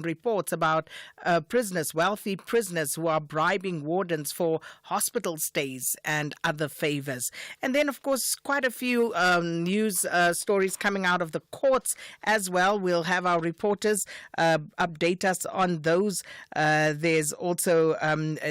reports about wealthy prisoners who are bribing wardens for hospital stays and other favors. And then, of course, quite a few news stories coming out of the courts as well. We'll have our reporters update us on those. There's also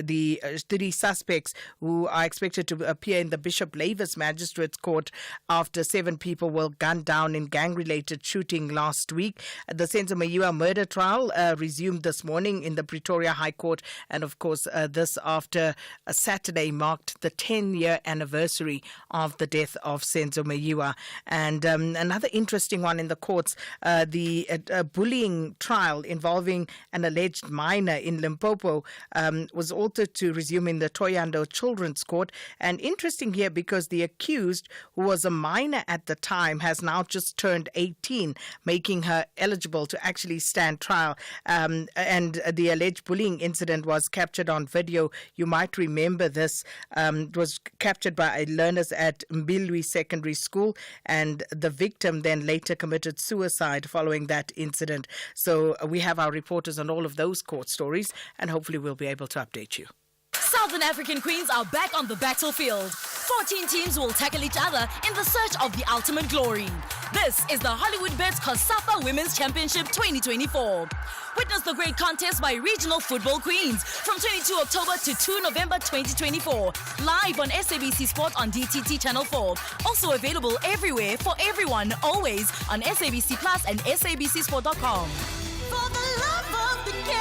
the 3 suspects who are expected to appear in the Bishop Lavis Magistrates Court after 7 people were gunned down in gang-related shooting last week. The Senzo Mayiwa murder trial resumed this morning in the Pretoria High Court, and of course this after Saturday marked the 10-year anniversary of the death of Senzo Mayiwa. And another interesting one in the courts, the bullying trial involving an alleged minor in Limpopo was altered to resume in the Thohoyandou Children's Court. And interesting here because the accused, who was a minor at the time, has now just turned 18, making her eligible to actually stand trial. And the alleged bullying incident was captured on video. You might remember this. It was captured by learners at Mbilwi Secondary School, and the victim then later committed suicide following that incident. So we have our reporters on all of those court stories, and hopefully we'll be able to update you. Southern African Queens are back on the battlefield. 14 teams will tackle each other in the search of the ultimate glory. This is the Hollywood Bets COSAFA Women's Championship 2024. Witness the great contest by regional football queens from 22 October to 2 November 2024. Live on SABC Sport on DTT Channel 4. Also available everywhere for everyone, always on SABC Plus and SABCSport.com. For the love of the game.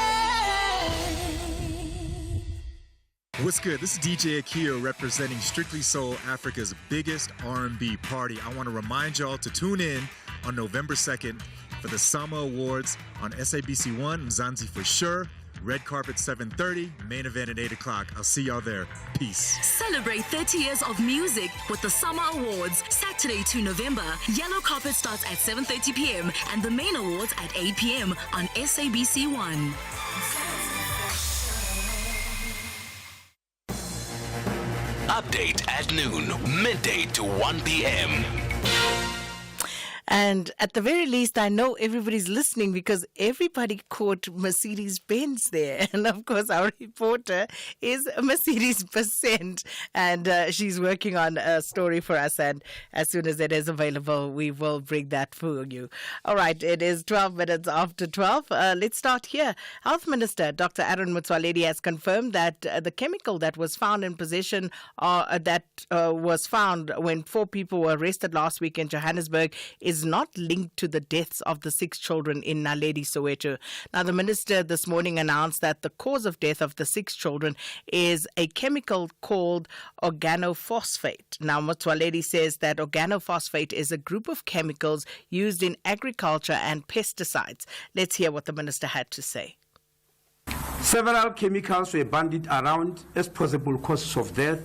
What's good? This is DJ Akio representing Strictly Soul, Africa's biggest R&B party. I want to remind y'all to tune in on November 2nd for the Sama Awards on SABC 1, Mzansi for sure. Red carpet 7:30, main event at 8 o'clock. I'll see y'all there. Peace. Celebrate 30 years of music with the Summer Awards, Saturday 2 November. Yellow carpet starts at 7:30 p.m. and the main awards at 8 p.m. on SABC 1. Update at noon, midday to 1 p.m. And at the very least, I know everybody's listening because everybody caught Mercedes-Benz there. And of course, our reporter is Mercedes-Benz, and she's working on a story for us. And as soon as it is available, we will bring that for you. All right, it is 12 minutes after 12. Let's start here. Health Minister Dr. Aaron Motsoaledi has confirmed that the chemical that was found in possession was found when 4 people were arrested last week in Johannesburg is not linked to the deaths of the 6 children in Naledi, Soweto. Now, the minister this morning announced that the cause of death of the 6 children is a chemical called organophosphate. Now, Motsoaledi says that organophosphate is a group of chemicals used in agriculture and pesticides. Let's hear what the minister had to say. Several chemicals were bandied around as possible causes of death.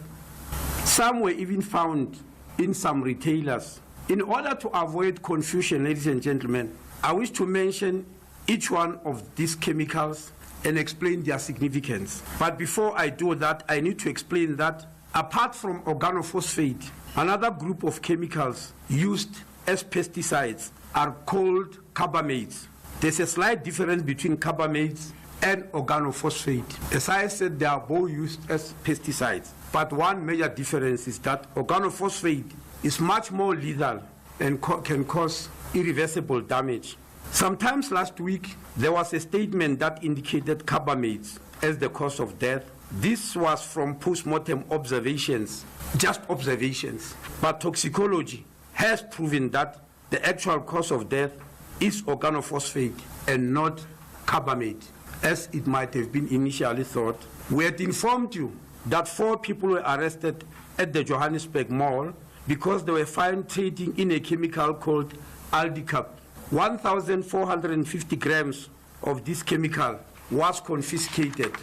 Some were even found in some retailers. In order to avoid confusion, ladies and gentlemen, I wish to mention each one of these chemicals and explain their significance. But before I do that, I need to explain that apart from organophosphate, another group of chemicals used as pesticides are called carbamates. There's a slight difference between carbamates and organophosphate. As I said, they are both used as pesticides. But one major difference is that organophosphate is much more lethal and can cause irreversible damage. Sometimes last week, there was a statement that indicated carbamates as the cause of death. This was from post-mortem observations, just observations. But toxicology has proven that the actual cause of death is organophosphate and not carbamate, as it might have been initially thought. We had informed you that 4 people were arrested at the Johannesburg Mall because they were found trading in a chemical called Aldicap. 1,450 grams of this chemical was confiscated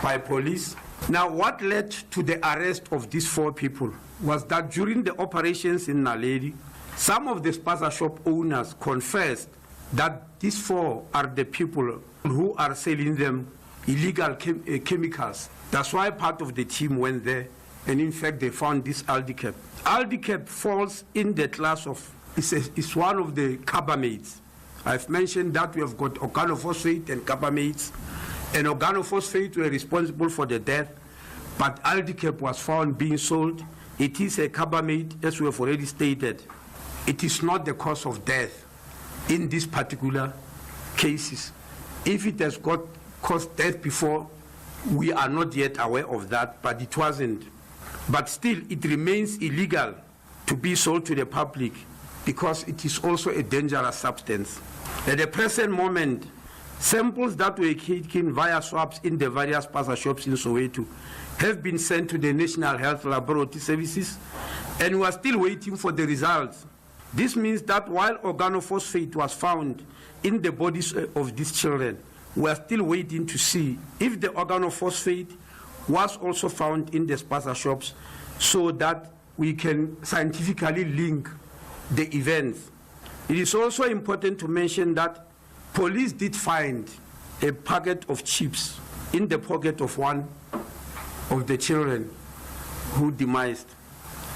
by police. Now, what led to the arrest of these 4 people was that during the operations in Naledi, some of the spaza shop owners confessed that these 4 are the people who are selling them illegal chemicals. That's why part of the team went there, and in fact, they found this Aldicap. Aldicap falls in the class of, it's one of the carbamates. I've mentioned that we have got organophosphate and carbamates, and organophosphate were responsible for the death, but Aldicap was found being sold. It is a carbamate, as we have already stated. It is not the cause of death in these particular cases. If it has caused death before, we are not yet aware of that, but it wasn't. But still, it remains illegal to be sold to the public because it is also a dangerous substance. At the present moment, samples that were taken via swabs in the various Pasa shops in Soweto have been sent to the National Health Laboratory Services, and we are still waiting for the results. This means that while organophosphate was found in the bodies of these children, we are still waiting to see if the organophosphate was also found in the Pasa shops so that we can scientifically link the events. It is also important to mention that police did find a packet of chips in the pocket of one of the children who demised.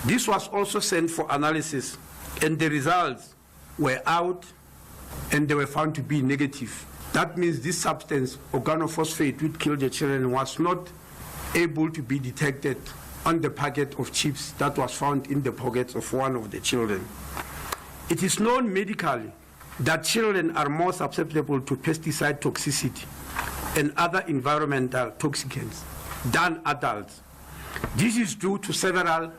This was also sent for analysis, and the results were out and they were found to be negative. That means this substance, organophosphate, which killed the children, was not able to be detected on the packet of chips that was found in the pockets of one of the children. It is known medically that children are more susceptible to pesticide toxicity and other environmental toxicants than adults. This is due to several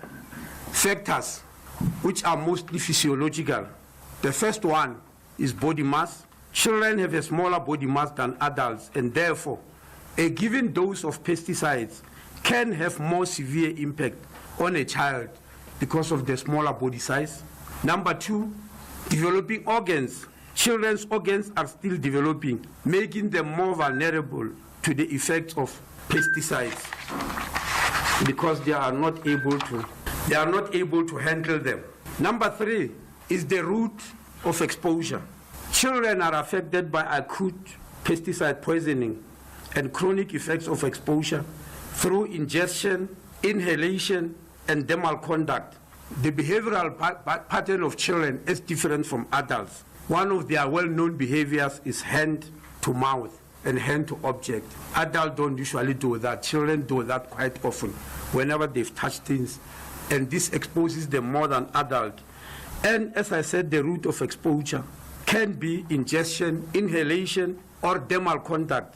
factors which are mostly physiological. The first one is body mass. Children have a smaller body mass than adults, and therefore a given dose of pesticides can have more severe impact on a child because of the smaller body size. Number two, developing organs. Children's organs are still developing, making them more vulnerable to the effects of pesticides because they are not able to handle them. Number three is the route of exposure. Children are affected by acute pesticide poisoning and chronic effects of exposure through ingestion, inhalation, and dermal contact. The behavioral pattern of children is different from adults. One of their well-known behaviors is hand to mouth and hand to object. Adults don't usually do that. Children do that quite often whenever they've touched things, and this exposes them more than adults. And as I said, the route of exposure can be ingestion, inhalation, or dermal contact.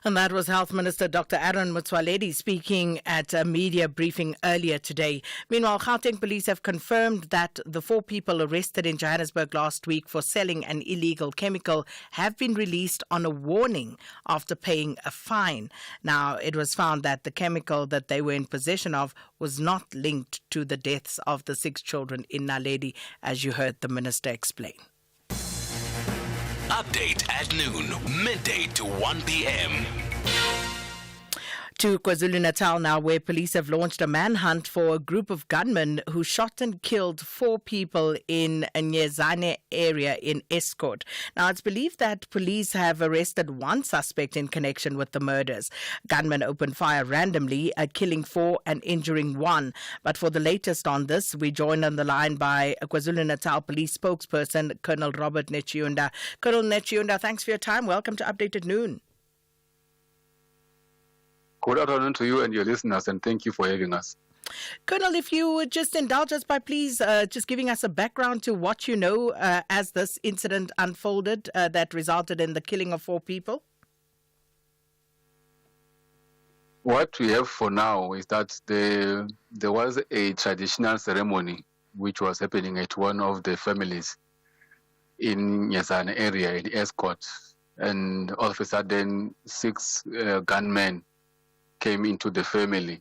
And that was Health Minister Dr. Aaron Motsoaledi speaking at a media briefing earlier today. Meanwhile, Gauteng police have confirmed that the 4 people arrested in Johannesburg last week for selling an illegal chemical have been released on a warning after paying a fine. Now, it was found that the chemical that they were in possession of was not linked to the deaths of the 6 children in Naledi, as you heard the minister explain. Update at noon, midday to 1 p.m. To KwaZulu-Natal now, where police have launched a manhunt for a group of gunmen who shot and killed 4 people in a Nyezane area in Escort. Now, it's believed that police have arrested 1 suspect in connection with the murders. Gunmen opened fire randomly, killing 4 and injuring 1. But for the latest on this, we joined on the line by a KwaZulu-Natal police spokesperson, Colonel Robert Nechiunda. Colonel Nechiunda, thanks for your time. Welcome to Update at Noon. Good afternoon to you and your listeners, and thank you for having us. Colonel, if you would just indulge us by please just giving us a background to what you know as this incident unfolded that resulted in the killing of 4 people. What we have for now is that there was a traditional ceremony which was happening at one of the families in Nyezane area in Escort, and all of a sudden 6 gunmen came into the family,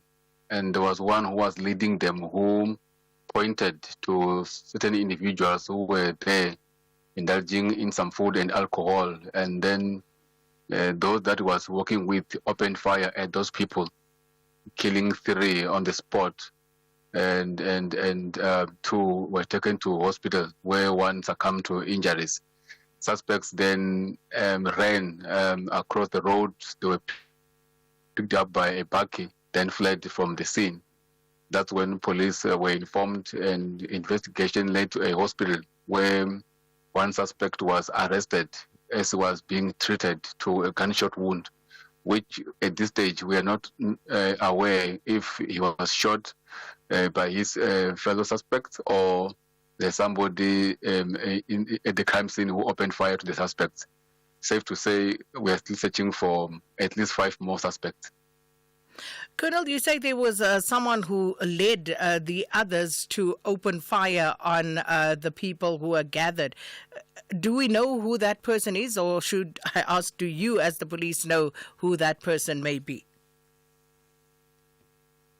and there was one who was leading them who pointed to certain individuals who were there indulging in some food and alcohol, and then those that was working with opened fire at those people, killing 3 on the spot, and 2 were taken to hospital where 1 succumbed to injuries. Suspects then ran across the road. They were picked up by a bakkie, then fled from the scene. That's when police were informed, and investigation led to a hospital where one suspect was arrested as he was being treated to a gunshot wound, which at this stage we are not aware if he was shot by his fellow suspects or there's somebody at the crime scene who opened fire to the suspects. Safe to say we are still searching for at least 5 more suspects. Colonel, you say there was someone who led the others to open fire on the people who were gathered. Do we know who that person is, or should I ask, do you as the police know who that person may be?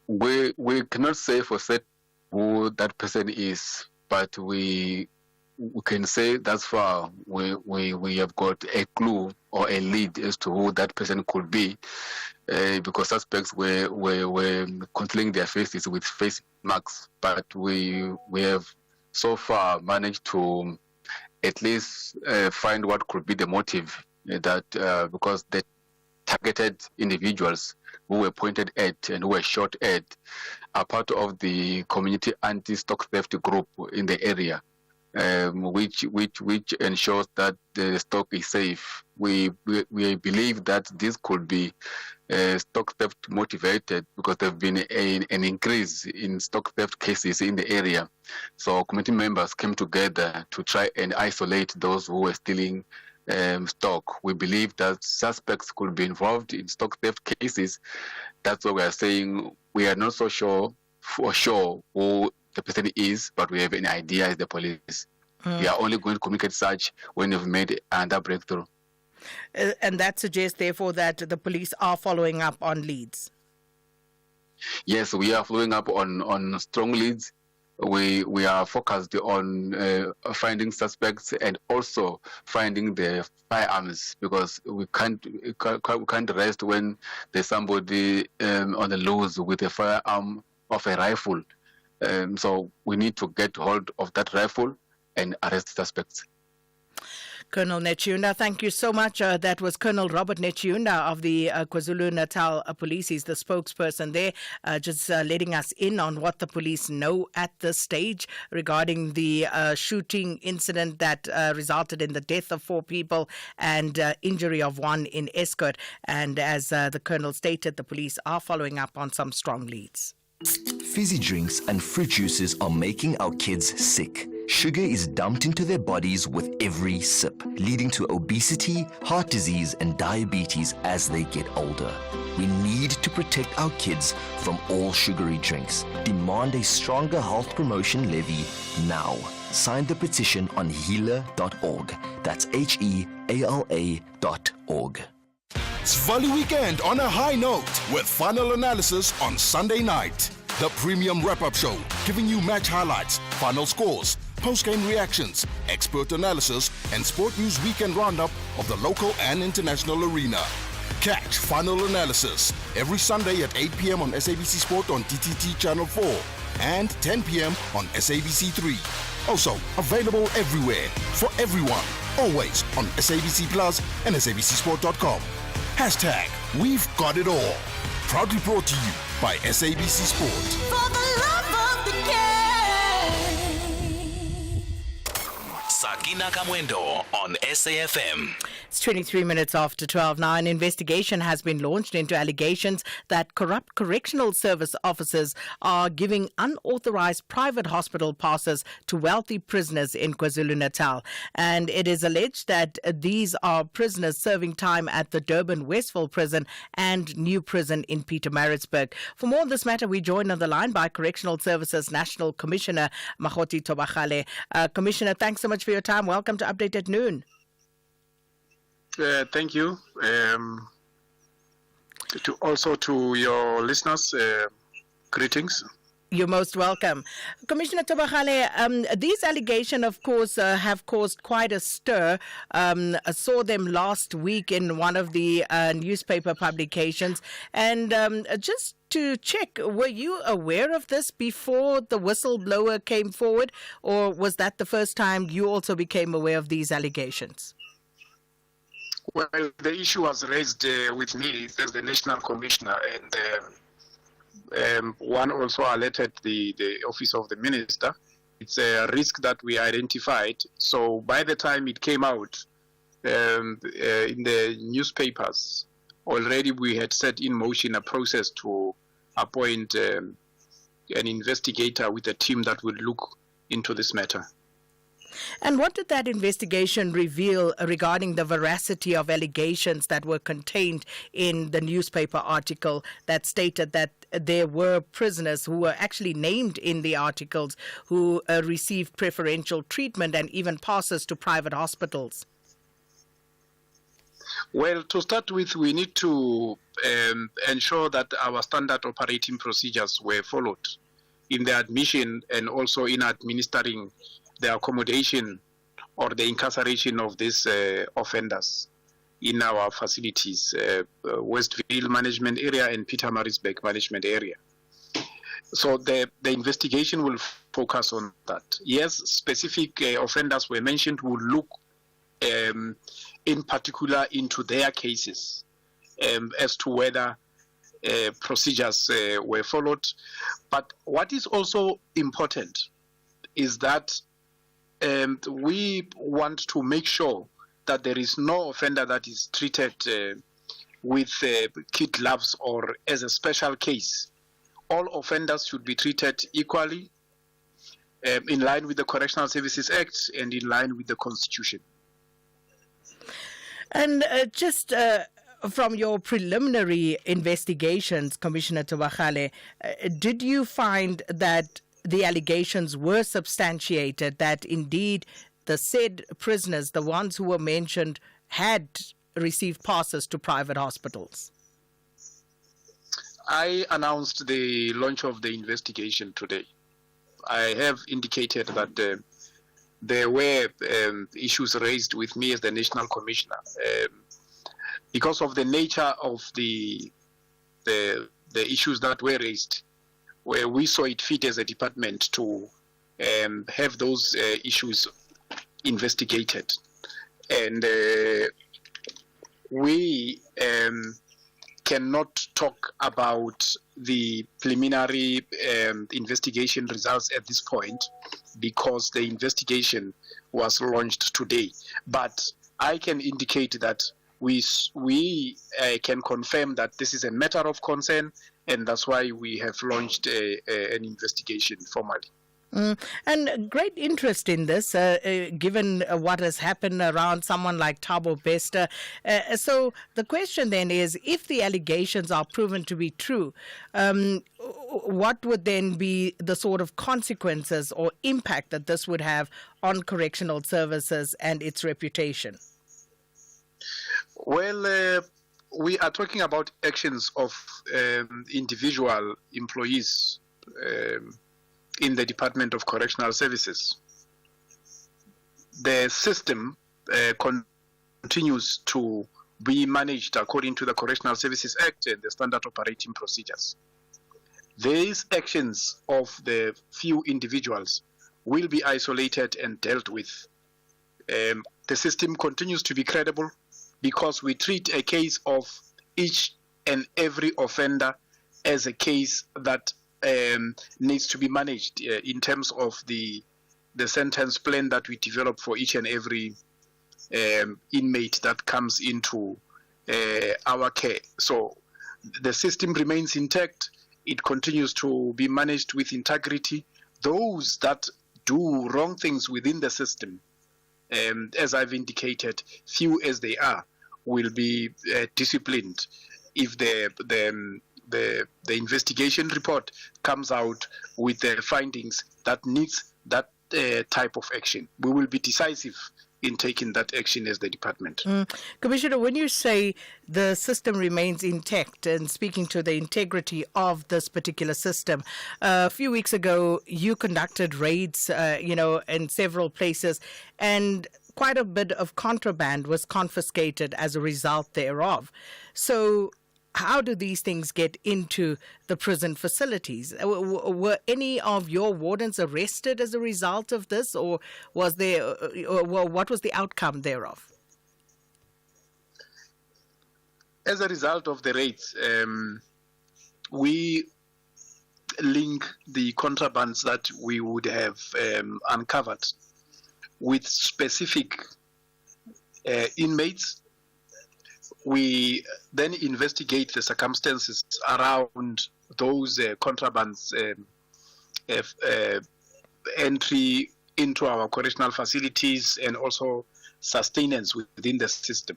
We cannot say for certain who that person is, but we can say thus far we have got a clue or a lead as to who that person could be, because suspects were concealing their faces with face masks. But we have so far managed to at least find what could be the motive, that because the targeted individuals who were pointed at and who were shot at are part of the community anti-stock theft group in the area, which ensures that the stock is safe. We believe that this could be stock theft motivated because there have been an increase in stock theft cases in the area. So community members came together to try and isolate those who were stealing stock. We believe that suspects could be involved in stock theft cases. That's why we are saying we are not so sure for sure who the person is, but we have an idea as the police. We are only going to communicate such when we've made another breakthrough. And that suggests, therefore, that the police are following up on leads. Yes, we are following up on strong leads. We are focused on finding suspects and also finding the firearms, because we can't rest when there's somebody on the loose with a firearm of a rifle. So we need to get hold of that rifle and arrest suspects. Colonel Nechiunda, thank you so much. That was Colonel Robert Nechiunda of the KwaZulu-Natal Police. He's the spokesperson there, just letting us in on what the police know at this stage regarding the shooting incident that resulted in the death of 4 people and injury of 1 in Escort. And as the Colonel stated, the police are following up on some strong leads. Fizzy drinks and fruit juices are making our kids sick. Sugar is dumped into their bodies with every sip, leading to obesity, heart disease, and diabetes as they get older. We need to protect our kids from all sugary drinks. Demand a stronger health promotion levy now. Sign the petition on healer.org. That's HEALA.org. It's Volley Weekend on a high note with final analysis on Sunday night. The premium wrap-up show, giving you match highlights, final scores, post-game reactions, expert analysis, and sport news weekend roundup of the local and international arena. Catch final analysis every Sunday at 8 p.m. on SABC Sport on TTT Channel 4 and 10 p.m. on SABC 3. Also available everywhere for everyone, always on SABC Plus and SABCSport.com. Hashtag We've Got It All. Proudly brought to you by SABC Sport. For the love of the game. Sakina Kamwendo on SAFM. It's 23 minutes after 12 now. An investigation has been launched into allegations that corrupt correctional service officers are giving unauthorized private hospital passes to wealthy prisoners in KwaZulu-Natal. And it is alleged that these are prisoners serving time at the Durban Westville Prison and New Prison in Pietermaritzburg. For more on this matter, we joined on the line by Correctional Services National Commissioner Makgoti Tobagale. Commissioner, thanks so much for your time. Welcome to Update at Noon. Thank you. To your listeners, greetings. You're most welcome. Commissioner Tobagale, these allegations, of course, have caused quite a stir. I saw them last week in one of the newspaper publications. And just to check, were you aware of this before the whistleblower came forward? Or was that the first time you also became aware of these allegations? Well, the issue was raised with me as the National Commissioner, and one also alerted the Office of the Minister, it's a risk that we identified. So by the time it came out in the newspapers, already we had set in motion a process to appoint an investigator with a team that would look into this matter. And what did that investigation reveal regarding the veracity of allegations that were contained in the newspaper article that stated that there were prisoners who were actually named in the articles who received preferential treatment and even passes to private hospitals? Well, to start with, we need to ensure that our standard operating procedures were followed in the admission and also in administering the accommodation or the incarceration of these offenders in our facilities, Westville Management Area and Pietermaritzburg Management Area. So the investigation will focus on that. Yes, specific offenders were mentioned. Will look in particular into their cases as to whether procedures were followed. But what is also important is that we want to make sure that there is no offender that is treated with kid gloves or as a special case. All offenders should be treated equally in line with the Correctional Services Act and in line with the Constitution. And just from your preliminary investigations, Commissioner Tobagale, did you find that the allegations were substantiated, that indeed the said prisoners, the ones who were mentioned, had received passes to private hospitals? I announced the launch of the investigation today. I have indicated that there were issues raised with me as the National Commissioner. Because of the nature of the issues that were raised, where we saw it fit as a department to have those issues investigated. And we cannot talk about the preliminary investigation results at this point because the investigation was launched today. But I can indicate that we can confirm that this is a matter of concern, and that's why we have launched an investigation formally. And great interest in this, given what has happened around someone like Thabo Bester. So the question then is, if the allegations are proven to be true, what would then be the sort of consequences or impact that this would have on correctional services and its reputation? Well, we are talking about actions of individual employees in the Department of Correctional Services. The system continues to be managed according to the Correctional Services Act and the standard operating procedures. These actions of the few individuals will be isolated and dealt with. The system continues to be credible because we treat a case of each and every offender as a case that needs to be managed in terms of the sentence plan that we develop for each and every inmate that comes into our care. So the system remains intact. It continues to be managed with integrity. Those that do wrong things within the system, as I've indicated, few as they are, will be disciplined if the investigation report comes out with the findings that needs that type of action. We will be decisive in taking that action as the department. Commissioner, when you say the system remains intact and speaking to the integrity of this particular system, a few weeks ago you conducted raids, in several places, and quite a bit of contraband was confiscated as a result thereof. So how do these things get into the prison facilities? Were any of your wardens arrested as a result of this, or was there? What was the outcome thereof? As a result of the raids, we link the contrabands that we would have uncovered with specific inmates. We then investigate the circumstances around those contrabands entry into our correctional facilities and also sustenance within the system.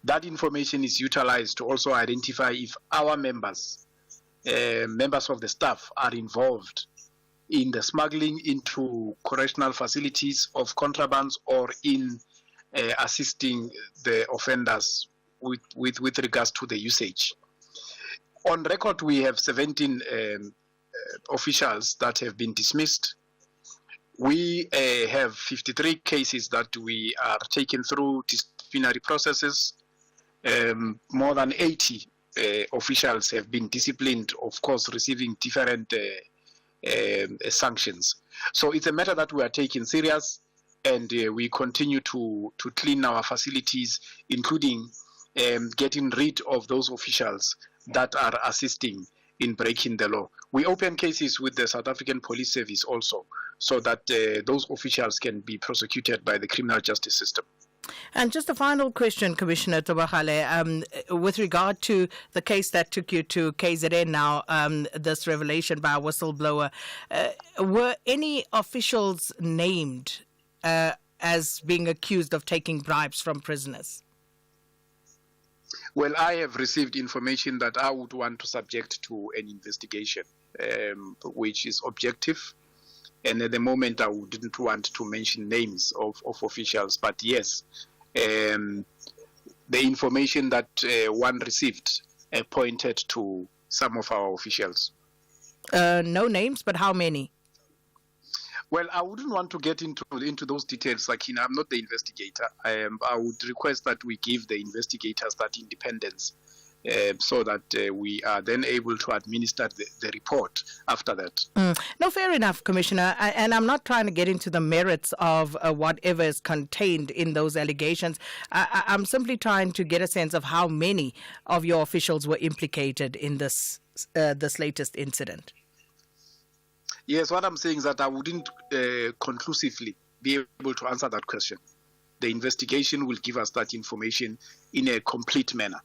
That information is utilized to also identify if our members of the staff are involved in the smuggling into correctional facilities of contrabands or in assisting the offenders with regards to the usage. On record, we have 17 officials that have been dismissed. We have 53 cases that we are taking through disciplinary processes. More than 80 officials have been disciplined, of course, receiving different sanctions. So it's a matter that we are taking serious, and we continue to clean our facilities, including getting rid of those officials that are assisting in breaking the law. We open cases with the South African Police Service also, so that those officials can be prosecuted by the criminal justice system. And just a final question, Commissioner Tobagale, with regard to the case that took you to KZN now, this revelation by a whistleblower, were any officials named as being accused of taking bribes from prisoners? Well, I have received information that I would want to subject to an investigation, which is objective. And at the moment, I didn't want to mention names of officials. But yes, the information that one received pointed to some of our officials. No names, but how many? Well, I wouldn't want to get into those details. Like, I'm not the investigator. I would request that we give the investigators that independence, so that we are then able to administer the report after that. No, fair enough, Commissioner. And I'm not trying to get into the merits of whatever is contained in those allegations. I'm simply trying to get a sense of how many of your officials were implicated in this latest incident. Yes, what I'm saying is that I wouldn't conclusively be able to answer that question. The investigation will give us that information in a complete manner.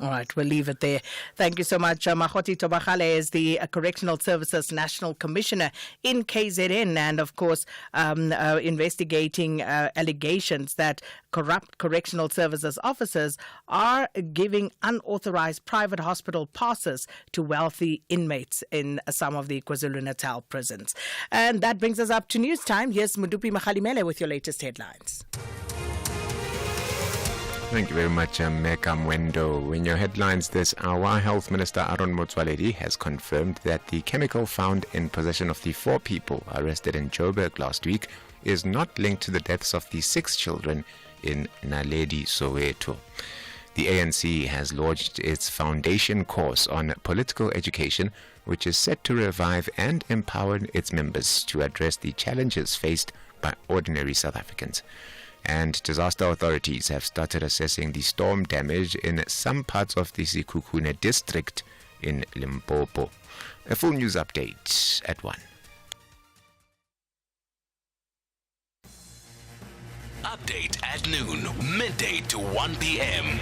All right, we'll leave it there. Thank you so much. Makgoti Tobagale is the Correctional Services National Commissioner in KZN, and of course investigating allegations that corrupt correctional services officers are giving unauthorized private hospital passes to wealthy inmates in some of the KwaZulu-Natal prisons. And that brings us up to news time. Here's Mudupi Makhalimele with your latest headlines. Thank you very much, Meka Mwendo. In your headlines this hour, Health Minister Aaron Motsoaledi has confirmed that the chemical found in possession of the 4 people arrested in Joburg last week is not linked to the deaths of the 6 children in Naledi, Soweto. The ANC has launched its foundation course on political education, which is set to revive and empower its members to address the challenges faced by ordinary South Africans. And disaster authorities have started assessing the storm damage in some parts of the Sekhukhune district in Limpopo. A full news update at 1. Update at noon, midday to 1 p.m.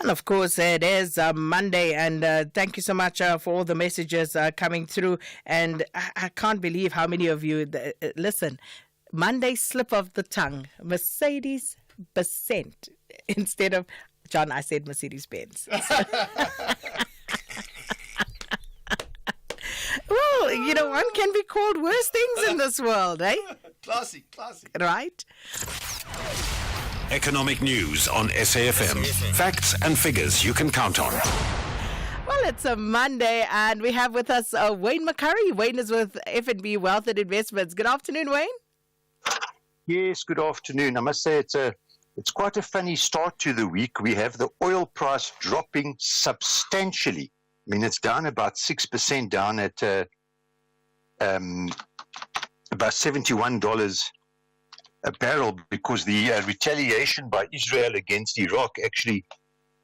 And of course, it is Monday, and thank you so much for all the messages coming through. And I can't believe how many of you listen. Monday slip of the tongue, Mercedes Benz instead of John. I said Mercedes Benz. Well, you know, one can be called worse things in this world, eh? Classy. Right? Economic news on SAFM. Facts and figures you can count on. Well, it's a Monday, and we have with us Wayne McCurry. Wayne is with F&B Wealth and Investments. Good afternoon, Wayne. Yes, good afternoon. I must say it's quite a funny start to the week. We have the oil price dropping substantially. I mean, it's down about 6%, down at about $71 a barrel, because the retaliation by Israel against Iraq actually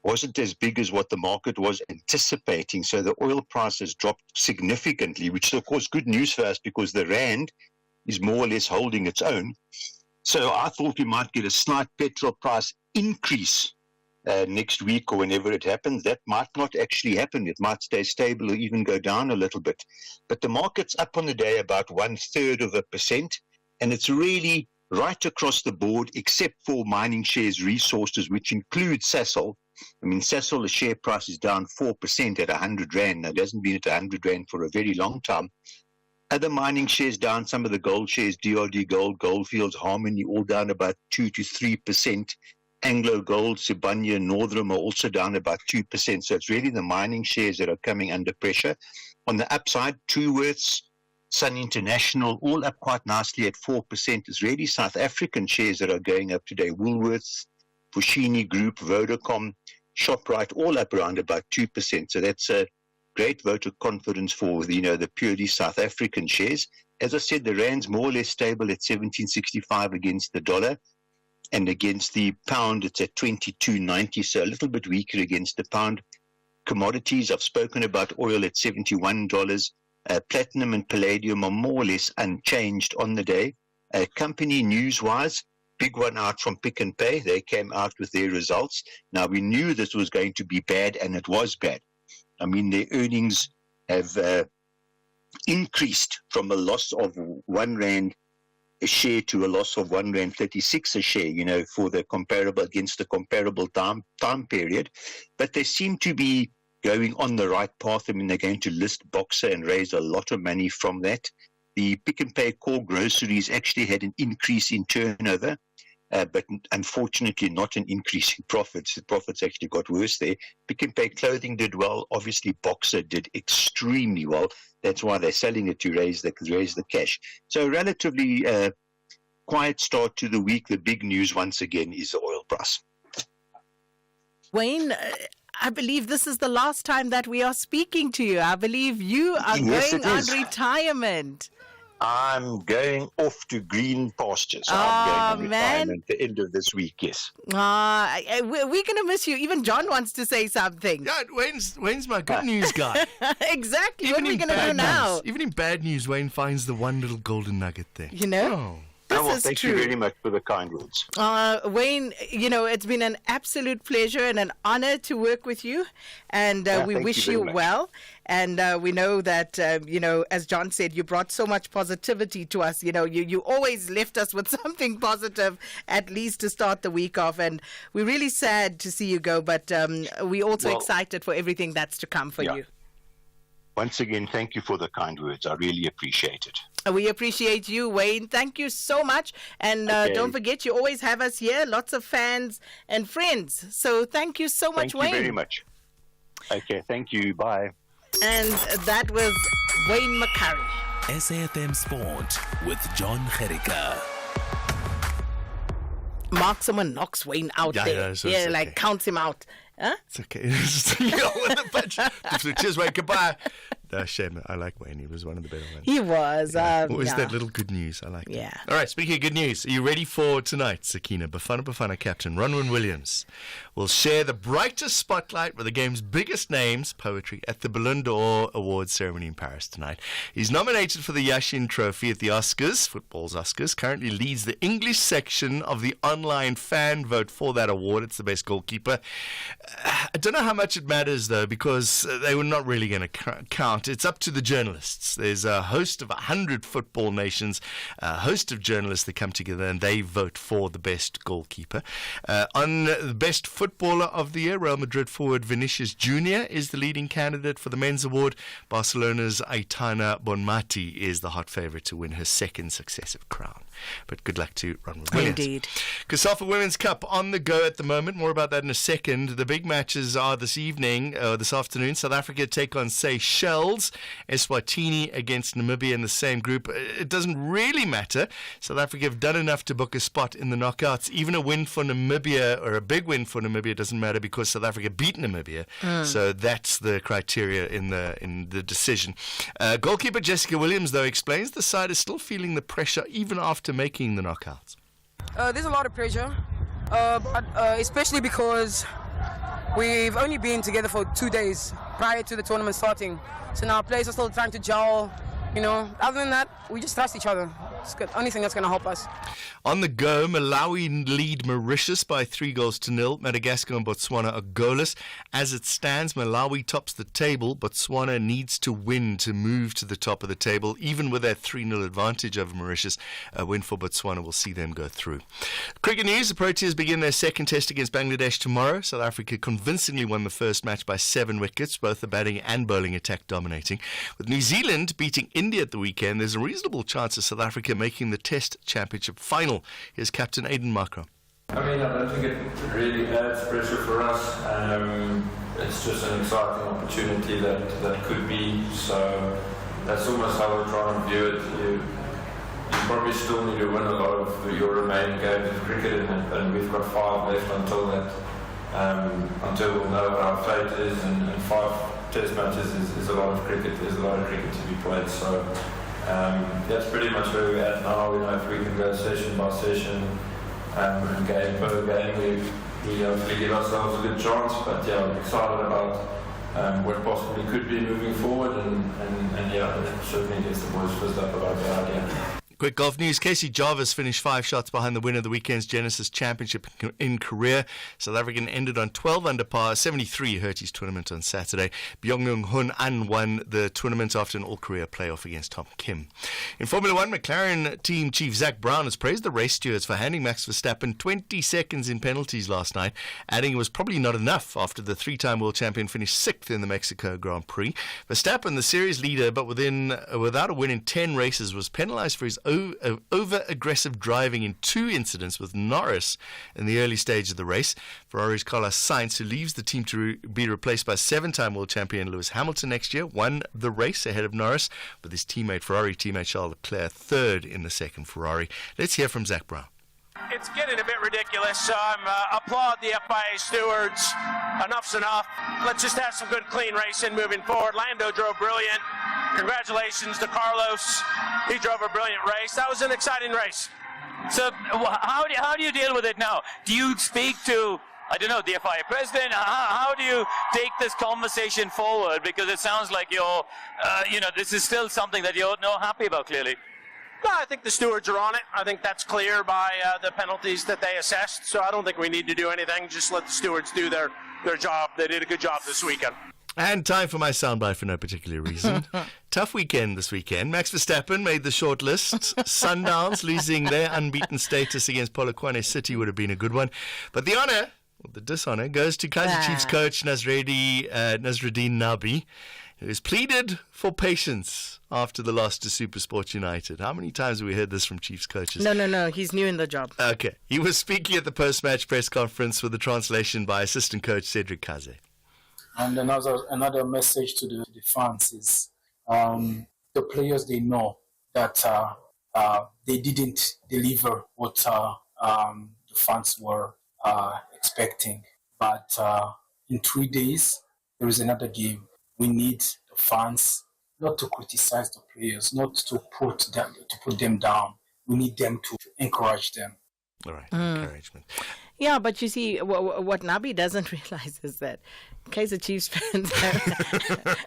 wasn't as big as what the market was anticipating. So the oil price has dropped significantly, which is, of course, good news for us because the rand is more or less holding its own. So I thought we might get a slight petrol price increase next week or whenever it happens. That might not actually happen. It might stay stable or even go down a little bit. But the market's up on the day about 0.33%, and it's really right across the board except for mining shares resources, which include Sasol. I mean, Sasol, the share price is down 4% at 100 Rand. Now, it hasn't been at 100 Rand for a very long time. Other mining shares down, some of the gold shares, DRD Gold, Goldfields, Harmony, all down about 2 to 3%. Anglo Gold, Sibanye, Northern are also down about 2%. So it's really the mining shares that are coming under pressure. On the upside, Truworths, Sun International, all up quite nicely at 4%. It's really South African shares that are going up today. Woolworths, Fushini Group, Vodacom, ShopRite, all up around about 2%. So that's a great vote of confidence for the purely South African shares. As I said, the rand's more or less stable at 17.65 against the dollar, and against the pound it's at 22.90, so a little bit weaker against the pound. Commodities, I've spoken about oil at $71. Platinum and palladium are more or less unchanged on the day. Company news-wise, big one out from Pick n Pay. They came out with their results. Now, we knew this was going to be bad, and it was bad. I mean, their earnings have increased from a loss of 1 Rand a share to a loss of 1 Rand 36 a share, for the comparable, against the comparable time period. But they seem to be going on the right path. I mean, they're going to list Boxer and raise a lot of money from that. The Pick n Pay core groceries actually had an increase in turnover, but unfortunately not an increase in profits. The profits actually got worse there. Pick n Pay clothing did well. Obviously, Boxer did extremely well. That's why they're selling it to raise the cash. So relatively quiet start to the week. The big news once again is the oil price. Wayne, I believe this is the last time that we are speaking to you. I believe you are going on retirement. I'm going off to green pastures. I'm going on retirement at the end of this week, yes. We're going to miss you. Even John wants to say something. Yeah, Wayne's my good news guy. Exactly. Even what are we going to do now? Even in bad news, Wayne finds the one little golden nugget there. Thank you very much for the kind words. Wayne, it's been an absolute pleasure and an honor to work with you. And we wish you well. And we know that, as John said, you brought so much positivity to us. You always left us with something positive, at least to start the week off. And we're really sad to see you go, but we're also excited for everything that's to come for you. Once again, thank you for the kind words. I really appreciate it. We appreciate you, Wayne. Thank you so much. And don't forget, you always have us here, lots of fans and friends. So thank you so much, Wayne. Thank you very much. Okay, thank you. Bye. And that was Wayne McCurry. SAFM Sport with John Gerika. Mark, someone knocks Wayne out there. Okay. Counts him out. Huh? It's okay. Cheers, Wayne. Goodbye. No, shame. I like Wayne. He was one of the better ones. He was. Always that little good news. I like it. Yeah. All right, speaking of good news, are you ready for tonight, Sakina? Bafana captain Ronwen Williams will share the brightest spotlight with the game's biggest names, poetry, at the Ballon d'Or Awards ceremony in Paris tonight. He's nominated for the Yashin Trophy at the Oscars, football's Oscars, currently leads the English section of the online fan vote for that award. It's the best goalkeeper. I don't know how much it matters, though, because they were not really going to count. It's up to the journalists. There's a host of 100 football nations, a host of journalists that come together and they vote for the best goalkeeper. On the best footballer of the year, Real Madrid forward Vinicius Jr. is the leading candidate for the men's award. Barcelona's Aitana Bonmati is the hot favourite to win her second successive crown. But good luck to Ronwen Williams. Indeed. COSAFA Women's Cup on the go at the moment. More about that in a second. The big matches are this afternoon. South Africa take on Seychelles. Eswatini against Namibia in the same group. It doesn't really matter. South Africa have done enough to book a spot in the knockouts. Even a win for Namibia, or a big win for Namibia, doesn't matter because South Africa beat Namibia. So that's the criteria in the decision. Goalkeeper Jessica Williams, though, explains the side is still feeling the pressure even after making the knockouts. There's a lot of pressure, especially because we've only been together for 2 days prior to the tournament starting. So now players are still trying to gel. Other than that, we just trust each other. It's good. Only thing that's going to help us. On the go, Malawi lead Mauritius by 3-0. Madagascar and Botswana are goalless. As it stands, Malawi tops the table. Botswana needs to win to move to the top of the table. Even with their 3-0 advantage over Mauritius, a win for Botswana will see them go through. Cricket news, the Proteas begin their second test against Bangladesh tomorrow. South Africa convincingly won the first match by 7 wickets, both the batting and bowling attack dominating. With New Zealand beating India at the weekend, there's a reasonable chance of South Africa making the Test Championship final. Here's Captain Aiden Makram. I don't think it really adds pressure for us. It's just an exciting opportunity that could be. So that's almost how we're trying to view it. You probably still need to win a lot of your remaining games of cricket, and we've got 5 left until that. Until we'll know what our fate is, and 5 Test matches is a lot of cricket. There's a lot of cricket to be played. So that's pretty much where we're at now. If we can go session by session and game per game, we hopefully give ourselves a good chance. But I'm excited about what possibly could be moving forward, and it certainly gets the boys fizzed up about the idea. Quick golf news. Casey Jarvis finished 5 shots behind the winner of the weekend's Genesis Championship in Korea. South African ended on 12 under par, 73 hurt his tournament on Saturday. Byung Hun An won the tournament after an all-Korea playoff against Tom Kim. In Formula 1, McLaren team chief Zak Brown has praised the race stewards for handing Max Verstappen 20 seconds in penalties last night, adding it was probably not enough after the 3-time world champion finished 6th in the Mexico Grand Prix. Verstappen, the series leader, but without a win in 10 races, was penalised for his over-aggressive driving in 2 incidents with Norris in the early stage of the race. Ferrari's Carlos Sainz, who leaves the team to be replaced by 7-time world champion Lewis Hamilton next year, won the race ahead of Norris, with his Ferrari teammate Charles Leclerc third in the second Ferrari. Let's hear from Zak Brown. It's getting a bit ridiculous. Applaud the FIA stewards. Enough's enough. Let's just have some good, clean racing moving forward. Lando drove brilliant. Congratulations to Carlos. He drove a brilliant race. That was an exciting race. So how do you deal with it now? Do you speak to, I don't know, the FIA president? How do you take this conversation forward? Because it sounds like you're, this is still something that you're not happy about, clearly. No, I think the stewards are on it. I think that's clear by the penalties that they assessed. So I don't think we need to do anything. Just let the stewards do their job. They did a good job this weekend. And time for my soundbite for no particular reason. Tough weekend this weekend. Max Verstappen made the shortlist. Sundowns losing their unbeaten status against Polokwane City would have been a good one. But the honour, or the dishonour, goes to Kaizer Chiefs coach Nasreddine Nabi, who has pleaded for patience after the loss to SuperSport United. How many times have we heard this from Chiefs coaches? No. He's new in the job. Okay. He was speaking at the post-match press conference with the translation by assistant coach Cedric Kaze. And another message to the fans is the players, they know that they didn't deliver what the fans were expecting. But in 3 days, there is another game. We need the fans not to criticize the players, not to put them down. We need them to encourage them. All right, encouragement. Yeah, but you see, what Nabi doesn't realize is that Kaizer Chiefs fans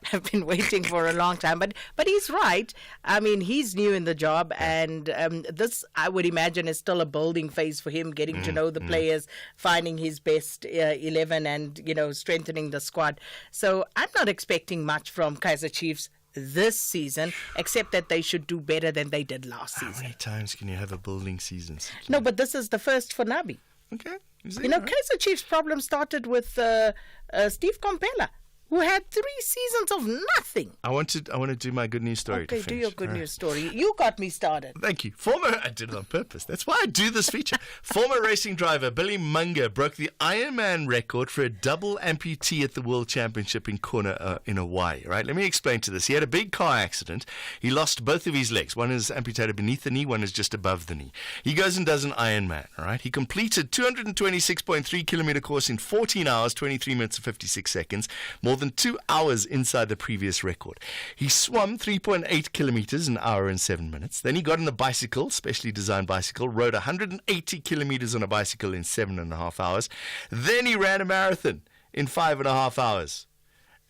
have been waiting for a long time. But he's right. I mean, he's new in the job, and this, I would imagine, is still a building phase for him, getting to know the players, finding his best 11 and, strengthening the squad. So I'm not expecting much from Kaizer Chiefs this season, except that they should do better than they did last season. How many times can you have a building season? No, but this is the first for Nabi. Okay. Kaizer Chiefs' problem started with Steve Kompella, who had 3 seasons of nothing. I want to do my good news story. Okay, do your good news story. You got me started. Thank you. I did it on purpose. That's why I do this feature. Former racing driver Billy Munger broke the Ironman record for a double amputee at the World Championship in Kona in Hawaii. Right? Let me explain to this. He had a big car accident. He lost both of his legs. One is amputated beneath the knee. One is just above the knee. He goes and does an Ironman. All right? He completed 226.3 kilometer course in 14 hours, 23 minutes and 56 seconds. More than 2 hours inside the previous record. He swam 3.8 kilometers an hour and 7 minutes. Then he got on a bicycle, specially designed bicycle, rode 180 kilometers on a bicycle in 7.5 hours. Then he ran a marathon in 5.5 hours.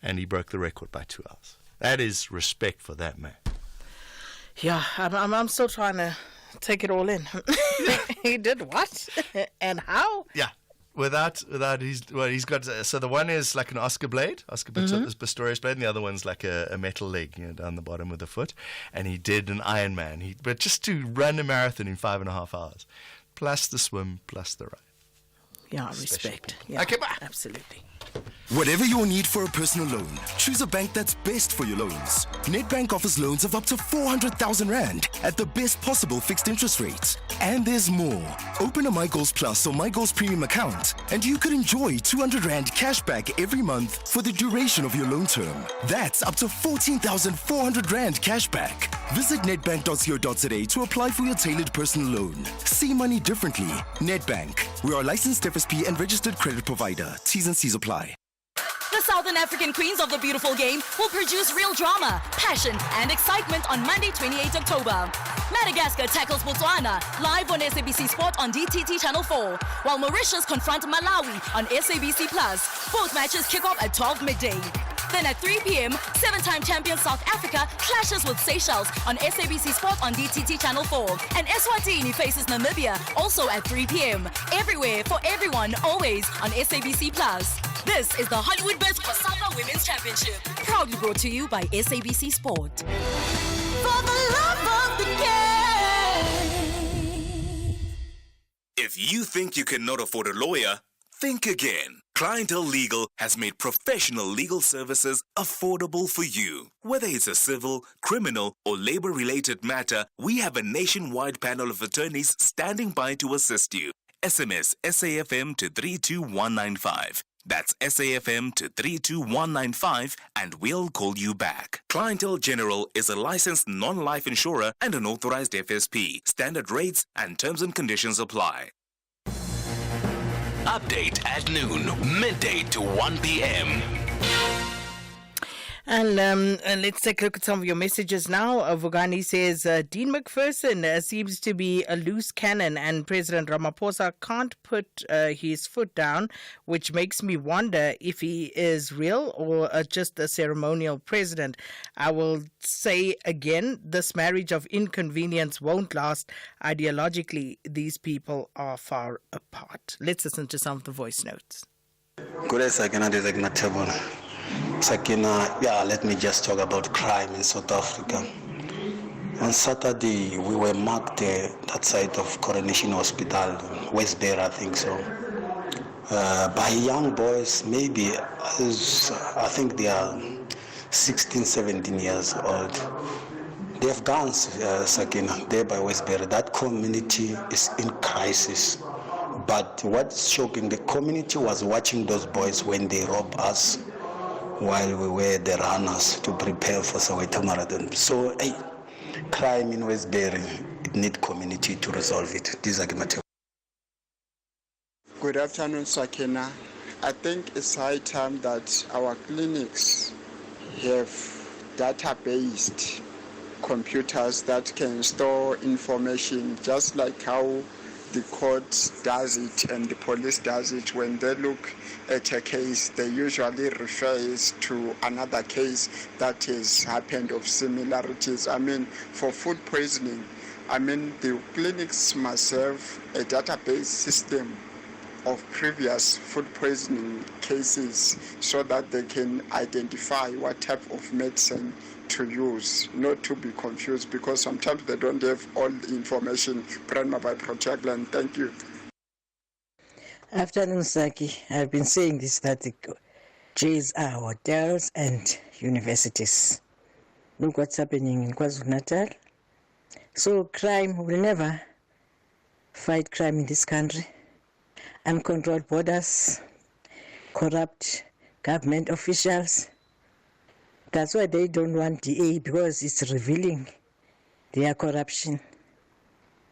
And he broke the record by 2 hours. That is respect for that man. Yeah, I'm still trying to take it all in. He did what? And how? Yeah. Without he's got, so the one is like an Oscar blade, Pistorius blade, and the other one's like a metal leg, down the bottom of the foot. And he did an Ironman. But just to run a marathon in 5.5 hours, plus the swim, plus the ride. Yeah, respect. Yeah, okay, bye. Absolutely. Whatever your need for a personal loan, choose a bank that's best for your loans. Nedbank offers loans of up to 400,000 Rand at the best possible fixed interest rates. And there's more. Open a My Goals Plus or My Goals Premium account, and you could enjoy 200 Rand cash back every month for the duration of your loan term. That's up to 14,400 Rand cash back. Visit nedbank.co.za to apply for your tailored personal loan. See money differently. Nedbank. We are a licensed FSP and registered credit provider. T's and C's apply. The Southern African Queens of the Beautiful Game will produce real drama, passion, and excitement on Monday, 28 October. Madagascar tackles Botswana live on SABC Sport on DTT Channel 4, while Mauritius confront Malawi on SABC Plus. Both matches kick off at 12 midday. Then at 3 p.m., 7-time champion South Africa clashes with Seychelles on SABC Sport on DTT Channel 4. And Eswatini faces Namibia also at 3 p.m. Everywhere, for everyone, always on SABC Plus. This is the Hollywood Best COSAFA Women's Championship, proudly brought to you by SABC Sport. For the love of the game. If you think you cannot afford a lawyer, think again. Clientele Legal has made professional legal services affordable for you. Whether it's a civil, criminal, or labor-related matter, we have a nationwide panel of attorneys standing by to assist you. SMS SAFM to 32195. That's SAFM to 32195 and we'll call you back. Clientele General is a licensed non-life insurer and an authorized FSP. Standard rates and terms and conditions apply. Update at noon, midday to 1 p.m. And let's take a look at some of your messages now. Vugani says, Dean McPherson seems to be a loose cannon and President Ramaphosa can't put his foot down, which makes me wonder if he is real or just a ceremonial president. I will say again, this marriage of inconvenience won't last. Ideologically, these people are far apart. Let's listen to some of the voice notes. Good table. Sakina, let me just talk about crime in South Africa. On Saturday, we were marked that side of Coronation Hospital, West Bay, I think so, by young boys, maybe, I think they are 16, 17 years old. They have guns, Sakina, there by West Bay. That community is in crisis. But what's shocking, the community was watching those boys when they robbed us, while we were the runners to prepare for Soweto Marathon. So, crime in Westbury, it needs community to resolve it. This is Good afternoon, Sakina. I think it's high time that our clinics have data-based computers that can store information, just like how the court does it and the police does it. When they look at a case, they usually refer to another case that has happened of similarities. I mean, for food poisoning, the clinics must have a database system of previous food poisoning cases so that they can identify what type of medicine to use, not to be confused, because sometimes they don't have all the information. Brandma by Projectland. Thank you. Afternoon, Saki. I've been saying this, that the jails are hotels and universities. Look what's happening in KwaZulu-Natal. So crime will never fight crime in this country. Uncontrolled borders, corrupt government officials. That's why they don't want DA, because it's revealing their corruption.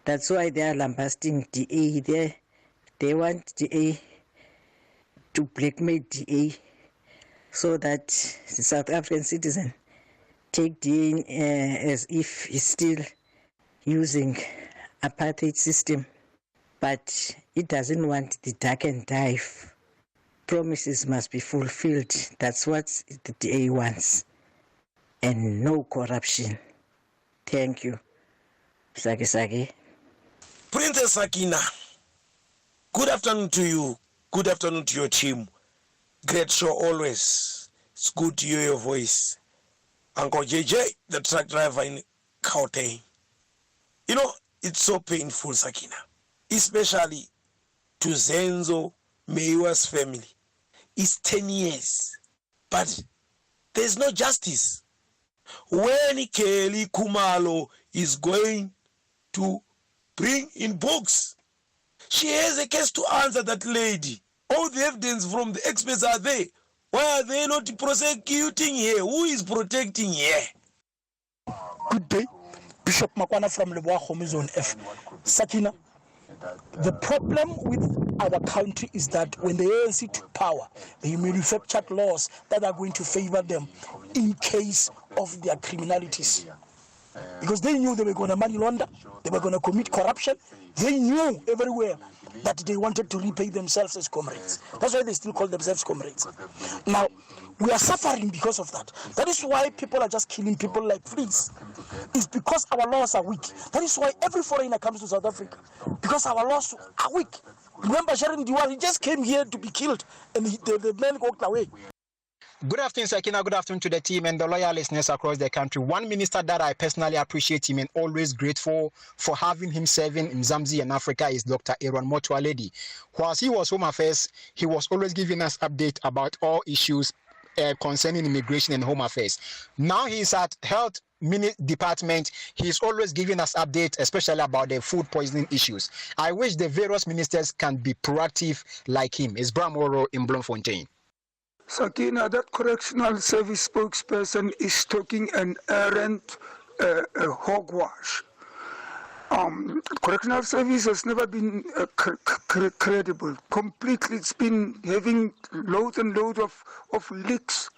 That's why they are lambasting DA. They want DA to blackmail DA so that the South African citizen take DA as if he's still using apartheid system. But it doesn't want the dark and dive promises must be fulfilled. That's what the DA wants. And no corruption. Thank you. Sake. Princess Sakina, good afternoon to you. Good afternoon to your team. Great show always. It's good to hear your voice. Uncle JJ, the truck driver in Gauteng. You know, it's so painful, Sakina. Especially to Zenzo Meiwa's family. It's 10 years. But there's no justice. When Kelly Kumalo is going to bring in books, she has a case to answer, that lady. All the evidence from the experts are there. Why are they not prosecuting her? Who is protecting her? Good day. Bishop Makwana from Leboa Zone F. Sakina, the problem with our country is that when the ANC took power, they manufactured laws that are going to favor them in case of their criminalities. Because they knew they were going to money launder, they were going to commit corruption. They knew everywhere that they wanted to repay themselves as comrades. That's why they still call themselves comrades. Now, we are suffering because of that. That is why people are just killing people like fleas. It's because our laws are weak. That is why every foreigner comes to South Africa, because our laws are weak. Remember Sharon Diwali, he just came here to be killed, and the man walked away. Good afternoon, Sakina. Good afternoon to the team and the loyal listeners across the country. One minister that I personally appreciate him and always grateful for having him serving in Mzamsi and Africa is Dr. Aaron Motsoaledi. Whilst he was Home Affairs, he was always giving us update about all issues concerning immigration and Home Affairs. Now he's at Health Department. He's always giving us updates, especially about the food poisoning issues. I wish the various ministers can be proactive like him. It's Bram Oro in Bloemfontein. Sakina, that correctional service spokesperson is talking an errant hogwash. Correctional service has never been credible. Completely, it's been having loads and loads of leaks.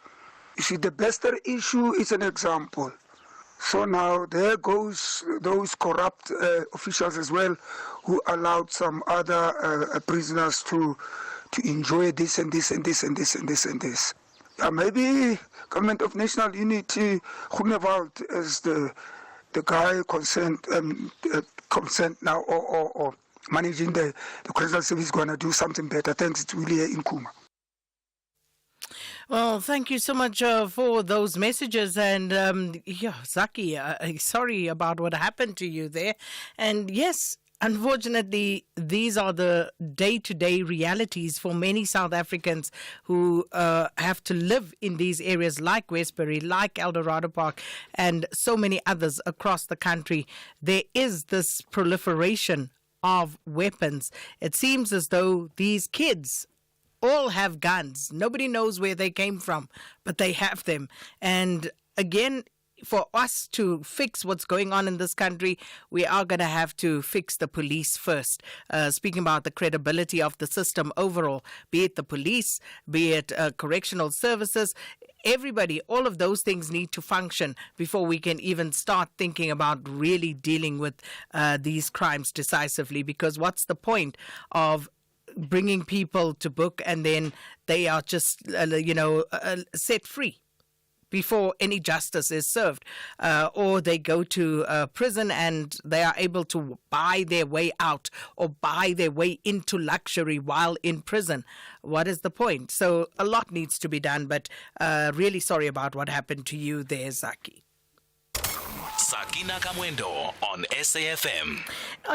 You see, the Bester issue is an example. So now there goes those corrupt officials as well, who allowed some other prisoners to enjoy this and this and this and this and this and this. Maybe Government of National Unity, Groenewald, as the guy concerned now, or managing the correctional service, going to do something better. Thanks, it's really in Kuma. Well, thank you so much for those messages. And Zaki, sorry about what happened to you there. And yes, unfortunately, these are the day-to-day realities for many South Africans who have to live in these areas like Westbury, like Eldorado Park, and so many others across the country. There is this proliferation of weapons. It seems as though these kids all have guns. Nobody knows where they came from, but they have them. And again, for us to fix what's going on in this country, we are going to have to fix the police first. Speaking about the credibility of the system overall, be it the police, be it correctional services, everybody, all of those things need to function before we can even start thinking about really dealing with these crimes decisively. Because what's the point of bringing people to book and then they are just, set free before any justice is served, or they go to prison and they are able to buy their way out or buy their way into luxury while in prison? What is the point? So a lot needs to be done, but really sorry about what happened to you there, Zaki. Sakina Kamwendo on SAFM.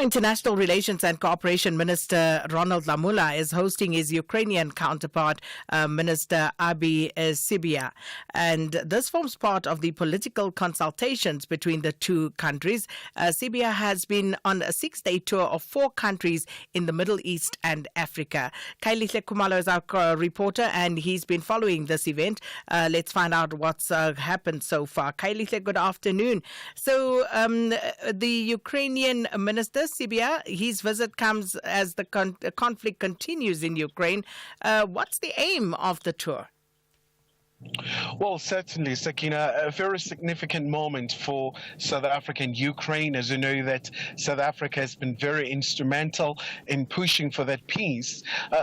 International Relations and Cooperation Minister Ronald Lamula is hosting his Ukrainian counterpart, Minister Abi Sibia. And this forms part of the political consultations between the two countries. Sibia has been on a 6-day tour of 4 countries in the Middle East and Africa. Kailihle Kumalo is our reporter, and he's been following this event. Let's find out what's happened so far. Kailihle, good afternoon. So the Ukrainian minister, Sibia, his visit comes as the conflict continues in Ukraine. What's the aim of the tour? Well, certainly, Sakina, a very significant moment for South Africa and Ukraine. As you know, that South Africa has been very instrumental in pushing for that peace.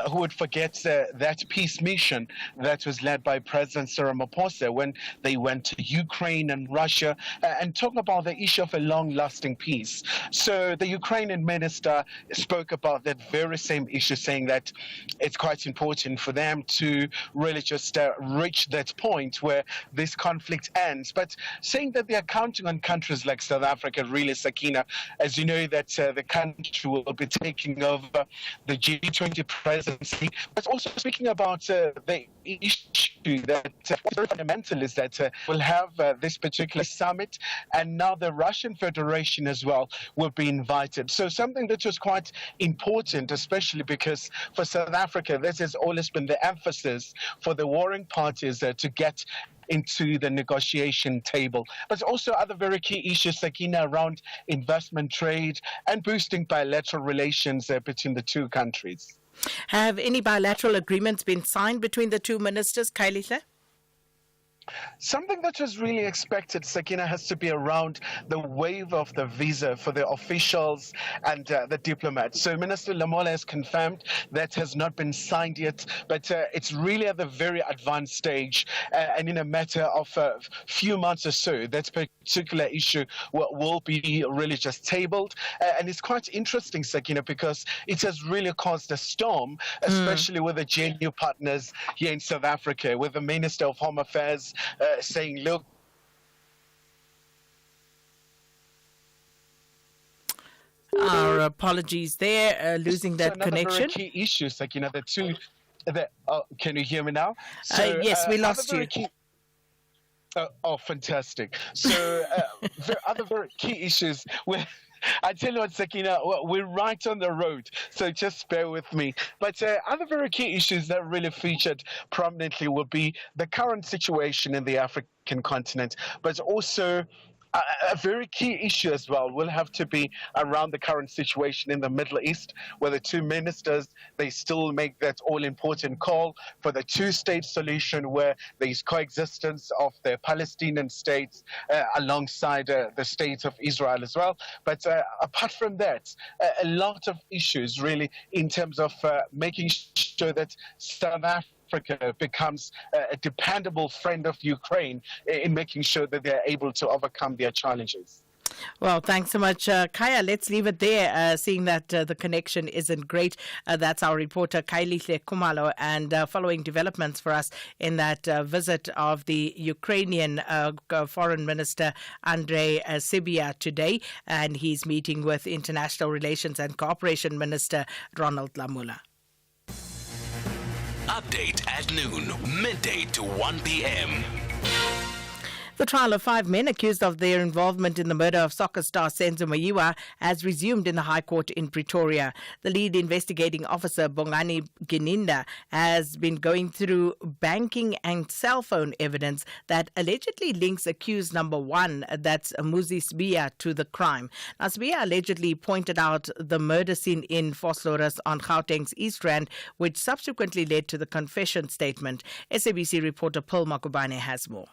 Who would forget that peace mission that was led by President Cyril Ramaphosa when they went to Ukraine and Russia and talk about the issue of a long-lasting peace. So the Ukrainian minister spoke about that very same issue, saying that it's quite important for them to really just reach that point where this conflict ends, but saying that they are counting on countries like South Africa, really, Sakina, as you know, that the country will be taking over the G20 presidency, but also speaking about the issue that very fundamental is that we'll have this particular summit, and now the Russian Federation as well will be invited. So something that was quite important, especially because for South Africa, this has always been the emphasis for the warring parties to get into the negotiation table, but also other very key issues, Sakina, around investment, trade, and boosting bilateral relations between the two countries. Have any bilateral agreements been signed between the two ministers, Kailihle? Something that was really expected, Sakina, has to be around the waiver of the visa for the officials and the diplomats. So Minister Lamola has confirmed that has not been signed yet, but it's really at the very advanced stage. And in a matter of a few months or so, that particular issue will be really just tabled. And it's quite interesting, Sakina, because it has really caused a storm, especially with the JNU partners here in South Africa, with the Minister of Home Affairs saying, look, our apologies there, losing that connection. Very key issues, like, the two, can you hear me now? Yes, we lost you. Fantastic. So other very key issues I tell you what, Sakina, we're right on the road, so just bear with me. But other very key issues that really featured prominently will be the current situation in the African continent, but also a very key issue as well will have to be around the current situation in the Middle East, where the two ministers, they still make that all-important call for the two-state solution where there is coexistence of the Palestinian states alongside the state of Israel as well. But apart from that, a lot of issues really in terms of making sure that South Africa becomes a dependable friend of Ukraine in making sure that they're able to overcome their challenges. Well, thanks so much, Kaya. Let's leave it there, seeing that the connection isn't great. That's our reporter, Kailihle Kumalo, and following developments for us in that visit of the Ukrainian Foreign Minister, Andrei Sybiha, today, and he's meeting with International Relations and Cooperation Minister, Ronald Lamola. Update at noon, midday to 1 p.m. The trial of 5 men accused of their involvement in the murder of soccer star Senzo Mayiwa has resumed in the High Court in Pretoria. The lead investigating officer, Bongani Gininda, has been going through banking and cell phone evidence that allegedly links accused number 1, that's Muzi Sibiya, to the crime. Now, Sibiya allegedly pointed out the murder scene in Vosloorus on Gauteng's East Rand, which subsequently led to the confession statement. SABC reporter Paul Makubane has more.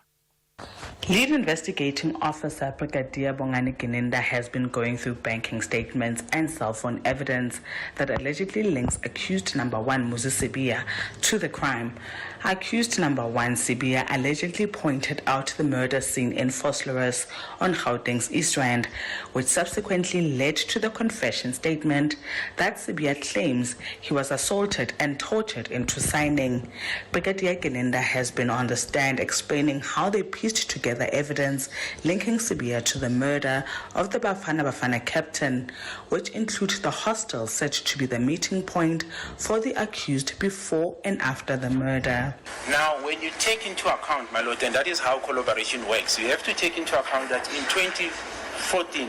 Lead investigating officer Brigadier Bongani Gininda has been going through banking statements and cell phone evidence that allegedly links accused number 1 Muzi Sibiya to the crime. Accused number 1 Sibiya allegedly pointed out the murder scene in Vosloorus on Gauteng's East Rand, which subsequently led to the confession statement that Sibiya claims he was assaulted and tortured into signing. Brigadier Gininda has been on the stand explaining how they pieced together evidence linking Sibiya to the murder of the Bafana Bafana captain, which includes the hostel said to be the meeting point for the accused before and after the murder. Now, when you take into account, my lord, and that is how collaboration works, you have to take into account that in 2014,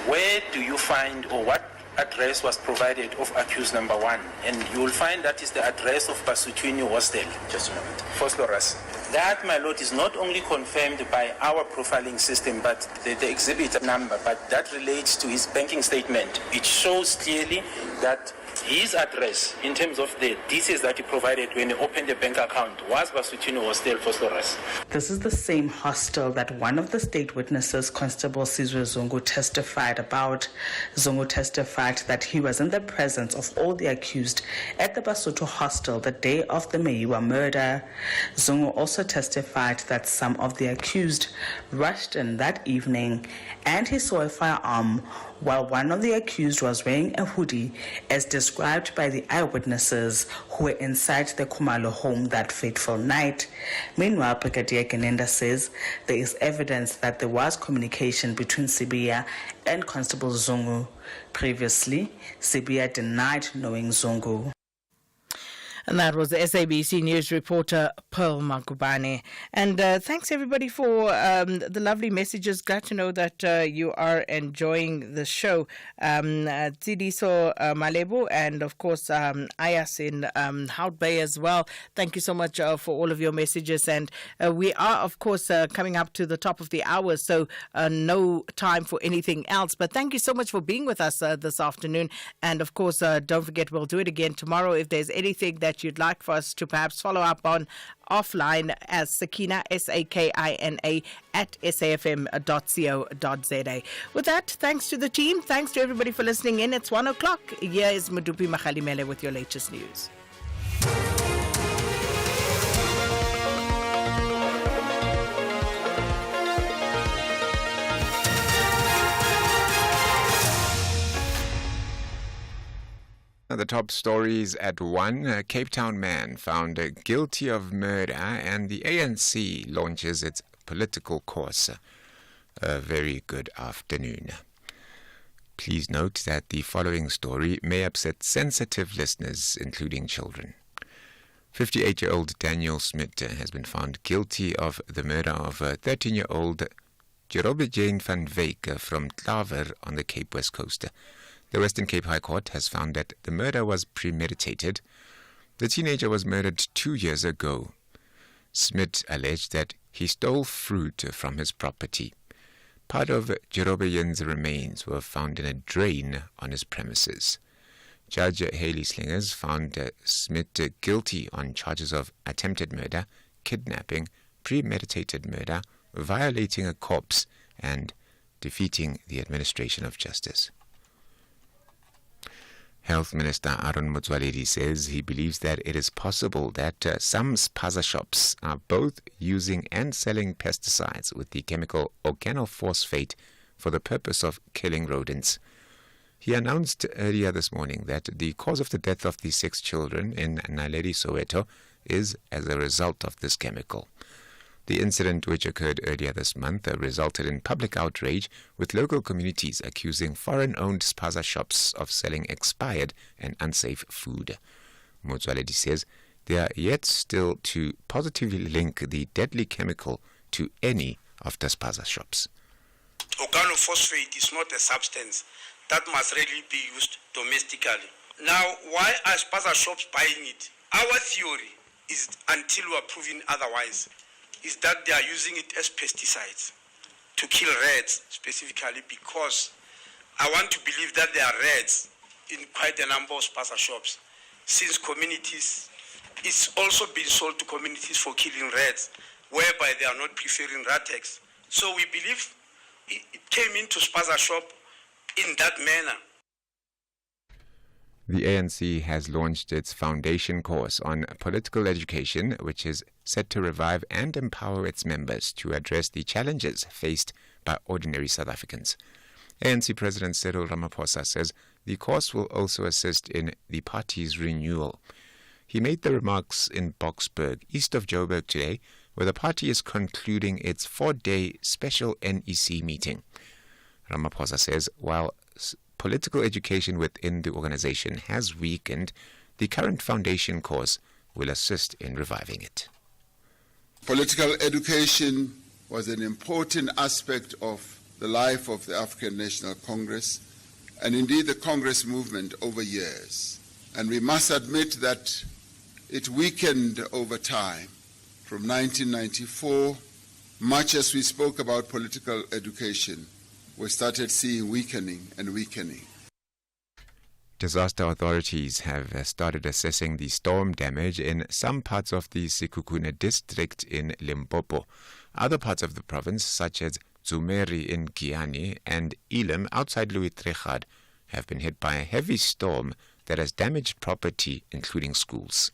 where do you find or what address was provided of accused number 1? And you will find that is the address of Basutwini Hostel, just a moment, Vosloorus. That, my lord, is not only confirmed by our profiling system, but the exhibit number, but that relates to his banking statement. It shows clearly that his address in terms of the details that he provided when he opened the bank account was Basotini Hostel for Flores. This is the same hostel that one of the state witnesses, Constable Sizwe Zungu, testified about. Zungu testified that he was in the presence of all the accused at the Basotho hostel the day of the Meyiwa murder. Zungu also testified that some of the accused rushed in that evening and he saw a firearm while one of the accused was wearing a hoodie, as described by the eyewitnesses who were inside the Khumalo home that fateful night. Meanwhile, Brigadier Genenda says there is evidence that there was communication between Sibiya and Constable Zungu. Previously, Sibiya denied knowing Zungu. And that was the SABC News reporter Pearl Magubane. And thanks everybody for the lovely messages. Glad to know that you are enjoying the show. Tsidiso Malebo and of course Ayas in Hout Bay as well. Thank you so much for all of your messages. And we are of course coming up to the top of the hour, so no time for anything else. But thank you so much for being with us this afternoon. And of course don't forget, we'll do it again tomorrow. If there's anything that you'd like for us to perhaps follow up on offline, as Sakina, SAKINA, at safm.co.za. With that, thanks to the team. Thanks to everybody for listening in. It's 1 o'clock. Here is Mudupi Makhalimele with your latest news. The top stories at 1. A Cape Town man found guilty of murder and the ANC launches its political course. A very good afternoon. Please note that the following story may upset sensitive listeners, including children. 58-year-old Daniel Smith has been found guilty of the murder of 13-year-old Jerobe Jane van Wyk from Klaver on the Cape West Coast. The Western Cape High Court has found that the murder was premeditated. The teenager was murdered 2 years ago. Smith alleged that he stole fruit from his property. Part of Jerobe Jane's remains were found in a drain on his premises. Judge Haley Slingers found Smith guilty on charges of attempted murder, kidnapping, premeditated murder, violating a corpse, and defeating the administration of justice. Health Minister Aaron Motsoaledi says he believes that it is possible that some spaza shops are both using and selling pesticides with the chemical organophosphate for the purpose of killing rodents. He announced earlier this morning that the cause of the death of the 6 children in Naledi, Soweto, is as a result of this chemical. The incident, which occurred earlier this month, resulted in public outrage, with local communities accusing foreign-owned spaza shops of selling expired and unsafe food. Motsoaledi says they are yet still to positively link the deadly chemical to any of the spaza shops. Organophosphate is not a substance that must really be used domestically. Now, why are spaza shops buying it? Our theory is, until we are proven otherwise, is that they are using it as pesticides to kill rats specifically, because I want to believe that there are rats in quite a number of spaza shops, since communities, it's also been sold to communities for killing rats, whereby they are not preferring Ratex. So we believe it came into spaza shop in that manner. The ANC has launched its foundation course on political education, which is set to revive and empower its members to address the challenges faced by ordinary South Africans. ANC President Cyril Ramaphosa says the course will also assist in the party's renewal. He made the remarks in Boksburg, east of Joburg today, where the party is concluding its 4-day special NEC meeting. Ramaphosa says while political education within the organization has weakened, the current foundation course will assist in reviving it. Political education was an important aspect of the life of the African National Congress, and indeed the Congress movement over years. And we must admit that it weakened over time. From 1994, much as we spoke about political education, we started seeing weakening and weakening. Disaster authorities have started assessing the storm damage in some parts of the Sekhukhune district in Limpopo. Other parts of the province, such as Dzumeri in Giyani and Elim outside Louis Trichardt, have been hit by a heavy storm that has damaged property, including schools.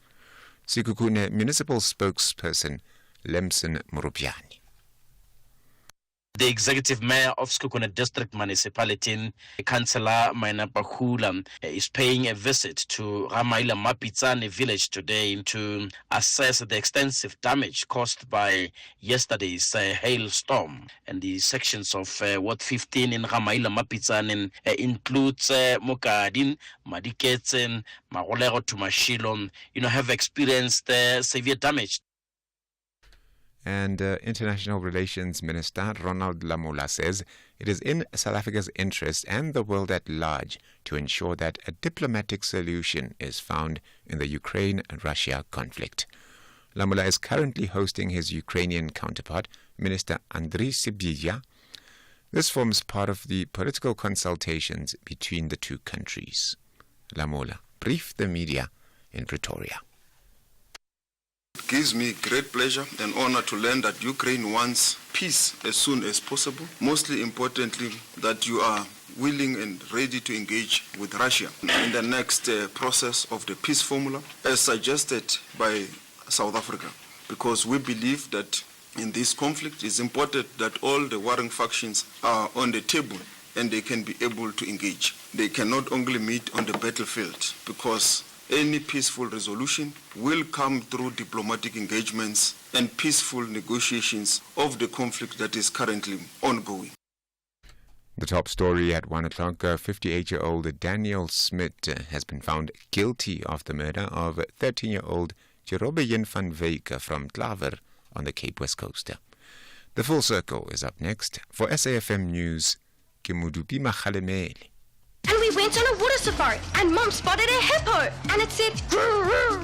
Sekhukhune municipal spokesperson Lemson Murupiani. The executive mayor of Sekhukhune District Municipality, Councillor Maina Bahula, is paying a visit to Ramaila Mapitsane village today to assess the extensive damage caused by yesterday's hailstorm. And the sections of Ward 15 in Ramaila Mapitsane includes Mokadin, Madiketsen, Magolero to Mashilo, have experienced severe damage. And International Relations Minister Ronald Lamola says it is in South Africa's interest and the world at large to ensure that a diplomatic solution is found in the Ukraine-Russia conflict. Lamola is currently hosting his Ukrainian counterpart, Minister Andriy Sybiha. This forms part of the political consultations between the two countries. Lamola briefed the media in Pretoria. It gives me great pleasure and honor to learn that Ukraine wants peace as soon as possible. Mostly importantly, that you are willing and ready to engage with Russia in the next process of the peace formula, as suggested by South Africa, because we believe that in this conflict it's important that all the warring factions are on the table and they can be able to engage. They cannot only meet on the battlefield, because any peaceful resolution will come through diplomatic engagements and peaceful negotiations of the conflict that is currently ongoing. The top story at 1 o'clock, 58-year-old Daniel Smith has been found guilty of the murder of 13-year-old Jerobean van Wyk from Klaver on the Cape West Coast. The Full Circle is up next. For SAFM News, Kimudupi Makhalemeli. And we went on a water safari, and Mom spotted a hippo, and it said,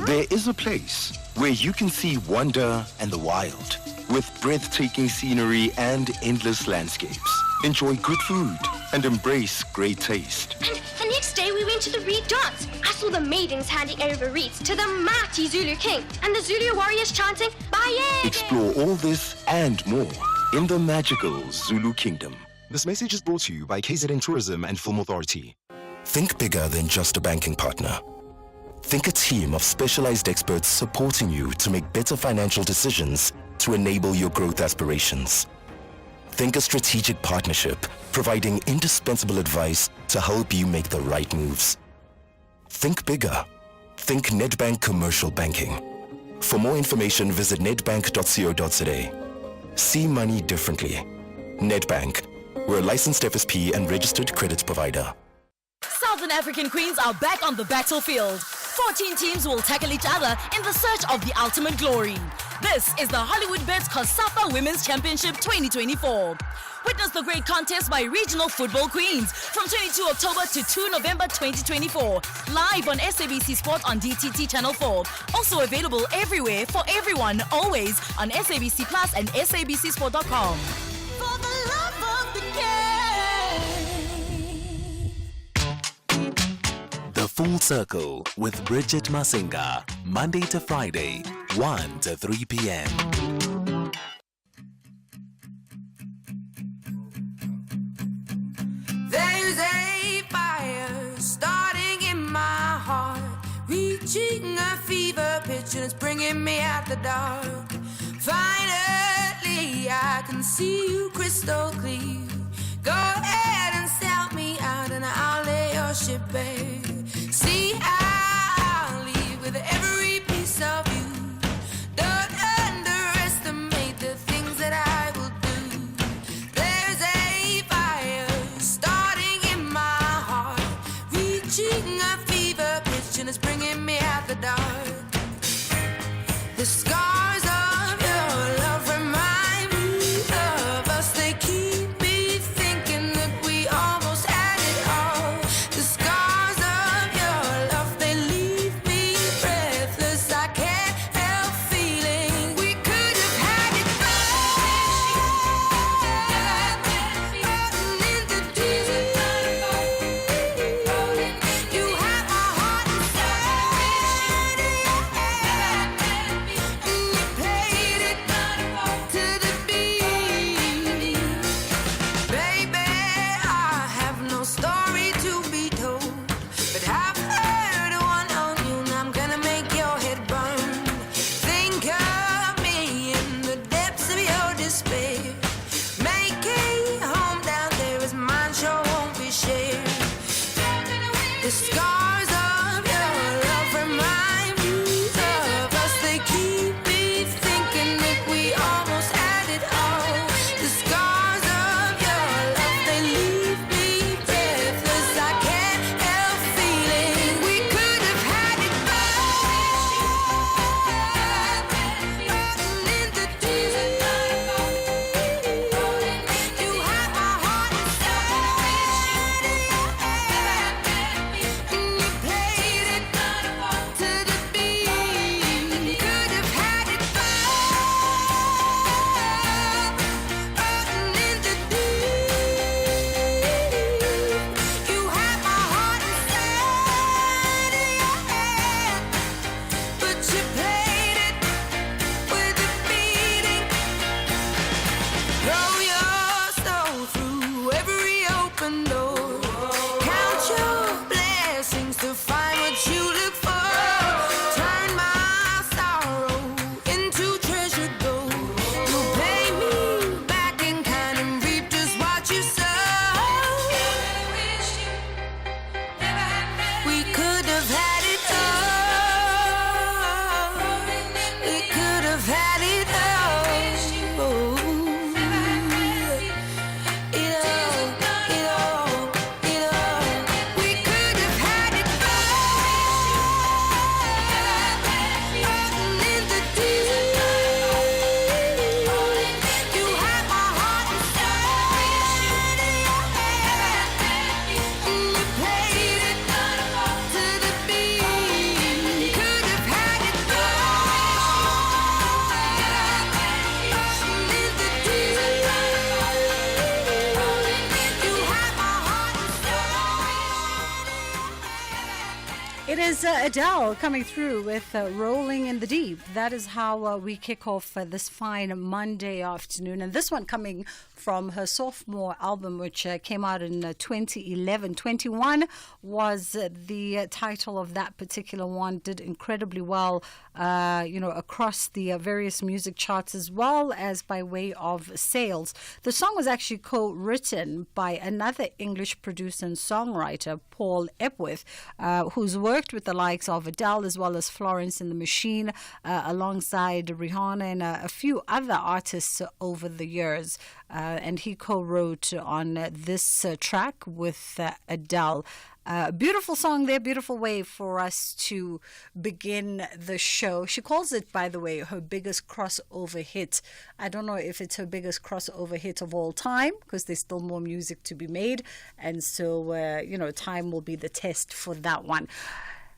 There is a place where you can see wonder and the wild, with breathtaking scenery and endless landscapes. Enjoy good food and embrace great taste. And the next day we went to the Reed Dance. I saw the maidens handing over reeds to the mighty Zulu king, and the Zulu warriors chanting, Baye! Explore all this and more in the magical Zulu Kingdom. This message is brought to you by KZN Tourism and Film Authority. Think bigger than just a banking partner. Think a team of specialized experts supporting you to make better financial decisions to enable your growth aspirations. Think a strategic partnership providing indispensable advice to help you make the right moves. Think bigger. Think Nedbank Commercial Banking. For more information, visit nedbank.co.za. See money differently. Nedbank. We're a licensed FSP and registered credit provider. Southern African Queens are back on the battlefield. 14 teams will tackle each other in the search of the ultimate glory. This is the Hollywood Bets COSAFA Women's Championship 2024. Witness the great contest by regional football queens from 22 October to 2 November 2024. Live on SABC Sport on DTT Channel 4. Also available everywhere for everyone, always on SABC Plus and SABCSport.com. For the love of the game. The Full Circle with Bridget Masinga, Monday to Friday, 1 to 3 p.m. There's a fire starting in my heart, reaching a fever pitch and it's bringing me out the dark. Finally, I can see you crystal clear. Go ahead and sell me out and I'll lay your ship bare. See, I'll leave with every piece of you. Don't underestimate the things that I will do. There's a fire starting in my heart, reaching a fever pitch and it's bringing me out the dark. The scars of your love remind me of us. They keep me thinking that we almost had it all. The scars of your love, they leave me breathless. I can't is Adele coming through with Rolling in the Deep. That is how we kick off this fine Monday afternoon. And this one coming from her sophomore album, which came out in 2011. 21 was the title of that particular one. Did incredibly well, across the various music charts as well as by way of sales. The song was actually co-written by another English producer and songwriter, Paul Epworth, who's worked with the likes of Adele as well as Florence and the Machine, alongside Rihanna and a few other artists over the years. And he co-wrote on this track with Adele. Beautiful song there, beautiful way for us to begin the show. She calls it, by the way, her biggest crossover hit. I don't know if it's her biggest crossover hit of all time, because there's still more music to be made. And so, time will be the test for that one.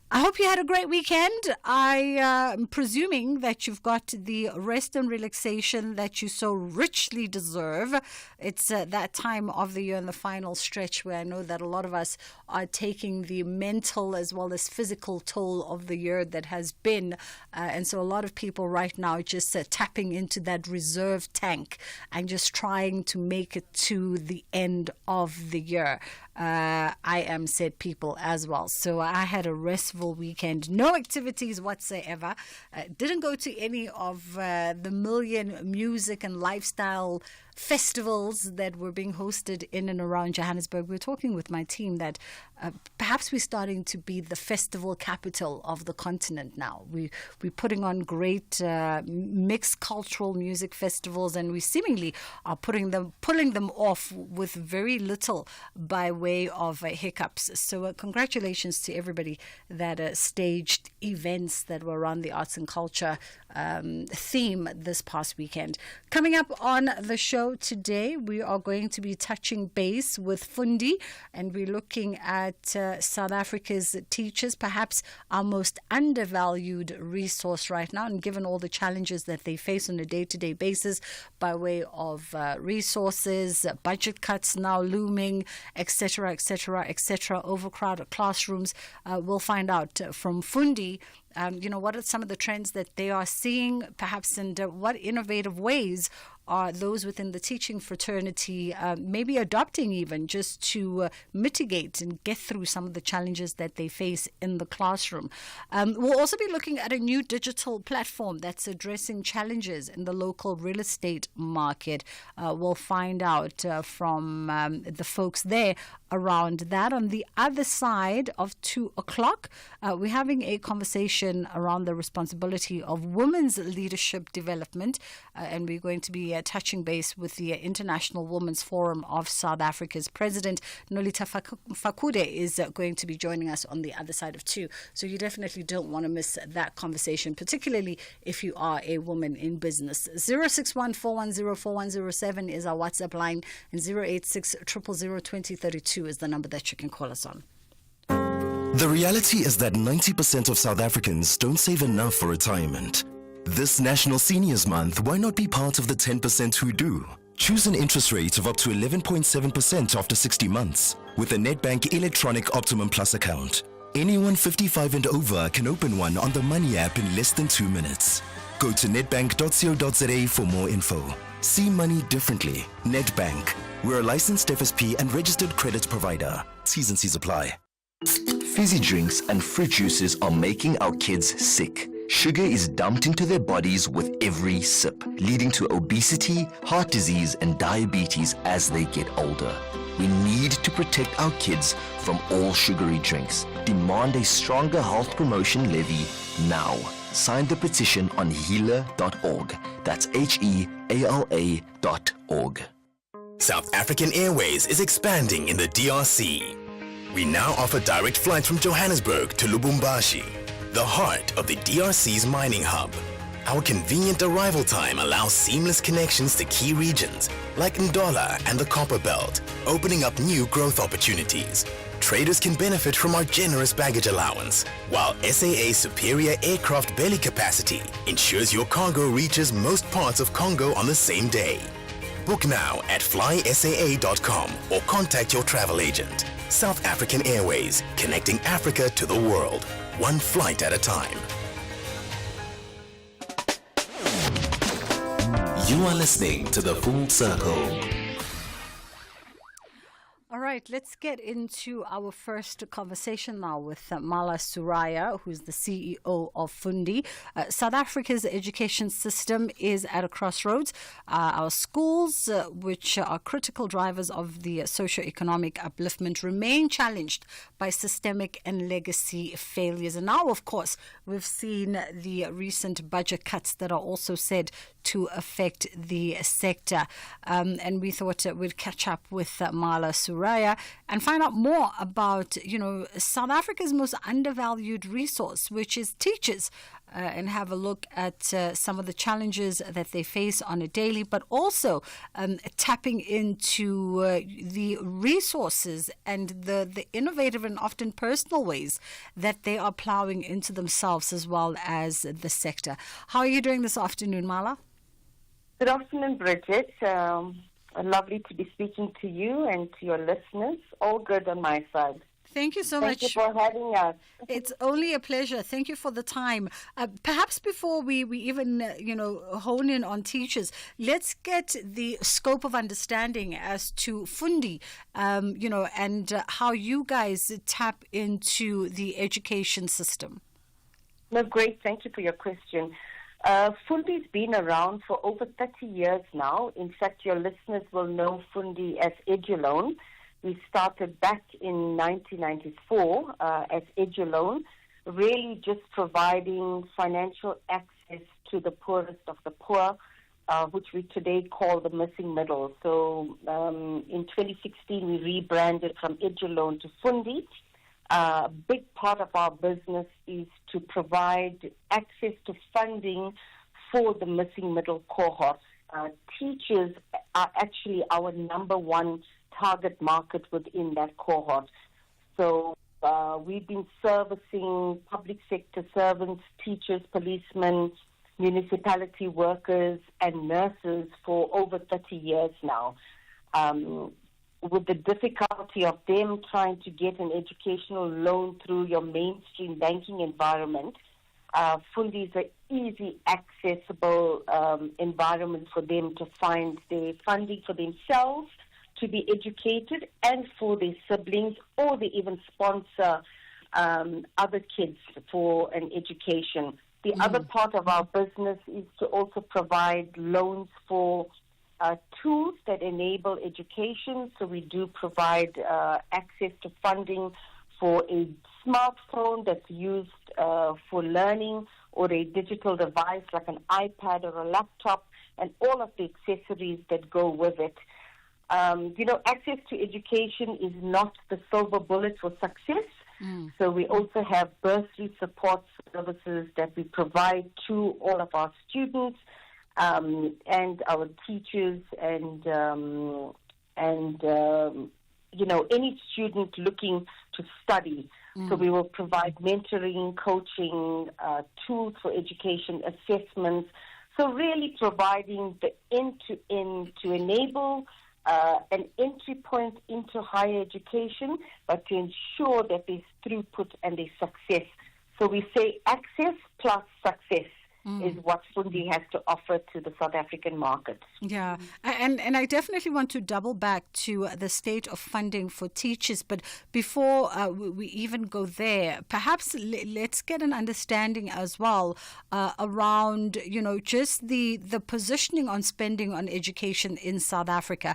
I hope you had a great weekend. I am presuming that you've got the rest and relaxation that you so richly deserve. It's that time of the year in the final stretch where I know that a lot of us are taking the mental as well as physical toll of the year that has been. And so a lot of people right now just tapping into that reserve tank and just trying to make it to the end of the year. I am said people as well. So I had a restful weekend, no activities whatsoever. Didn't go to any of the million music and lifestyle festivals that were being hosted in and around Johannesburg. We're talking with my team that perhaps we're starting to be the festival capital of the continent now. We're putting on great mixed cultural music festivals, and we seemingly are pulling them off with very little by way of hiccups. So congratulations to everybody that staged events that were around the arts and culture theme this past weekend. Coming up on the show today, we are going to be touching base with Fundi, and we're looking at South Africa's teachers, perhaps our most undervalued resource right now, and given all the challenges that they face on a day-to-day basis by way of resources, budget cuts now looming, etc., overcrowded classrooms. We'll find out from Fundi what are some of the trends that they are seeing, perhaps, and what innovative ways are those within the teaching fraternity maybe adopting even just to mitigate and get through some of the challenges that they face in the classroom. We'll also be looking at a new digital platform that's addressing challenges in the local real estate market. We'll find out from the folks there around that. On the other side of 2 o'clock, we're having a conversation around the responsibility of women's leadership development, and we're going to be touching base with the International Women's Forum of South Africa's president, Nolita Fakude, is going to be joining us on the other side of 2. So you definitely don't want to miss that conversation, particularly if you are a woman in business. 061-410-4107 is our WhatsApp line, and 086-000-2032 is the number that you can call us on. The reality is that 90% of South Africans don't save enough for retirement. This National Seniors Month, why not be part of the 10% who do? Choose an interest rate of up to 11.7% after 60 months with a Nedbank Electronic Optimum Plus account. Anyone 55 and over can open one on the Money app in less than 2 minutes. Go to nedbank.co.za for more info. See money differently. Nedbank. We're a licensed FSP and registered credit provider. T's and C's apply. Fizzy drinks and fruit juices are making our kids sick. Sugar is dumped into their bodies with every sip, leading to obesity, heart disease, and diabetes as they get older. We need to protect our kids from all sugary drinks. Demand a stronger health promotion levy now. Sign the petition on heala.org. That's HEALA.org. South African Airways is expanding in the DRC. We now offer direct flights from Johannesburg to Lubumbashi, the heart of the DRC's mining hub. Our convenient arrival time allows seamless connections to key regions like Ndola and the Copper Belt, opening up new growth opportunities. Traders can benefit from our generous baggage allowance, while SAA's superior aircraft belly capacity ensures your cargo reaches most parts of Congo on the same day. Book now at flysaa.com or contact your travel agent. South African Airways, connecting Africa to the world. one flight at a time. You are listening to The Full Circle. All right, let's get into our first conversation now with Mala Suraya, who's the CEO of Fundi. South Africa's education system is at a crossroads. Our schools, which are critical drivers of the socio-economic upliftment, remain challenged by systemic and legacy failures. And now, of course, we've seen the recent budget cuts that are also said to affect the sector. And we thought we'd catch up with Mala Suraya and find out more about, South Africa's most undervalued resource, which is teachers, and have a look at some of the challenges that they face on a daily, but also tapping into the resources and the innovative and often personal ways that they are plowing into themselves as well as the sector. How are you doing this afternoon, Mala? Good afternoon, Bridget. Lovely to be speaking to you and to your listeners. All good on my side. Thank you so much. Thank you for having us. It's only a pleasure. Thank you for the time. Perhaps before we even, hone in on teachers, let's get the scope of understanding as to Fundi, and how you guys tap into the education system. No, great. Thank you for your question. Fundi's been around for over 30 years now. In fact, your listeners will know Fundi as EduLoan. We started back in 1994 as EduLoan, really just providing financial access to the poorest of the poor, which we today call the missing middle. So in 2016, we rebranded from EduLoan to Fundi. A big part of our business is to provide access to funding for the missing middle cohort. Teachers are actually our number one target market within that cohort. So we've been servicing public sector servants, teachers, policemen, municipality workers, and nurses for over 30 years now. With the difficulty of them trying to get an educational loan through your mainstream banking environment, Fundi is an easy, accessible environment for them to find the funding for themselves to be educated and for their siblings, or they even sponsor other kids for an education. The other part of our business is to also provide loans for tools that enable education. So we do provide access to funding for a smartphone that's used for learning, or a digital device like an iPad or a laptop, and all of the accessories that go with it. Access to education is not the silver bullet for success. So we also have bursary support services that we provide to all of our students, and our teachers, and any student looking to study. So we will provide mentoring, coaching, tools for education, assessments. So really providing the end-to-end to enable an entry point into higher education, but to ensure that there's throughput and there's success. So we say access plus success is what Fundi has to offer to the South African market. Yeah, and I definitely want to double back to the state of funding for teachers. But before we even go there, perhaps let's get an understanding as well around, just the positioning on spending on education in South Africa.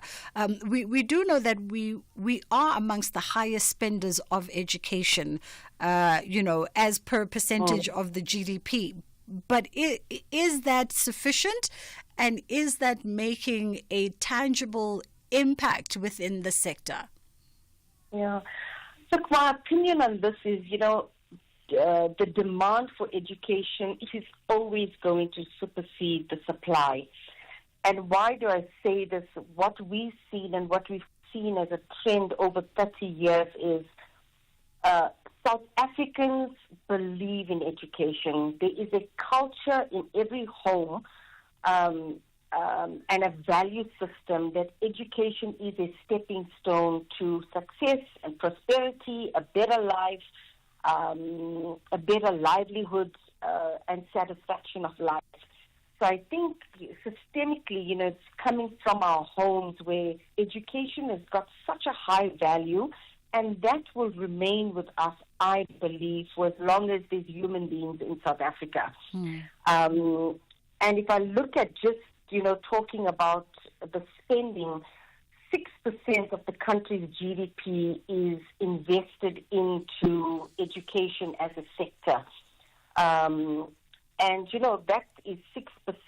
We do know that we are amongst the highest spenders of education, as per percentage of the GDP. But is that sufficient, and is that making a tangible impact within the sector? Yeah. Look, my opinion on this is, the demand for education is always going to supersede the supply. And why do I say this? What we've seen and what we've seen as a trend over 30 years is South Africans believe in education. There is a culture in every home and a value system that education is a stepping stone to success and prosperity, a better life, a better livelihood and satisfaction of life. So I think systemically, it's coming from our homes where education has got such a high value, and that will remain with us, I believe, for as long as there's human beings in South Africa. And if I look at just, talking about the spending, 6% of the country's GDP is invested into education as a sector. And, that is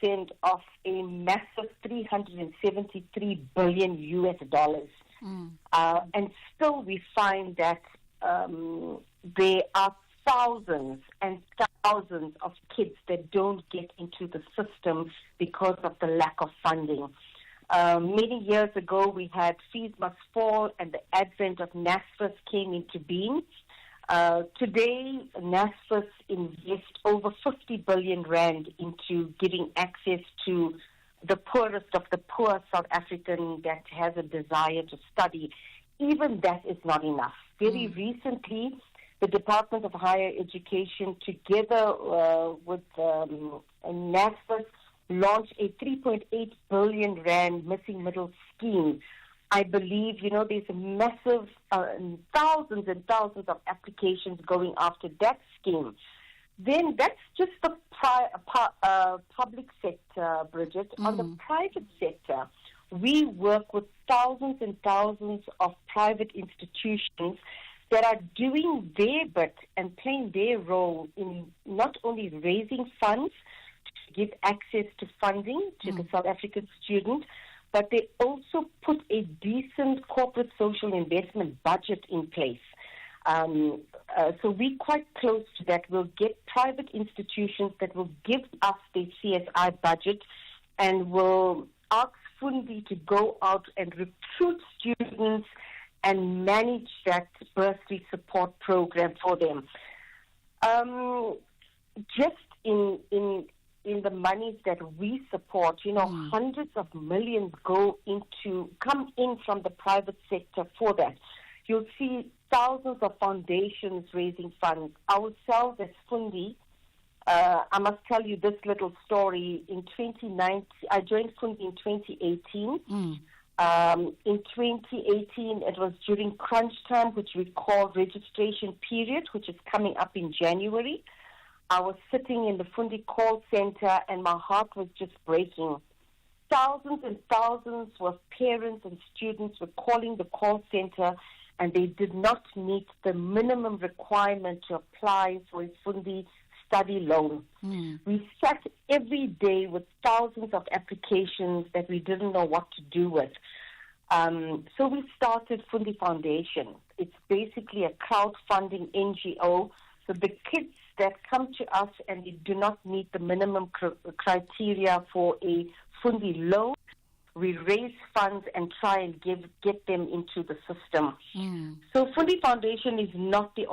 6% of a massive $373 billion US dollars. And still we find that there are thousands and thousands of kids that don't get into the system because of the lack of funding. Many years ago, we had Fees Must Fall, and the advent of NSFAS came into being. Today, NSFAS invests over 50 billion rand into giving access to the poorest of the poor South African that has a desire to study. Even that is not enough. Very recently, the Department of Higher Education, together with NSFAS, launched a 3.8 billion rand missing middle scheme. I believe, there's a massive, thousands and thousands of applications going after that scheme. Then that's just the public sector, Bridget. On the private sector, we work with thousands and thousands of private institutions that are doing their bit and playing their role in not only raising funds to give access to funding to the South African student, but they also put a decent corporate social investment budget in place. So we're quite close to that. We'll get private institutions that will give us the CSI budget and will ask Fundi to go out and recruit students and manage that bursary support program for them. Just in the monies that we support, hundreds of millions come in from the private sector for that. You'll see thousands of foundations raising funds. Ourselves as Fundi, I must tell you this little story. In 2019, I joined Fundi in 2018. In 2018, it was during crunch time, which we call registration period, which is coming up in January. I was sitting in the Fundi call center, and my heart was just breaking. Thousands and thousands of parents and students were calling the call center, and they did not meet the minimum requirement to apply for a Fundi study loan. We sat every day with thousands of applications that we didn't know what to do with. So we started Fundi Foundation. It's basically a crowdfunding NGO. So the kids that come to us and they do not meet the minimum criteria for a Fundi loan, we raise funds and try and get them into the system. So Fundi Foundation is not the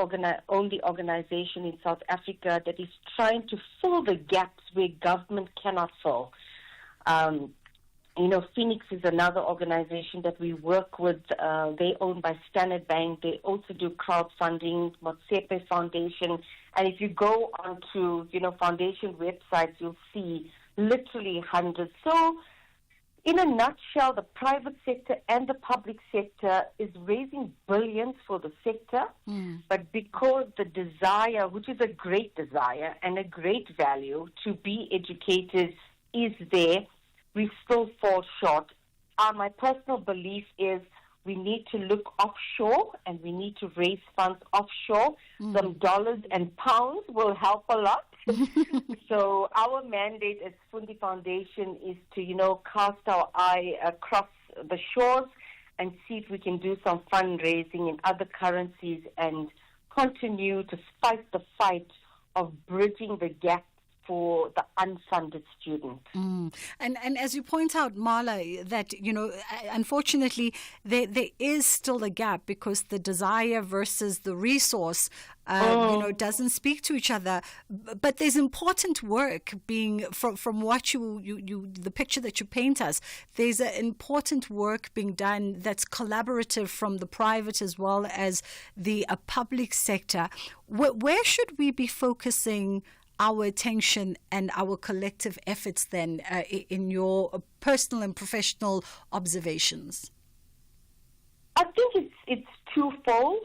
only organization in South Africa that is trying to fill the gaps where government cannot fill. Phoenix is another organization that we work with. They owned by Standard Bank. They also do crowdfunding, Motsepe Foundation. And if you go onto, foundation websites, you'll see literally hundreds. So in a nutshell, the private sector and the public sector is raising billions for the sector, but because the desire, which is a great desire and a great value to be educated, is there, we still fall short. My personal belief is we need to look offshore and we need to raise funds offshore. Some dollars and pounds will help a lot. So our mandate as Fundi Foundation is to, cast our eye across the shores and see if we can do some fundraising in other currencies and continue to fight the fight of bridging the gap for the unfunded student. And as you point out, Marla, that, unfortunately, there is still a gap because the desire versus the resource, doesn't speak to each other. But there's important work being, from what the picture that you paint us, there's an important work being done that's collaborative from the private as well as the public sector. Where should we be focusing our attention and our collective efforts then in your personal and professional observations? I think it's twofold.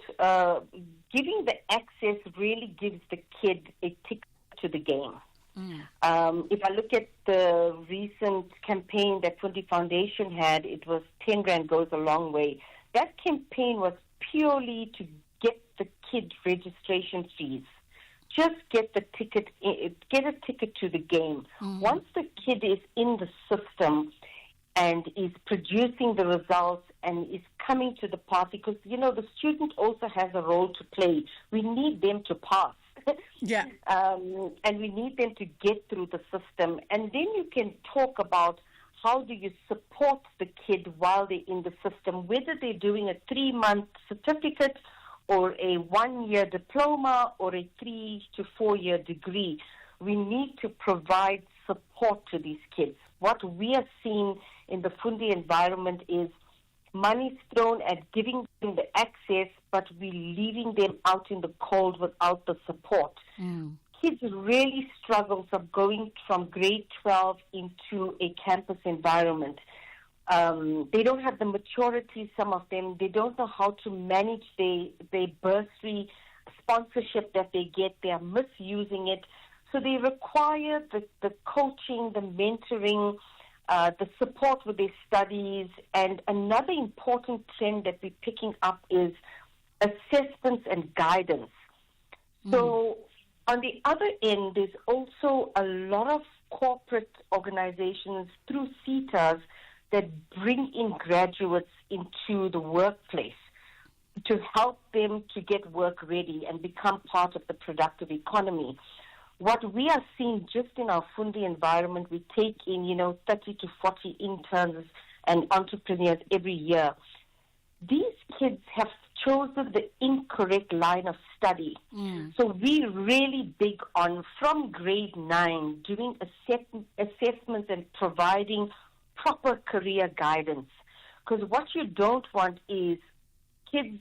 Giving the access really gives the kid a ticket to the game. If I look at the recent campaign that Fundi Foundation had, it was 10 Rand goes a long way. That campaign was purely to get the kid registration fees. Just get a ticket to the game. Once the kid is in the system and is producing the results and is coming to the party, because, the student also has a role to play. We need them to pass. Yeah. And we need them to get through the system. And then you can talk about how do you support the kid while they're in the system, whether they're doing a 3-month certificate or a 1-year diploma or a 3 to 4 year degree. We need to provide support to these kids. What we are seeing in the Fundi environment is money's thrown at giving them the access, but we're leaving them out in the cold without the support. Kids really struggle from going from grade 12 into a campus environment. They don't have the maturity, some of them. They don't know how to manage their bursary sponsorship that they get. They are misusing it. So they require the coaching, the mentoring, the support with their studies. And another important trend that we're picking up is assessments and guidance. So on the other end, there's also a lot of corporate organizations through CETAs that bring in graduates into the workplace to help them to get work ready and become part of the productive economy. What we are seeing just in our Fundi environment, we take in, 30 to 40 interns and entrepreneurs every year. These kids have chosen the incorrect line of study. So we're really big on, from grade 9, doing assessments and providing proper career guidance. Because what you don't want is kids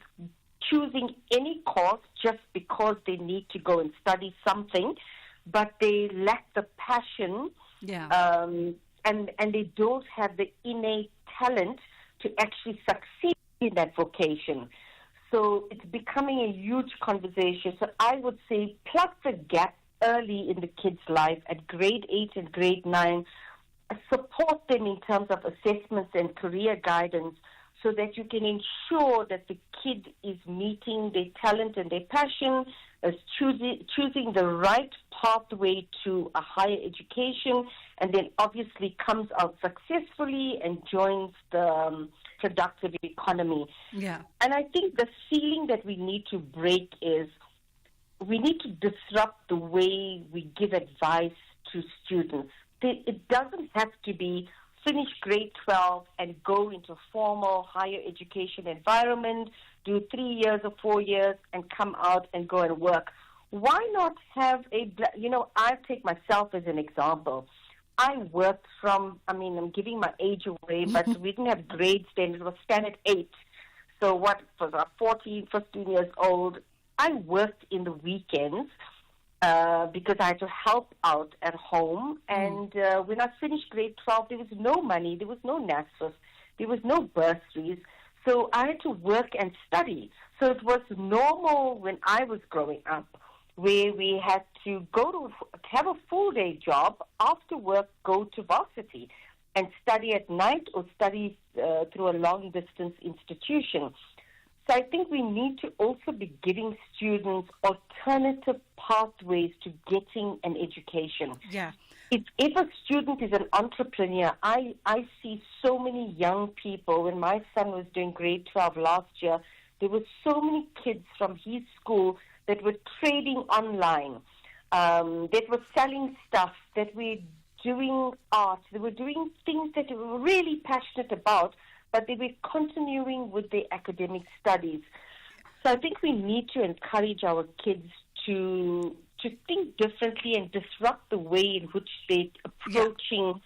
choosing any course just because they need to go and study something, but they lack the passion and they don't have the innate talent to actually succeed in that vocation. So it's becoming a huge conversation. So I would say plug the gap early in the kid's life at grade 8 and grade 9. Support them in terms of assessments and career guidance so that you can ensure that the kid is meeting their talent and their passion, is choosing the right pathway to a higher education, and then obviously comes out successfully and joins the productive economy. Yeah. And I think the ceiling that we need to break is we need to disrupt the way we give advice to students. It doesn't have to be finish grade 12 and go into formal higher education environment, do 3 years or 4 years, and come out and go and work. Why not have I take myself as an example. I worked from, I'm giving my age away, but we didn't have grades then. It was standard 8. So what was I, 14, 15 years old? I worked in the weekends because I had to help out at home. And when I finished grade 12, there was no money, there was no NSFAS, there was no bursaries. So I had to work and study. So it was normal when I was growing up, where we had to go to have a full-day job, after work go to varsity and study at night or study through a long-distance institution. So I think we need to also be giving students alternative pathways to getting an education. Yeah. If a student is an entrepreneur, I see so many young people. When my son was doing grade 12 last year, there were so many kids from his school that were trading online. that were selling stuff, that were doing art, they were doing things that they were really passionate about, but they were continuing with their academic studies. So I think we need to encourage our kids to think differently and disrupt the way in which they're approaching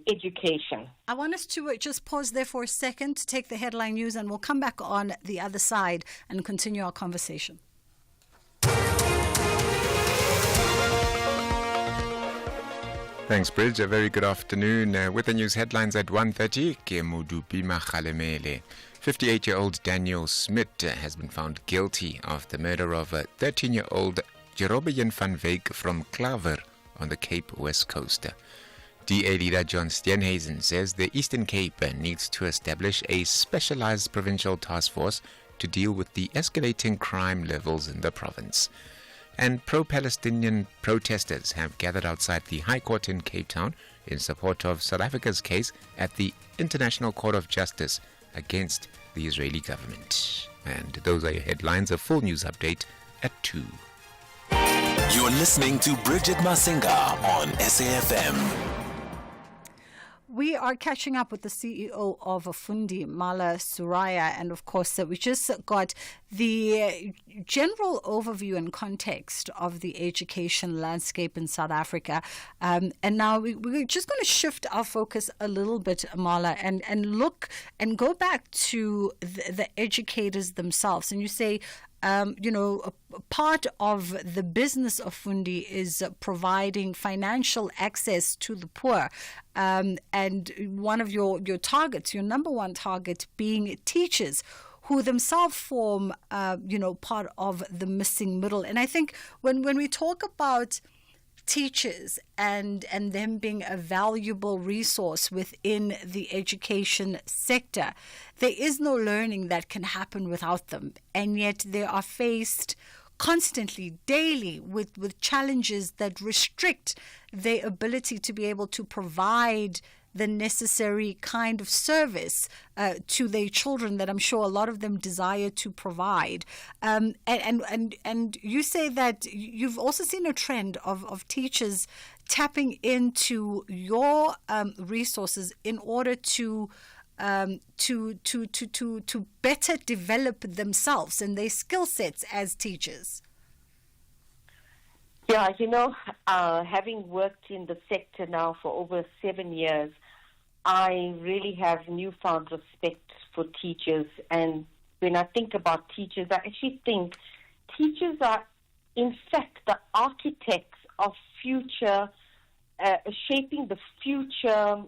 education. I want us to just pause there for a second to take the headline news, and we'll come back on the other side and continue our conversation. Thanks, Bridge. A very good afternoon. With the news headlines at 1:30, ke Modupi Makgalemele. 58-year-old Daniel Smith has been found guilty of the murder of a 13-year-old Jerobean van Wyk from Klaver on the Cape West Coast. DA leader John Steenhuisen says the Eastern Cape needs to establish a specialized provincial task force to deal with the escalating crime levels in the province. And pro-Palestinian protesters have gathered outside the High Court in Cape Town in support of South Africa's case at the International Court of Justice against the Israeli government. And those are your headlines. A full news update at 2. You're listening to Bridget Masinga on SAFM. We are catching up with the CEO of Fundi, Mala Suraya, and of course we just got the general overview and context of the education landscape in South Africa. And now we're just going to shift our focus a little bit, Mala, and look and go back to the educators themselves. And you say, a part of the business of Fundi is providing financial access to the poor. And one of your targets, your number one target, being teachers who themselves form, part of the missing middle. And I think when we talk about teachers and them being a valuable resource within the education sector, there is no learning that can happen without them. And yet they are faced constantly, daily, with challenges that restrict their ability to be able to provide the necessary kind of service to their children that I'm sure a lot of them desire to provide. And you say that you've also seen a trend of teachers tapping into your resources in order to better develop themselves and their skill sets as teachers. Yeah, having worked in the sector now for over 7 years, I really have newfound respect for teachers. And when I think about teachers, I actually think teachers are, in fact, the architects of future, shaping the future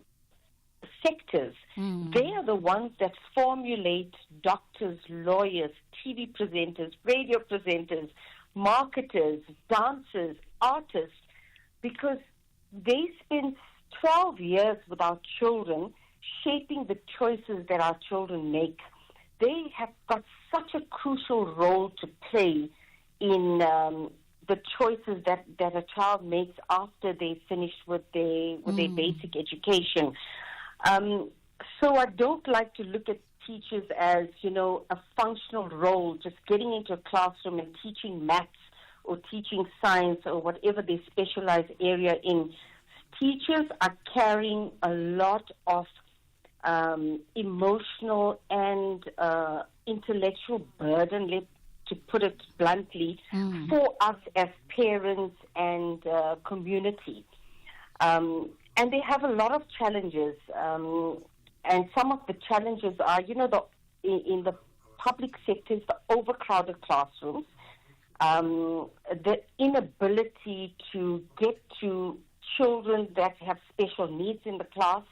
sectors. They are the ones that formulate doctors, lawyers, TV presenters, radio presenters, marketers, dancers, artists, because they spend 12 years with our children shaping the choices that our children make. They have got such a crucial role to play in the choices that a child makes after they finish with their basic education. So I don't like to look at teachers as, a functional role, just getting into a classroom and teaching maths or teaching science or whatever they specialize area in. Teachers are carrying a lot of emotional and intellectual burden, to put it bluntly, for us as parents and community. And they have a lot of challenges. And some of the challenges are, in the public sectors, the overcrowded classrooms, the inability to get to children that have special needs in the class,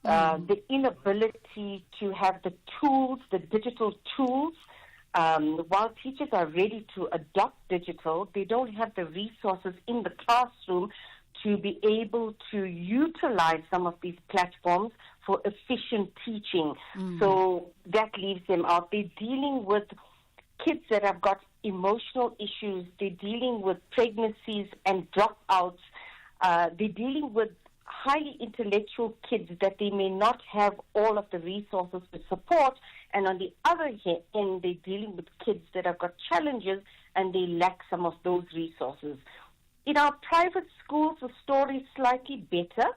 the inability to have the tools, the digital tools. While teachers are ready to adopt digital, they don't have the resources in the classroom to be able to utilize some of these platforms for efficient teaching. So that leaves them out. They're dealing with kids that have got emotional issues. They're dealing with pregnancies and dropouts. They're dealing with highly intellectual kids that they may not have all of the resources to support. And on the other hand, they're dealing with kids that have got challenges and they lack some of those resources. in our private schools, the story is slightly better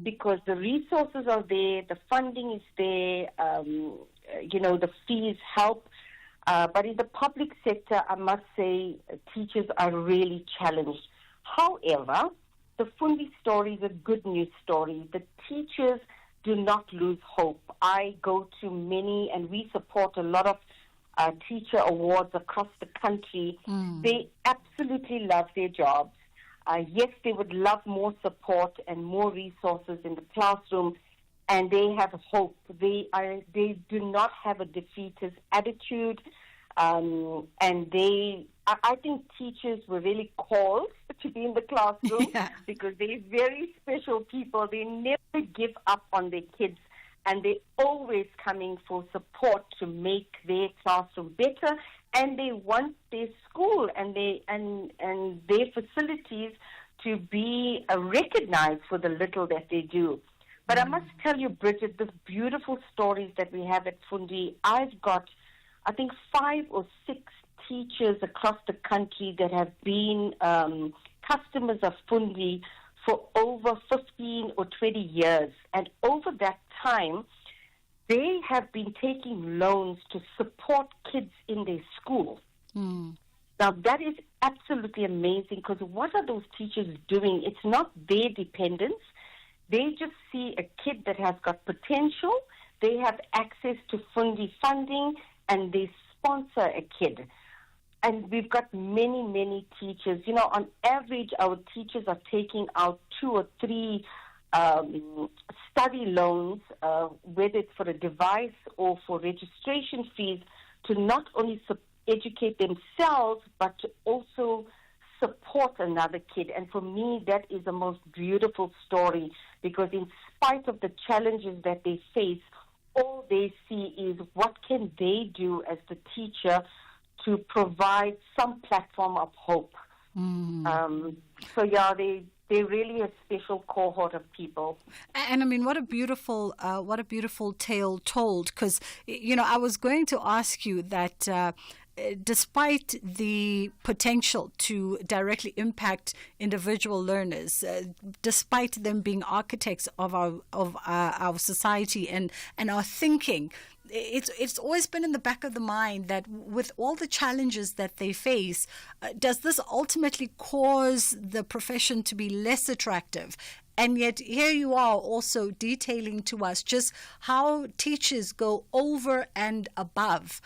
because the resources are there, the funding is there, the fees help. But in the public sector, I must say, teachers are really challenged. However, the Fundi story is a good news story. The teachers do not lose hope. I go to many, and we support a lot of teacher awards across the country. They absolutely love their jobs. Yes, they would love more support and more resources in the classroom, and they have hope. They do not have a defeatist attitude, and I think teachers were really called to be in the classroom because they're very special people. They never give up on their kids, and they're always coming for support to make their classroom better, and they want their school and their facilities to be recognized for the little that they do. But I must tell you, Bridget, the beautiful stories that we have at Fundi, I've got, I think, 5 or 6 teachers across the country that have been customers of Fundi for over 15 or 20 years. And over that time, they have been taking loans to support kids in their school. Now, that is absolutely amazing because what are those teachers doing? It's not their dependence. They just see a kid that has got potential. They have access to Fundi funding, and they sponsor a kid. And we've got many, many teachers. You know, on average, our teachers are taking out 2 or 3 study loans, whether it's for a device or for registration fees, to not only educate themselves, but to also support another kid. And for me, that is the most beautiful story, because in spite of the challenges that they face, all they see is what can they do as the teacher to provide some platform of hope. They're really a special cohort of people. And I mean, what a beautiful tale told. Because I was going to ask you that. Despite the potential to directly impact individual learners, despite them being architects of our society and our thinking, it's always been in the back of the mind that with all the challenges that they face, does this ultimately cause the profession to be less attractive? And yet here you are also detailing to us just how teachers go over and above,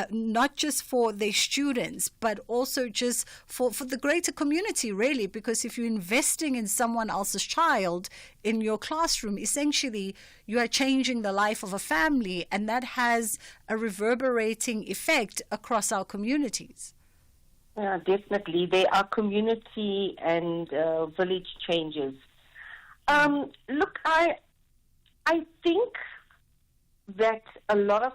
not just for their students, but also just for the greater community, really. Because if you're investing in someone else's child in your classroom, essentially you are changing the life of a family, and that has a reverberating effect across our communities. Yeah, definitely. They are community and village changes. Look, I think that a lot of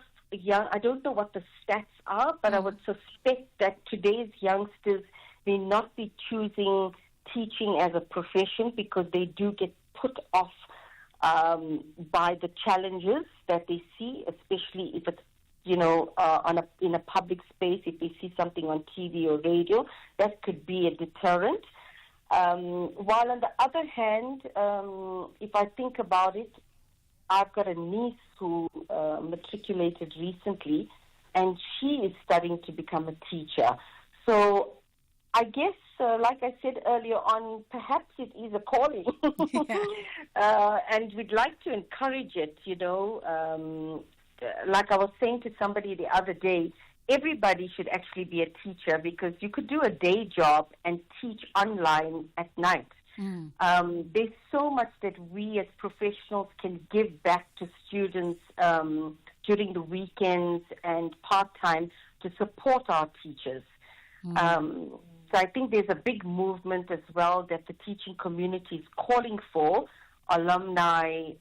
I don't know what the stats are, but I would suspect that today's youngsters may not be choosing teaching as a profession because they do get put off by the challenges that they see, especially if it's, in a public space, if they see something on TV or radio, that could be a deterrent. While on the other hand, if I think about it, I've got a niece who matriculated recently, and she is studying to become a teacher. So I guess, like I said earlier on, perhaps it is a calling. And we'd like to encourage it, like I was saying to somebody the other day, everybody should actually be a teacher, because you could do a day job and teach online at night. There's so much that we as professionals can give back to students during the weekends and part-time to support our teachers. So I think there's a big movement as well that the teaching community is calling for, alumni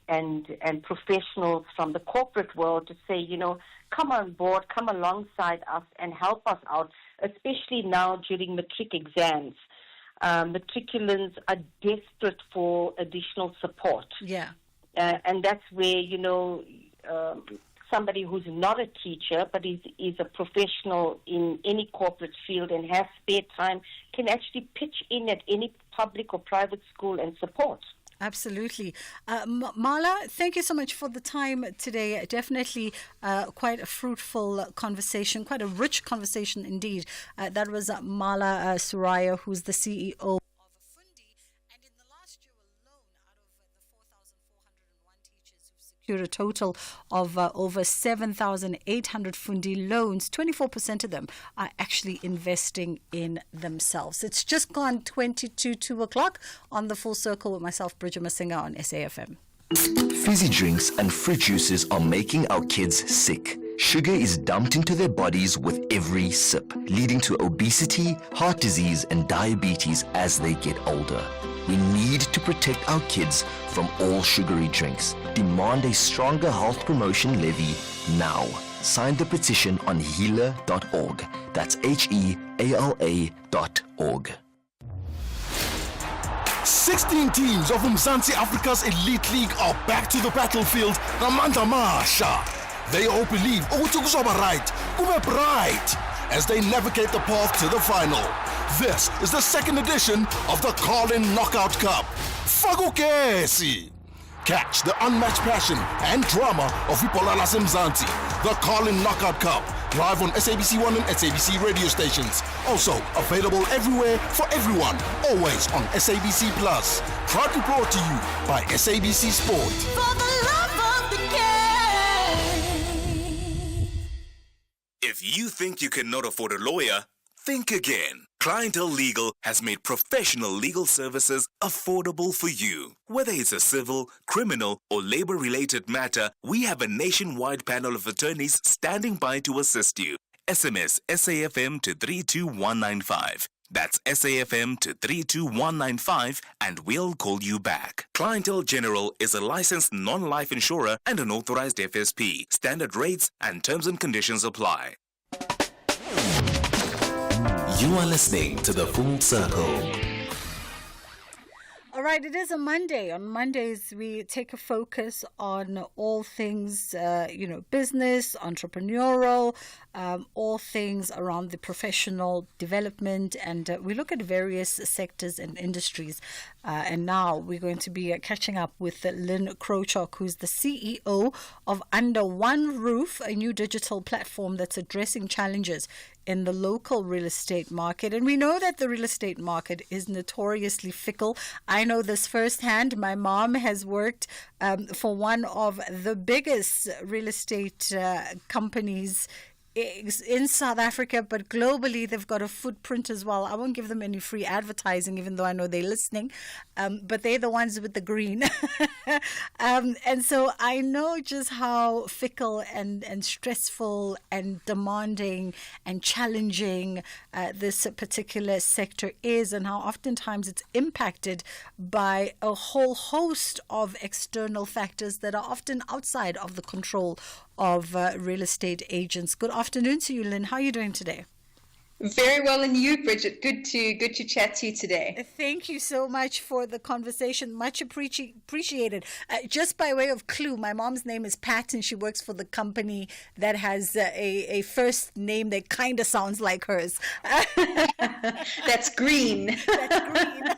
and professionals from the corporate world to say, come on board, come alongside us and help us out, especially now during matric exams. Matriculants are desperate for additional support. Yeah. And that's where, somebody who's not a teacher but is a professional in any corporate field and has spare time can actually pitch in at any public or private school and support. Absolutely. Marla, thank you so much for the time today. Definitely quite a fruitful conversation, quite a rich conversation indeed. That was Marla Suraya, who's the CEO. A total of over 7,800 fundi loans. 24% of them are actually investing in themselves. It's just gone 2 o'clock on the Full Circle with myself, Bridget Masinga, on SAFM. Fizzy drinks and fruit juices are making our kids sick. Sugar is dumped into their bodies with every sip, leading to obesity, heart disease, and diabetes as they get older. We need to protect our kids from all sugary drinks. Demand a stronger health promotion levy now. Sign the petition on healer.org. That's HEALA.org. 16 teams of Mzansi Africa's Elite League are back to the battlefield. Namanda Masha. They all believe Ukutukusoba right, Kube bright, as they navigate the path to the final. This is the second edition of the Carlin Knockout Cup. Fagukesi. Catch the unmatched passion and drama of Ipolala Mzansi. The Carlin Knockout Cup. Live on SABC 1 and SABC radio stations. Also available everywhere for everyone. Always on SABC Plus. Proudly brought to you by SABC Sport. For the love of the game. If you think you cannot afford a lawyer, think again. Clientele Legal has made professional legal services affordable for you. Whether it's a civil, criminal, or labor-related matter, we have a nationwide panel of attorneys standing by to assist you. SMS SAFM to 32195. That's SAFM to 32195 and we'll call you back. Clientele General is a licensed non-life insurer and an authorized FSP. Standard rates and terms and conditions apply. You are listening to The Full Circle. All right, it is a Monday. On Mondays, we take a focus on all things, business, entrepreneurial, all things around the professional development, and we look at various sectors and industries. And now we're going to be catching up with Lynn Krochok, who's the CEO of Under One Roof, a new digital platform that's addressing challenges in the local real estate market. And we know that the real estate market is notoriously fickle. I know this firsthand. My mom has worked for one of the biggest real estate companies in South Africa, but globally they've got a footprint as well. I won't give them any free advertising, even though I know they're listening, but they're the ones with the green. And so I know just how fickle and stressful and demanding and challenging this particular sector is, and how oftentimes it's impacted by a whole host of external factors that are often outside of the control of real estate agents. Good afternoon to you, Lynn. How are you doing today? Very well, and you, Bridget. Good to chat to you today. Thank you so much for the conversation. Much appreciated. Just by way of clue, my mom's name is Pat, and she works for the company that has a first name that kind of sounds like hers. That's green. That's green.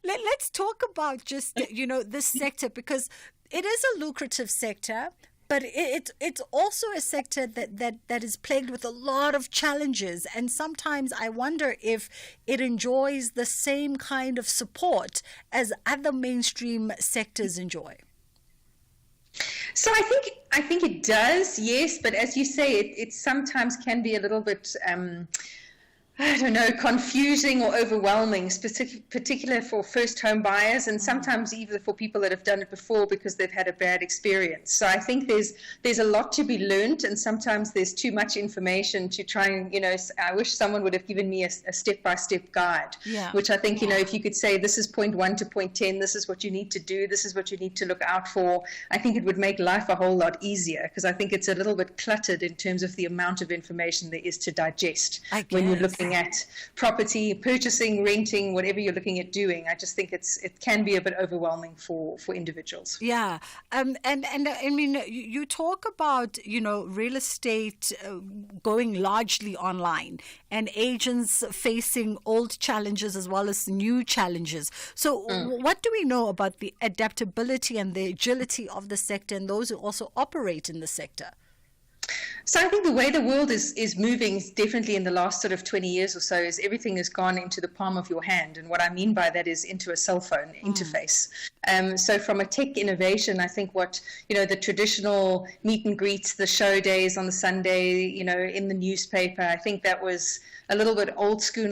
Let's talk about just this sector, because it is a lucrative sector, but it's also a sector that is plagued with a lot of challenges. And sometimes I wonder if it enjoys the same kind of support as other mainstream sectors enjoy. So I think it does, yes. But as you say, it sometimes can be a little bit confusing or overwhelming, particularly for first home buyers, and sometimes even for people that have done it before because they've had a bad experience. So I think there's a lot to be learned, and sometimes there's too much information to try and, I wish someone would have given me a step-by-step guide, which I think, if you could say this is point 1 to point 10, this is what you need to do, this is what you need to look out for, I think it would make life a whole lot easier, because I think it's a little bit cluttered in terms of the amount of information there is to digest when you're looking looking at property, purchasing, renting, whatever you're looking at doing. I just think it can be a bit overwhelming for individuals. Yeah. And I mean, you talk about, real estate going largely online and agents facing old challenges as well as new challenges. So what do we know about the adaptability and the agility of the sector and those who also operate in the sector? So I think the way the world is moving definitely in the last sort of 20 years or so is everything has gone into the palm of your hand. And what I mean by that is into a cell phone interface. So from a tech innovation, I think the traditional meet and greets, the show days on the Sunday, in the newspaper, I think that was a little bit old school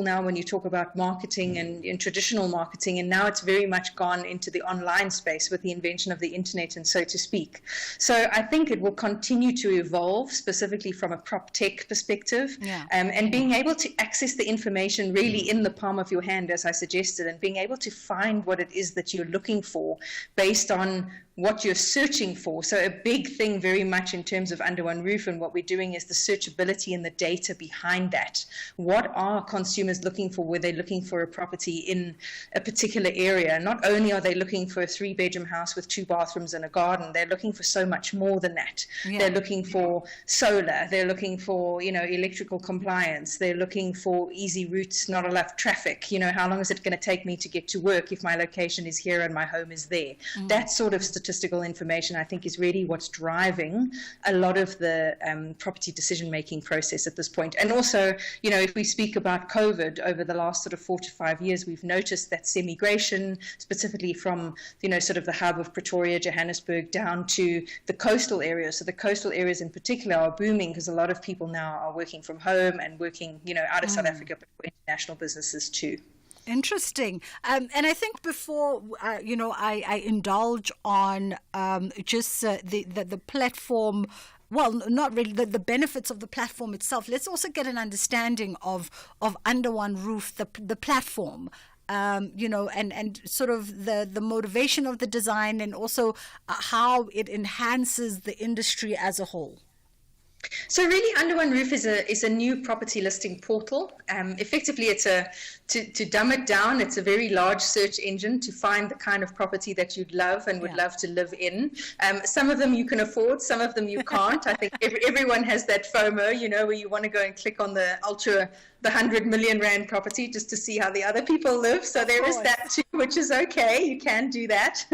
now when you talk about marketing and traditional marketing. And now it's very much gone into the online space with the invention of the internet, and so to speak. So I think it will continue to evolve, specifically from a prop tech perspective, and being able to access the information really in the palm of your hand, as I suggested, and being able to find what it is that you're looking for based on what you're searching for. So a big thing very much in terms of Under One Roof and what we're doing is the searchability and the data behind that. What are consumers looking for? Were they looking for a property in a particular area? Not only are they looking for a 3-bedroom house with 2 bathrooms and a garden, they're looking for so much more than that. Yeah. They're looking for solar, they're looking for, electrical compliance, they're looking for easy routes, not a lot of traffic. How long is it going to take me to get to work if my location is here and my home is there? That sort of statistical information, I think, is really what's driving a lot of the property decision-making process at this point. And also, if we speak about COVID over the last sort of 4 to 5 years, we've noticed that migration, specifically from, sort of the hub of Pretoria, Johannesburg, down to the coastal areas. So the coastal areas in particular are booming because a lot of people now are working from home and working, out of South Africa, but for international businesses too. Interesting. And I think before, I indulge on just the platform, well, not really the benefits of the platform itself. Let's also get an understanding of Under One Roof, the platform. And sort of the motivation of the design and also how it enhances the industry as a whole. So really, Under One Roof is a new property listing portal. Effectively, it's to dumb it down, it's a very large search engine to find the kind of property that you'd love and would love to live in. Some of them you can afford, some of them you can't. I think everyone has that FOMO, where you want to go and click on the 100 million rand property just to see how the other people live. So there is that too, which is okay. You can do that.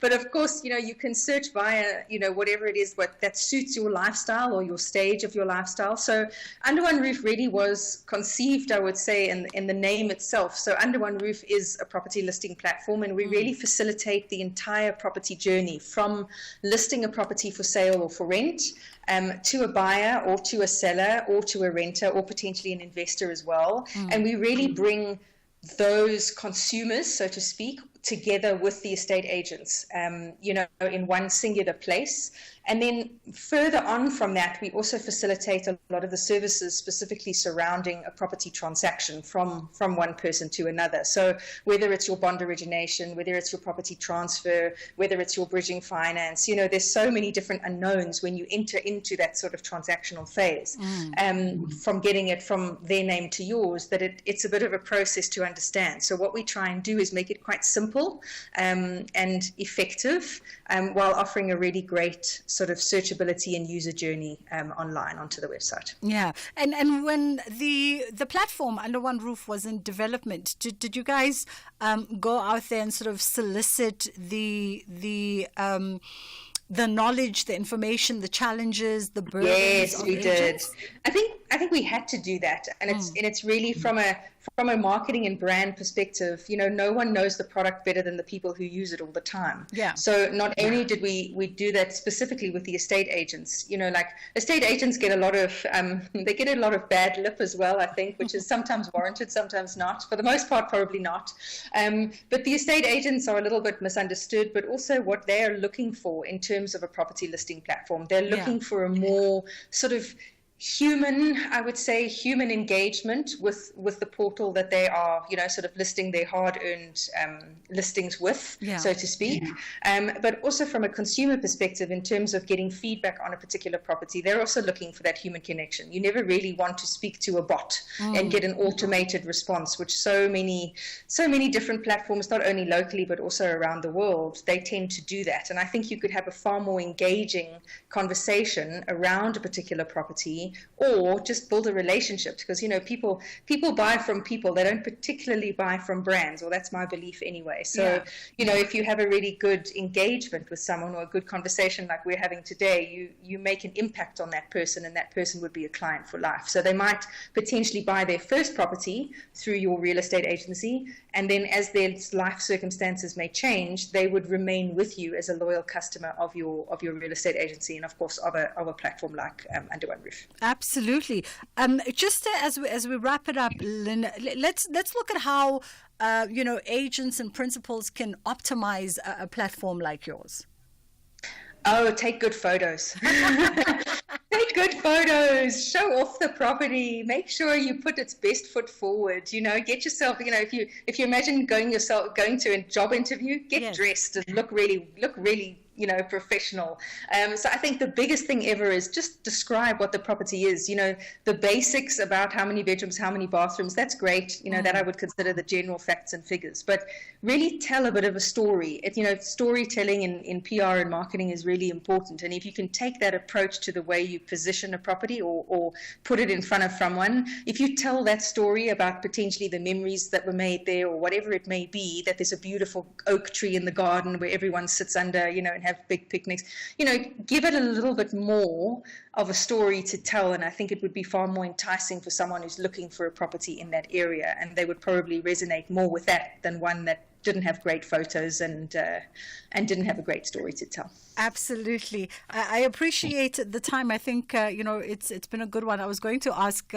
But of course, you can search via, whatever it is that suits your lifestyle or your stage of your lifestyle. So Under One Roof really was conceived, I would say, in the name itself. So Under One Roof is a property listing platform, and we really facilitate the entire property journey from listing a property for sale or for rent to a buyer or to a seller or to a renter or potentially an investor as well. And we really bring those consumers, so to speak, together with the estate agents, in one singular place. And then further on from that, we also facilitate a lot of the services specifically surrounding a property transaction from one person to another. So whether it's your bond origination, whether it's your property transfer, whether it's your bridging finance, there's so many different unknowns when you enter into that sort of transactional phase, from getting it from their name to yours, that it's a bit of a process to understand. So what we try and do is make it quite simple and effective, while offering a really great sort of searchability and user journey online onto the website. Yeah, and when the platform Under One Roof was in development, did you guys go out there and sort of solicit the knowledge, the information, the challenges, the burdens? Yes, we agents? did. I think we had to do that, and it's really from a marketing and brand perspective. No one knows the product better than the people who use it all the time. Yeah. So not only did we do that specifically with the estate agents, like estate agents get a lot of bad lip as well, I think, which is sometimes warranted, sometimes not. For the most part, probably not. But the estate agents are a little bit misunderstood, but also what they're looking for in terms of a property listing platform. They're looking for a more sort of I would say human engagement with the portal that they are, sort of listing their hard-earned listings with, so to speak. But also from a consumer perspective, in terms of getting feedback on a particular property, they're also looking for that human connection. You never really want to speak to a bot and get an automated response, which so many different platforms, not only locally but also around the world, they tend to do that. And I think you could have a far more engaging conversation around a particular property, or just build a relationship, because people buy from people. They don't particularly buy from brands, or that's my belief anyway. So if you have a really good engagement with someone, or a good conversation like we're having today, you make an impact on that person, and that person would be a client for life. So they might potentially buy their first property through your real estate agency, and then as their life circumstances may change, they would remain with you as a loyal customer of your real estate agency, and of course of a platform like Under One Roof. Absolutely. Just as we wrap it up, Lynn, let's look at how agents and principals can optimize a platform like yours. Oh, take good photos. Take good photos. Show off the property. Make sure you put its best foot forward. Get yourself. If you imagine going to a job interview, get dressed and look really professional. So I think the biggest thing ever is just describe what the property is. The basics about how many bedrooms, how many bathrooms, that's great. That I would consider the general facts and figures. But really tell a bit of a story. Storytelling in PR and marketing is really important. And if you can take that approach to the way you position a property or put it in front of someone, if you tell that story about potentially the memories that were made there, or whatever it may be, that there's a beautiful oak tree in the garden where everyone sits under, and have big picnics, give it a little bit more of a story to tell. And I think it would be far more enticing for someone who's looking for a property in that area, and they would probably resonate more with that than one that didn't have great photos and didn't have a great story to tell. Absolutely. I appreciate the time. I think, it's been a good one. I was going to ask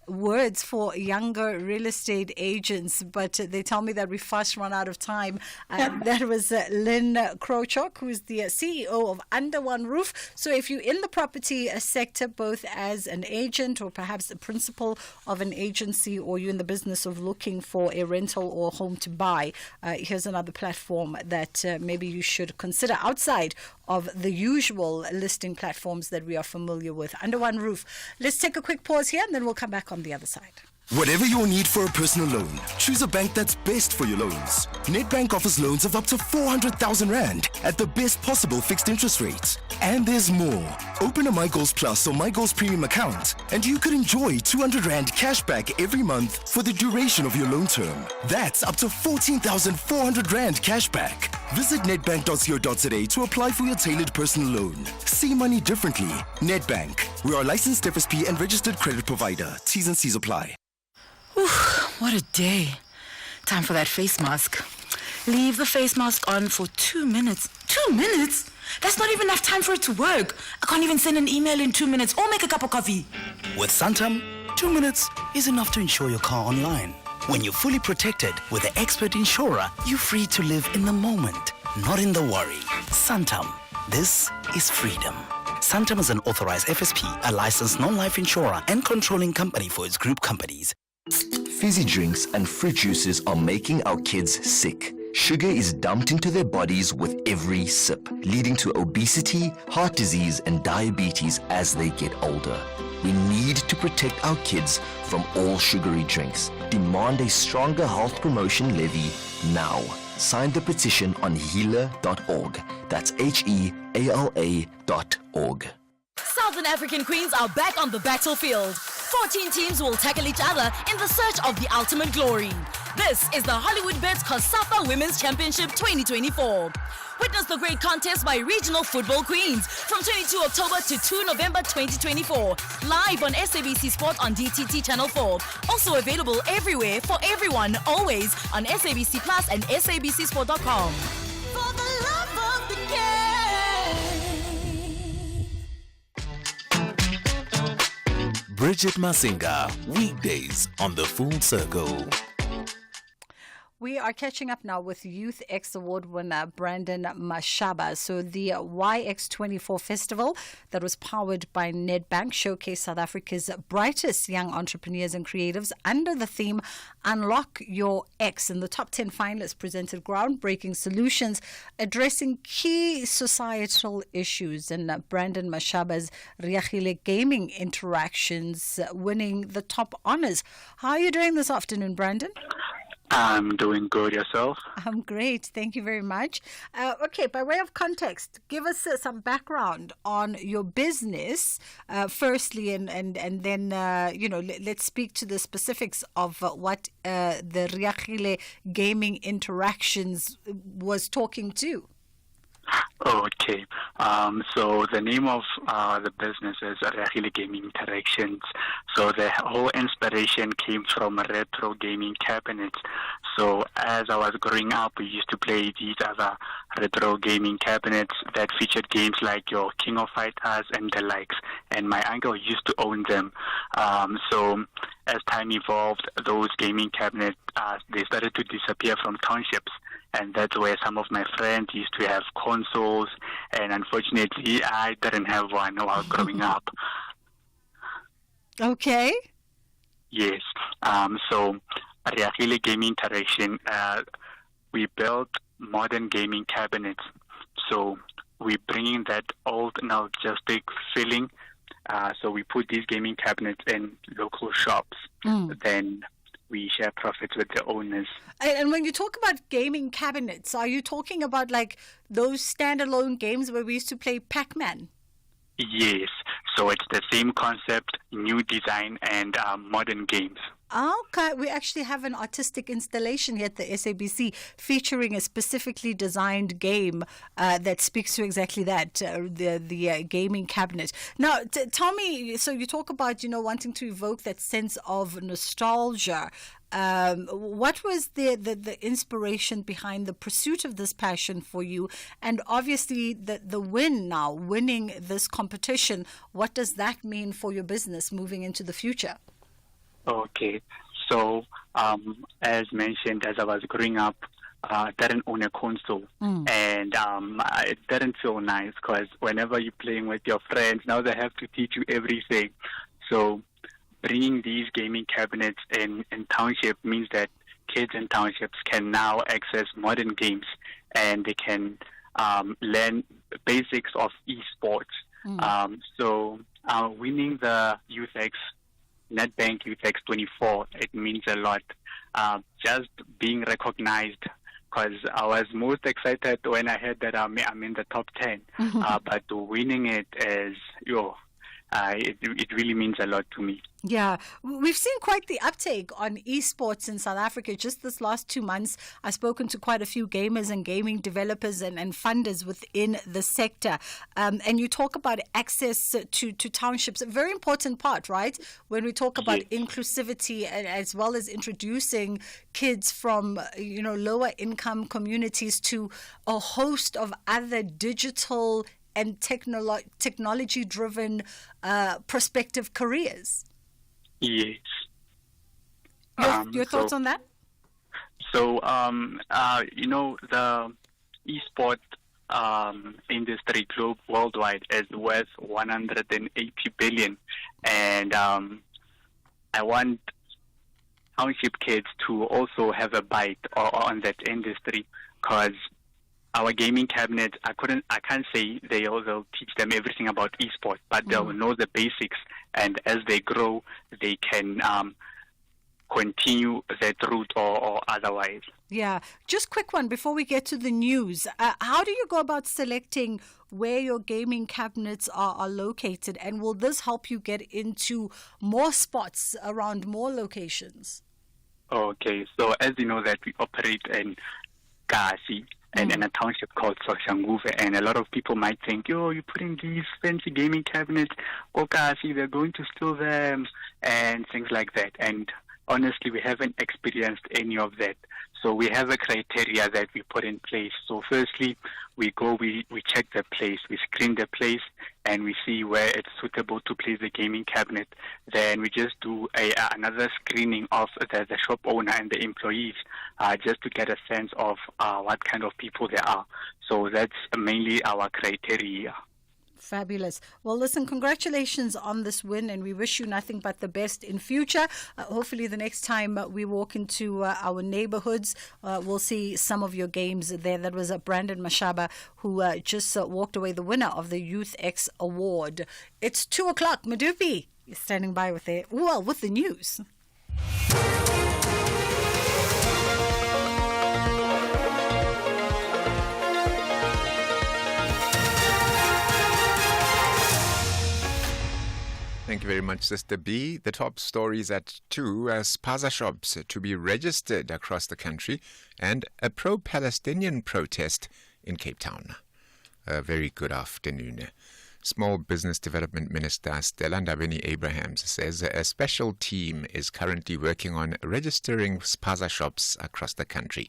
words for younger real estate agents, but they tell me that we fast run out of time. That was Lynn Krochok, who is the CEO of Under One Roof. So if you're in the property sector, both as an agent or perhaps the principal of an agency, or you're in the business of looking for a rental or home to buy, here's another platform that maybe you should consider outside of the usual listing platforms that we are familiar with. Under One Roof. Let's take a quick pause here, and then we'll come back on the other side. Whatever your need for a personal loan, choose a bank that's best for your loans. Nedbank offers loans of up to 400,000 Rand at the best possible fixed interest rates. And there's more. Open a My Goals Plus or My Goals Premium account, and you could enjoy 200 Rand cash back every month for the duration of your loan term. That's up to 14,400 Rand cash back. Visit nedbank.co.za to apply for your tailored personal loan. See money differently. Nedbank. We are a licensed FSP and registered credit provider. T's and C's apply. Whew, what a day. Time for that face mask. Leave the face mask on for 2 minutes. 2 minutes? That's not even enough time for it to work. I can't even send an email in 2 minutes or make a cup of coffee. With Santam, 2 minutes is enough to insure your car online. When you're fully protected with the expert insurer, you're free to live in the moment, not in the worry. Santam. This is freedom. Santam is an authorized FSP, a licensed non-life insurer and controlling company for its group companies. Fizzy drinks and fruit juices are making our kids sick. Sugar is dumped into their bodies with every sip, leading to obesity, heart disease, and diabetes as they get older. We need to protect our kids from all sugary drinks. Demand a stronger health promotion levy now. Sign the petition on healer.org. That's HEALA.org. Southern African Queens are back on the battlefield. 14 teams will tackle each other in the search of the ultimate glory. This is the Hollywood Bets COSAFA Women's Championship 2024. Witness the great contest by regional football queens from 22 October to 2 November 2024. Live on SABC Sport on DTT Channel 4. Also available everywhere for everyone, always on SABC Plus and SABCSport.com. For the love of the game. Bridget Masinga, weekdays on The Full Circle. We are catching up now with Youth X Award winner Brandon Mashaba. So the YX24 festival that was powered by Nedbank showcased South Africa's brightest young entrepreneurs and creatives under the theme Unlock Your X. And the top 10 finalists presented groundbreaking solutions addressing key societal issues. And Brandon Mashaba's Riachile Gaming Interactions winning the top honors. How are you doing this afternoon, Brandon? I'm doing good. Yourself? I'm great. Thank you very much. Okay, by way of context, give us some background on your business, firstly, and then, let's speak to the specifics of what the Riachile Gaming Interactions was talking to. Okay. So the name of the business is Riachile Gaming Interactions. So the whole inspiration came from retro gaming cabinets. So as I was growing up, we used to play these other retro gaming cabinets that featured games like your King of Fighters and the likes. And my uncle used to own them. So as time evolved, those gaming cabinets, they started to disappear from townships. And that's where some of my friends used to have consoles, and unfortunately, I didn't have one while growing up. Okay. Yes. So, Riachile Gaming Interaction, we built modern gaming cabinets. So, we're bringing that old nostalgic feeling. So, we put these gaming cabinets in local shops. Then we share profits with the owners. And when you talk about gaming cabinets, are you talking about like those standalone games where we used to play Pac-Man? Yes. So it's the same concept, new design, and modern games. Okay, we actually have an artistic installation here at the SABC featuring a specifically designed game that speaks to exactly that, the gaming cabinet. Now, tell me, so you talk about, wanting to evoke that sense of nostalgia. What was the inspiration behind the pursuit of this passion for you? And obviously the winning this competition, what does that mean for your business moving into the future? Okay, so as mentioned, as I was growing up, I didn't own a console, and it didn't feel nice because whenever you're playing with your friends, now they have to teach you everything. So bringing these gaming cabinets in township means that kids in townships can now access modern games, and they can learn basics of esports. So winning the Youth X Nedbank Youth X24, it means a lot. Just being recognized, because I was most excited when I heard that I'm in the top 10. But winning it is, it really means a lot to me. Yeah, we've seen quite the uptake on esports in South Africa. Just this last 2 months, I've spoken to quite a few gamers and gaming developers and funders within the sector. And you talk about access to townships, a very important part, right? When we talk about inclusivity as well as introducing kids from, lower income communities to a host of other digital and technology-driven prospective careers. Yes. Your thoughts on that? So, the esport industry worldwide is worth 180 billion. And I want township kids to also have a bite on that industry, because our gaming cabinets, I can't say they'll teach them everything about esports, but they'll know the basics, and as they grow, they can continue that route or otherwise. Yeah. Just quick one before we get to the news. How do you go about selecting where your gaming cabinets are located, and will this help you get into more spots around more locations? Okay. So as you know that we operate in Kasi, and in a township called Soshanguve, and a lot of people might think, you're putting these fancy gaming cabinets, Kasi, they're going to steal them, and things like that. And honestly, we haven't experienced any of that. So we have a criteria that we put in place. So firstly, we go, we check the place, we screen the place, and we see where it's suitable to place the gaming cabinet. Then we just do another screening of the shop owner and the employees, just to get a sense of what kind of people they are. So that's mainly our criteria. Fabulous. Well, listen, congratulations on this win, and we wish you nothing but the best in future. Hopefully the next time we walk into our neighborhoods, we'll see some of your games there. That was Brandon Mashaba, who just walked away the winner of the Youth X Award. It's 2:00. Madupi is standing by with the news. Thank you very much, Sister B. The top stories at 2, spaza shops to be registered across the country, and a pro-Palestinian protest in Cape Town. A very good afternoon. Small Business Development Minister Stella Ndabeni-Abrahams says a special team is currently working on registering spaza shops across the country.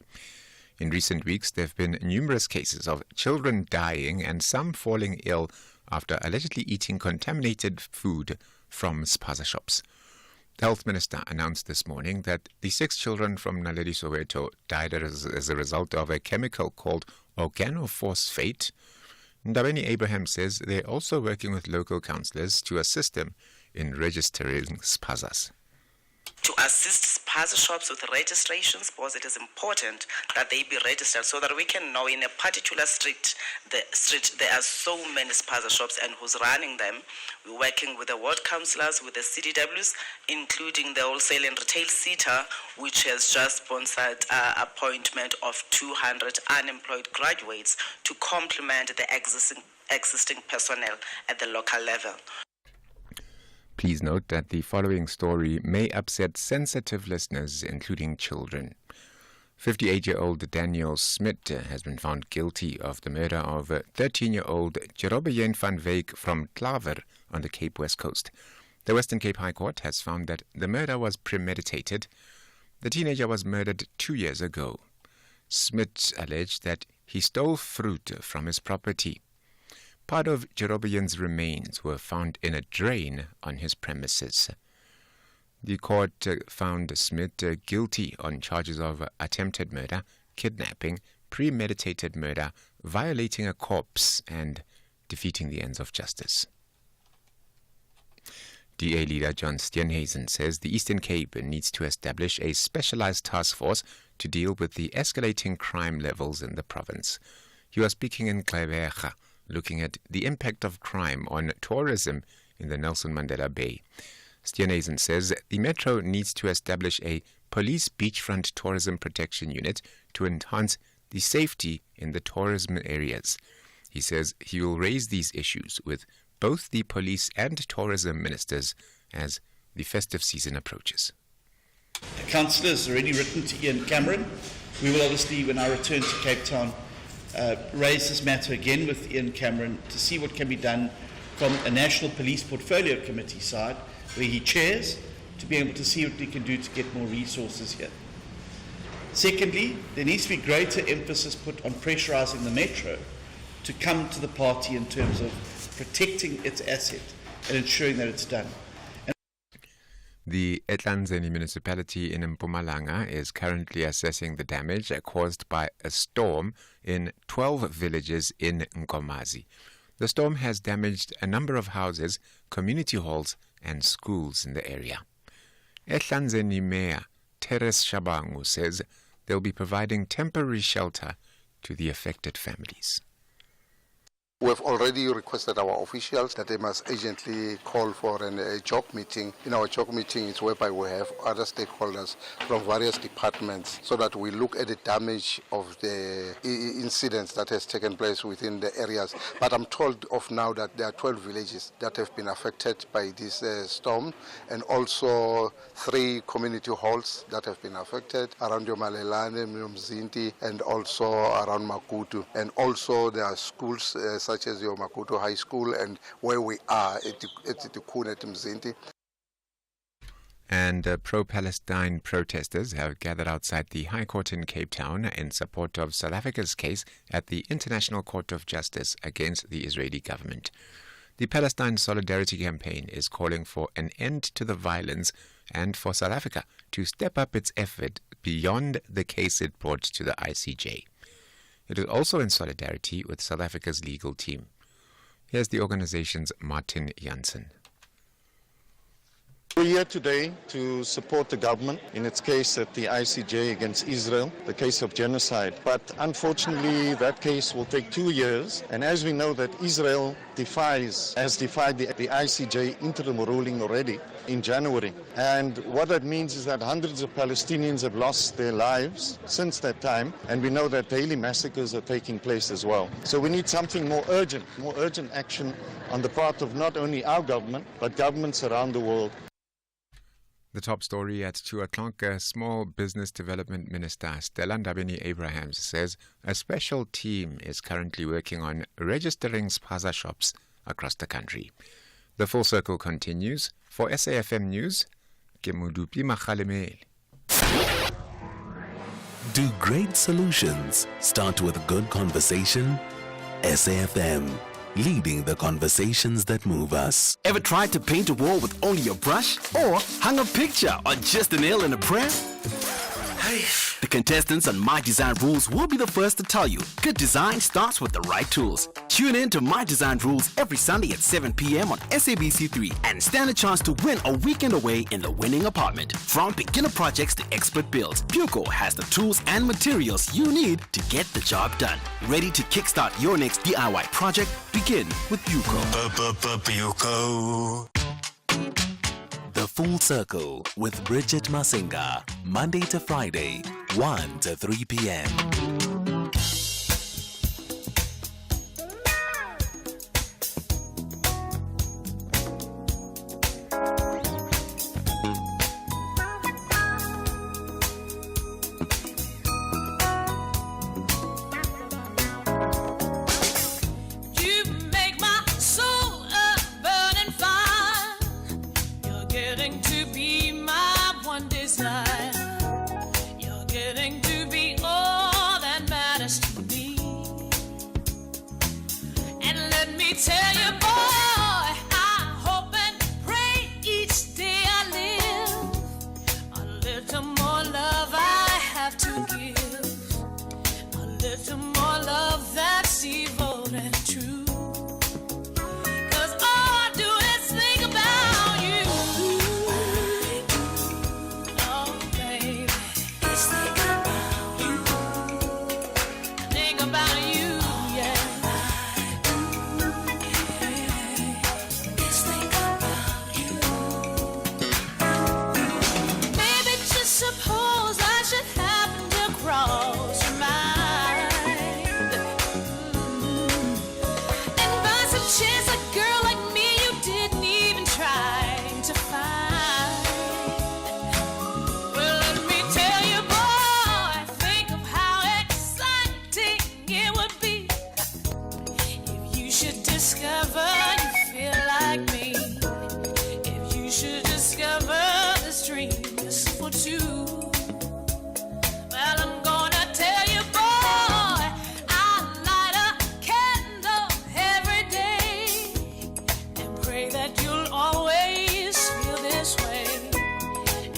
In recent weeks, there have been numerous cases of children dying and some falling ill after allegedly eating contaminated food from spaza shops. The Health Minister announced this morning that the 6 children from Naledi, Soweto died as a result of a chemical called organophosphate. Ndabeni-Abrahams says they're also working with local councillors to assist them in registering spazas. To assist spaza shops with registrations, because it is important that they be registered so that we can know in a particular street there are so many spaza shops and who's running them. We're working with the ward councillors, with the CDWs, including the wholesale and retail SETA, which has just sponsored appointment of 200 unemployed graduates to complement the existing personnel at the local level. Please note that the following story may upset sensitive listeners, including children. 58-year-old Daniel Smit has been found guilty of the murder of 13-year-old Jerobeyen van Wyk from Klaver on the Cape West Coast. The Western Cape High Court has found that the murder was premeditated. The teenager was murdered 2 years ago. Smit alleged that he stole fruit from his property. Part of Jerobeyen's remains were found in a drain on his premises. The court found Smith guilty on charges of attempted murder, kidnapping, premeditated murder, violating a corpse, and defeating the ends of justice. DA leader John Steenhuisen says the Eastern Cape needs to establish a specialized task force to deal with the escalating crime levels in the province. He was speaking in Gqeberha, looking at the impact of crime on tourism in the Nelson Mandela Bay. Steenhuisen says the Metro needs to establish a police beachfront tourism protection unit to enhance the safety in the tourism areas. He says he will raise these issues with both the police and tourism ministers as the festive season approaches. The councillor has already written to Ian Cameron. We will obviously, when I return to Cape Town, raise this matter again with Ian Cameron to see what can be done from a National Police Portfolio Committee side, where he chairs, to be able to see what we can do to get more resources here. Secondly, there needs to be greater emphasis put on pressurising the Metro to come to the party in terms of protecting its asset and ensuring that it's done. The Etlanzeni municipality in Mpumalanga is currently assessing the damage caused by a storm in 12 villages in Nkomazi. The storm has damaged a number of houses, community halls, and schools in the area. Etlanzeni Mayor Teres Shabangu says they'll be providing temporary shelter to the affected families. We have already requested our officials that they must urgently call for a job meeting. In our job meeting, it's whereby we have other stakeholders from various departments so that we look at the damage of the incidents that has taken place within the areas. But I'm told of now that there are 12 villages that have been affected by this storm, and also 3 community halls that have been affected around Yomalelane, Mzimti, and also around Makutu. And also there are schools such as your Makuto High School and where we are at the Kun at Mzimti. And pro-Palestine protesters have gathered outside the High Court in Cape Town in support of South Africa's case at the International Court of Justice against the Israeli government. The Palestine Solidarity Campaign is calling for an end to the violence and for South Africa to step up its effort beyond the case it brought to the ICJ. It is also in solidarity with South Africa's legal team. Here's the organization's Martin Janssen. We're here today to support the government in its case at the ICJ against Israel, the case of genocide. But unfortunately, that case will take 2 years. And as we know that Israel has defied the ICJ interim ruling already in January. And what that means is that hundreds of Palestinians have lost their lives since that time. And we know that daily massacres are taking place as well. So we need something more urgent action on the part of not only our government, but governments around the world. The top story at 2 o'clock, Small Business Development Minister Stella Ndabeni-Abrahams says a special team is currently working on registering spaza shops across the country. The Full Circle continues. For SAFM News, Kemudupi Makhalemele. Do great solutions start with good conversation? SAFM, leading the conversations that move us. Ever tried to paint a wall with only a brush? Or hung a picture on just a nail and a prayer? The contestants on My Design Rules will be the first to tell you good design starts with the right tools. Tune in to My Design Rules every Sunday at 7 p.m. on SABC3 and stand a chance to win a weekend away in the winning apartment. From beginner projects to expert builds, Buco has the tools and materials you need to get the job done. Ready to kickstart your next DIY project? Begin with Buco. Buco. The Full Circle with Bridget Masinga, Monday to Friday, 1 to 3 p.m. Tell you, boy, I hope and pray each day I live. A little more love I have to give. A little more love that's evil and true. 'Cause all I do is think about you. Oh, baby. Just think about you. Think about you, yeah. Suppose I should happen to cross your mind, and by some chance a girl like me you didn't even try to find. Well, let me tell you, boy, think of how exciting it would be if you should discover you feel like me. If you should discover this dream is for two. Well, I'm gonna tell you, boy, I light a candle every day and pray that you'll always feel this way,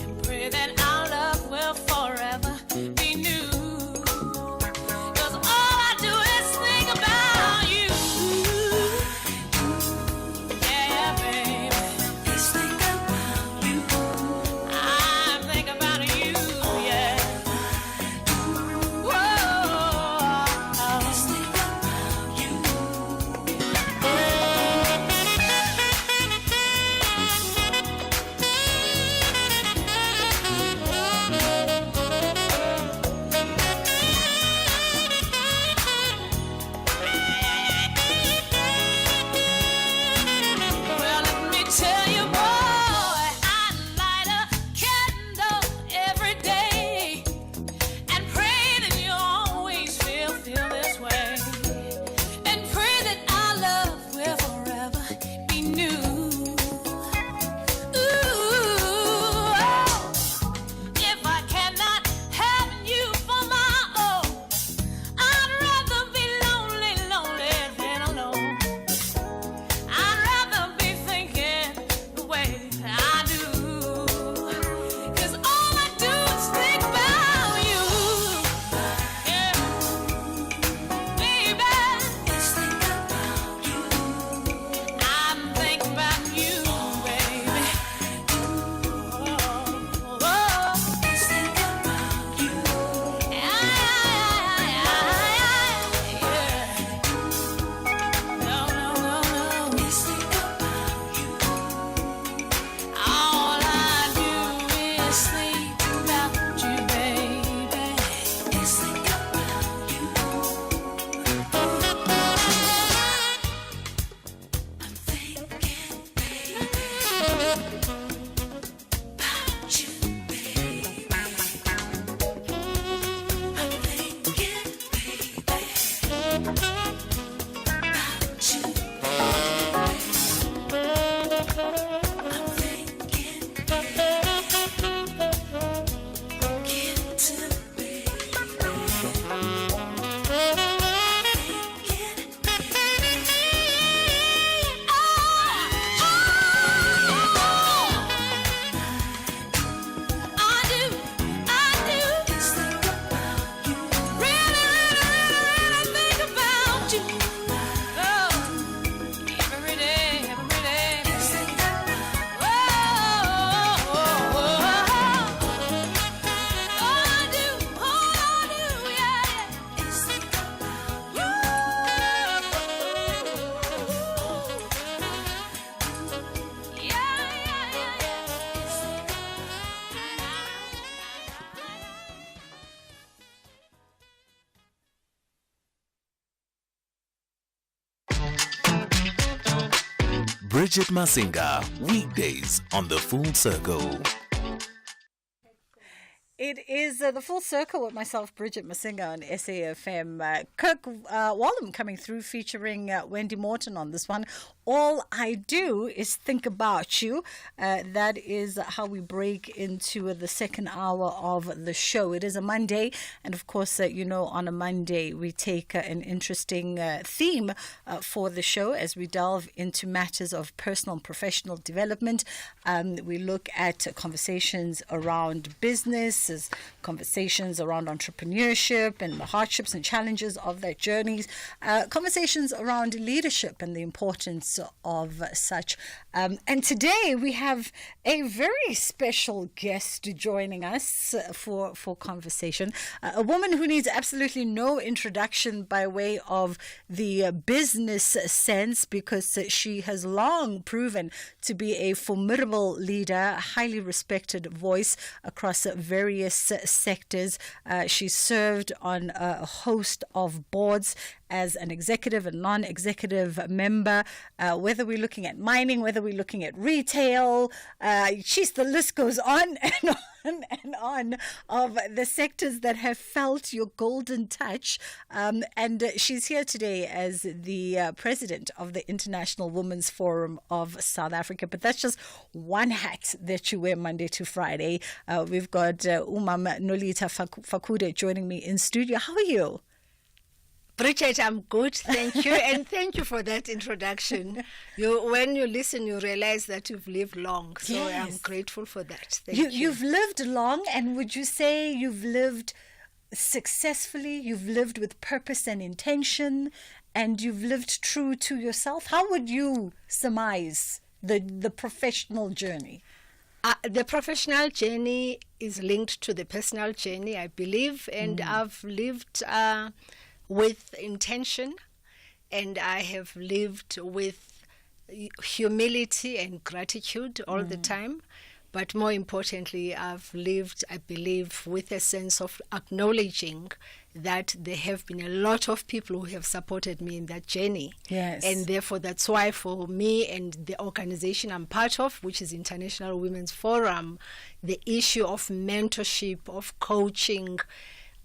and pray that our love will forever be new. 'Cause all I do is think about you. Bridget Masinga, weekdays on The Full Circle. It is The Full Circle with myself, Bridget Masinga, on SAFM. Kirk Wallum coming through featuring Wendy Morton on this one. All I Do Is Think About You. That is how we break into the second hour of the show. It is a Monday, and of course, on a Monday we take an interesting theme for the show as we delve into matters of personal and professional development. We look at conversations around business, conversations around entrepreneurship and the hardships and challenges of their journeys, conversations around leadership and the importance of such. And today we have a very special guest joining us for conversation, a woman who needs absolutely no introduction by way of the business sense, because she has long proven to be a formidable leader, highly respected voice across various sectors. She served on a host of boards as an executive and non-executive member, whether we're looking at mining, whether we're looking at retail, the list goes on and on of the sectors that have felt your golden touch. And she's here today as the president of the International Women's Forum of South Africa. But that's just one hat that you wear Monday to Friday. We've got Umam Nolita Fakude joining me in studio. How are you? Bridget, I'm good, thank you, and thank you for that introduction. When you listen, you realize that you've lived long, so yes. I'm grateful for that. Thank you. You've lived long, and would you say you've lived successfully? You've lived with purpose and intention, and you've lived true to yourself? How would you surmise the professional journey? The professional journey is linked to the personal journey, I believe, and I've lived with intention, and I have lived with humility and gratitude all the time. But more importantly, I've lived, I believe, with a sense of acknowledging that there have been a lot of people who have supported me in that journey. Yes. And therefore, that's why for me and the organization I'm part of, which is International Women's Forum, the issue of mentorship, of coaching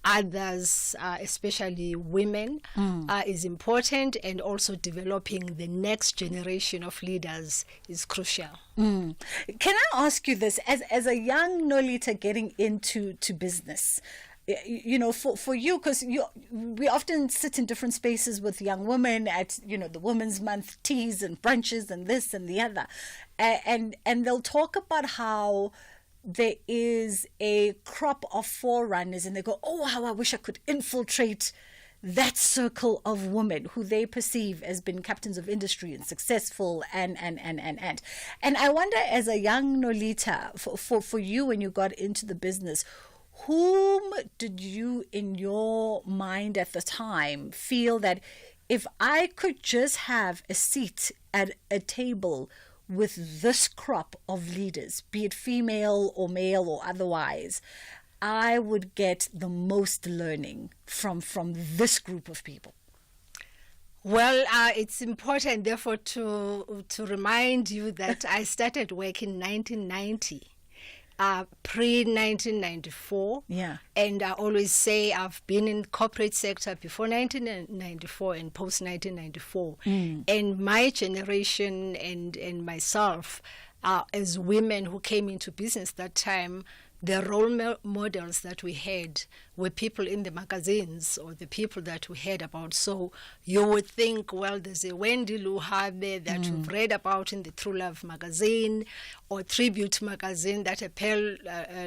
others, especially women, is important, and also developing the next generation of leaders is crucial. Can I ask you this, as a young Nolita getting into business, for you, because we often sit in different spaces with young women at the Women's Month teas and brunches and this and the other, and they'll talk about how there is a crop of forerunners, and they go, oh, how I wish I could infiltrate that circle of women who they perceive as being captains of industry and successful and I wonder, as a young Nolita, for you when you got into the business, whom did you in your mind at the time feel that if I could just have a seat at a table with this crop of leaders, be it female or male or otherwise, I would get the most learning from this group of people? Well, it's important, therefore, to remind you that I started work in 1990. pre-1994. Yeah. And I always say I've been in corporate sector before 1994 and post-1994. And my generation and myself, as women who came into business that time, the role models that we had were people in the magazines or the people that we heard about. So you would think, well, there's a Wendy Luhabe that you've read about in the True Love magazine or Tribute magazine that Apel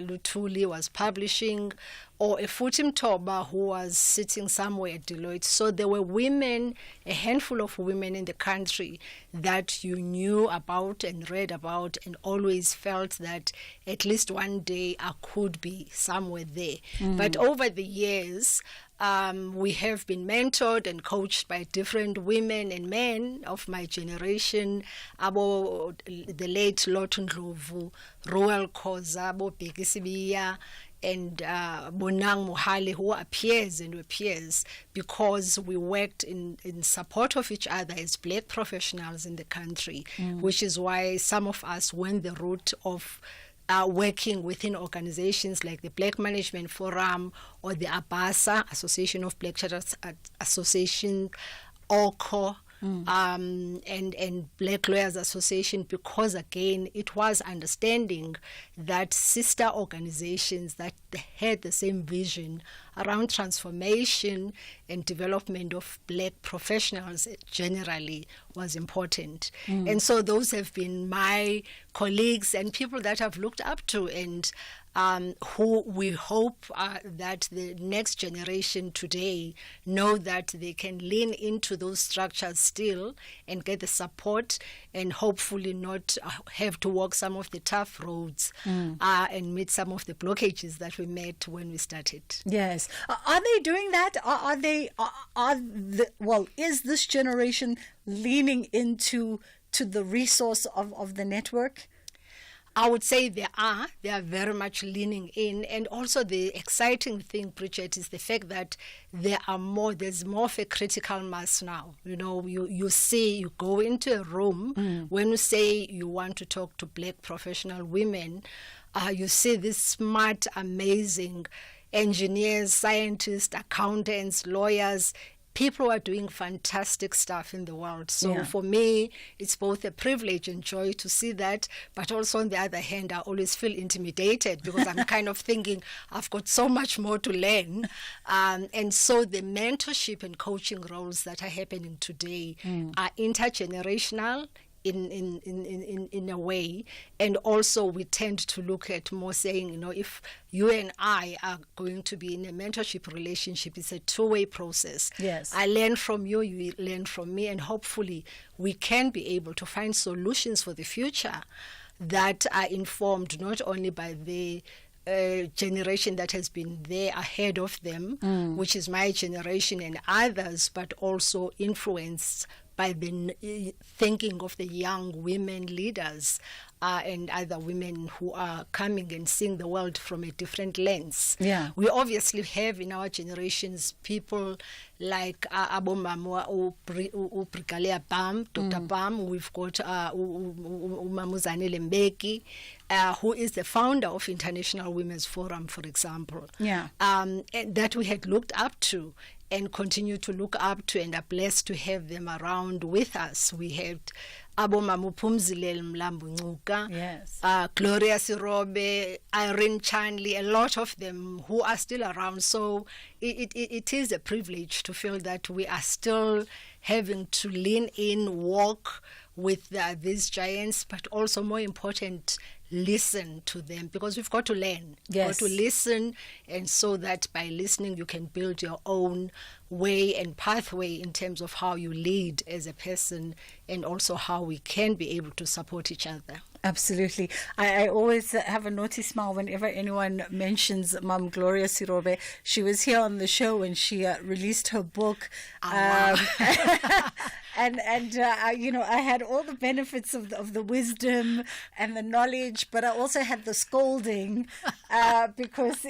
Lutuli was publishing, or a Futim Toba who was sitting somewhere at Deloitte. So there were women, a handful of women in the country that you knew about and read about and always felt that at least one day I could be somewhere there. But over the years, we have been mentored and coached by different women and men of my generation, the late Lotun Ndlovu, Roel Khoza, Bheki Sibiya, and Bonang Mohale, who are peers and were peers because we worked in support of each other as black professionals in the country, which is why some of us went the route of working within organizations like the Black Management Forum or the ABASA, Association of Black Chartered Association, OCO, and Black Lawyers Association, because again it was understanding that sister organizations that had the same vision around transformation and development of black professionals generally was important. And so those have been my colleagues and people that I've looked up to, and who we hope that the next generation today know that they can lean into those structures still and get the support and hopefully not have to walk some of the tough roads and meet some of the blockages that we met when we started. Yes. Are they doing that? Is this generation leaning into the resource of the network? I would say they are very much leaning in. And also the exciting thing, Bridget, is the fact that there's more of a critical mass now. You know, you see, you go into a room, when you say you want to talk to black professional women, you see these smart, amazing engineers, scientists, accountants, lawyers, people are doing fantastic stuff in the world. So for me, it's both a privilege and joy to see that, but also on the other hand, I always feel intimidated because I'm kind of thinking I've got so much more to learn. And so the mentorship and coaching roles that are happening today are intergenerational in a way, and also we tend to look at more saying, you know, if you and I are going to be in a mentorship relationship, it's a two-way process. Yes. I learn from you, you learn from me, and hopefully we can be able to find solutions for the future that are informed not only by the generation that has been there ahead of them, which is my generation and others, but also influenced by the thinking of the young women leaders and other women who are coming and seeing the world from a different lens. Yeah. We obviously have in our generations people like Abomamwa Uprikalea Bam, Dr. Bam. We've got Umamuzane Lembeki, who is the founder of International Women's Forum, for example. Yeah. That we had looked up to and continue to look up to, and are blessed to have them around with us. We had Abomamu Pumzile Mlambu Ncuka, yes, Gloria Sirobe, Irene Chanley, a lot of them who are still around. So it is a privilege to feel that we are still having to lean in, walk with these giants, but also more important, listen to them, because we've got to learn. Yes. We've got to listen, and so that by listening you can build your own way and pathway in terms of how you lead as a person, and also how we can be able to support each other. Absolutely. I always have a naughty smile whenever anyone mentions Mom Gloria Sirobe. She was here on the show when she released her book. and I had all the benefits of the wisdom and the knowledge, but I also had the scolding because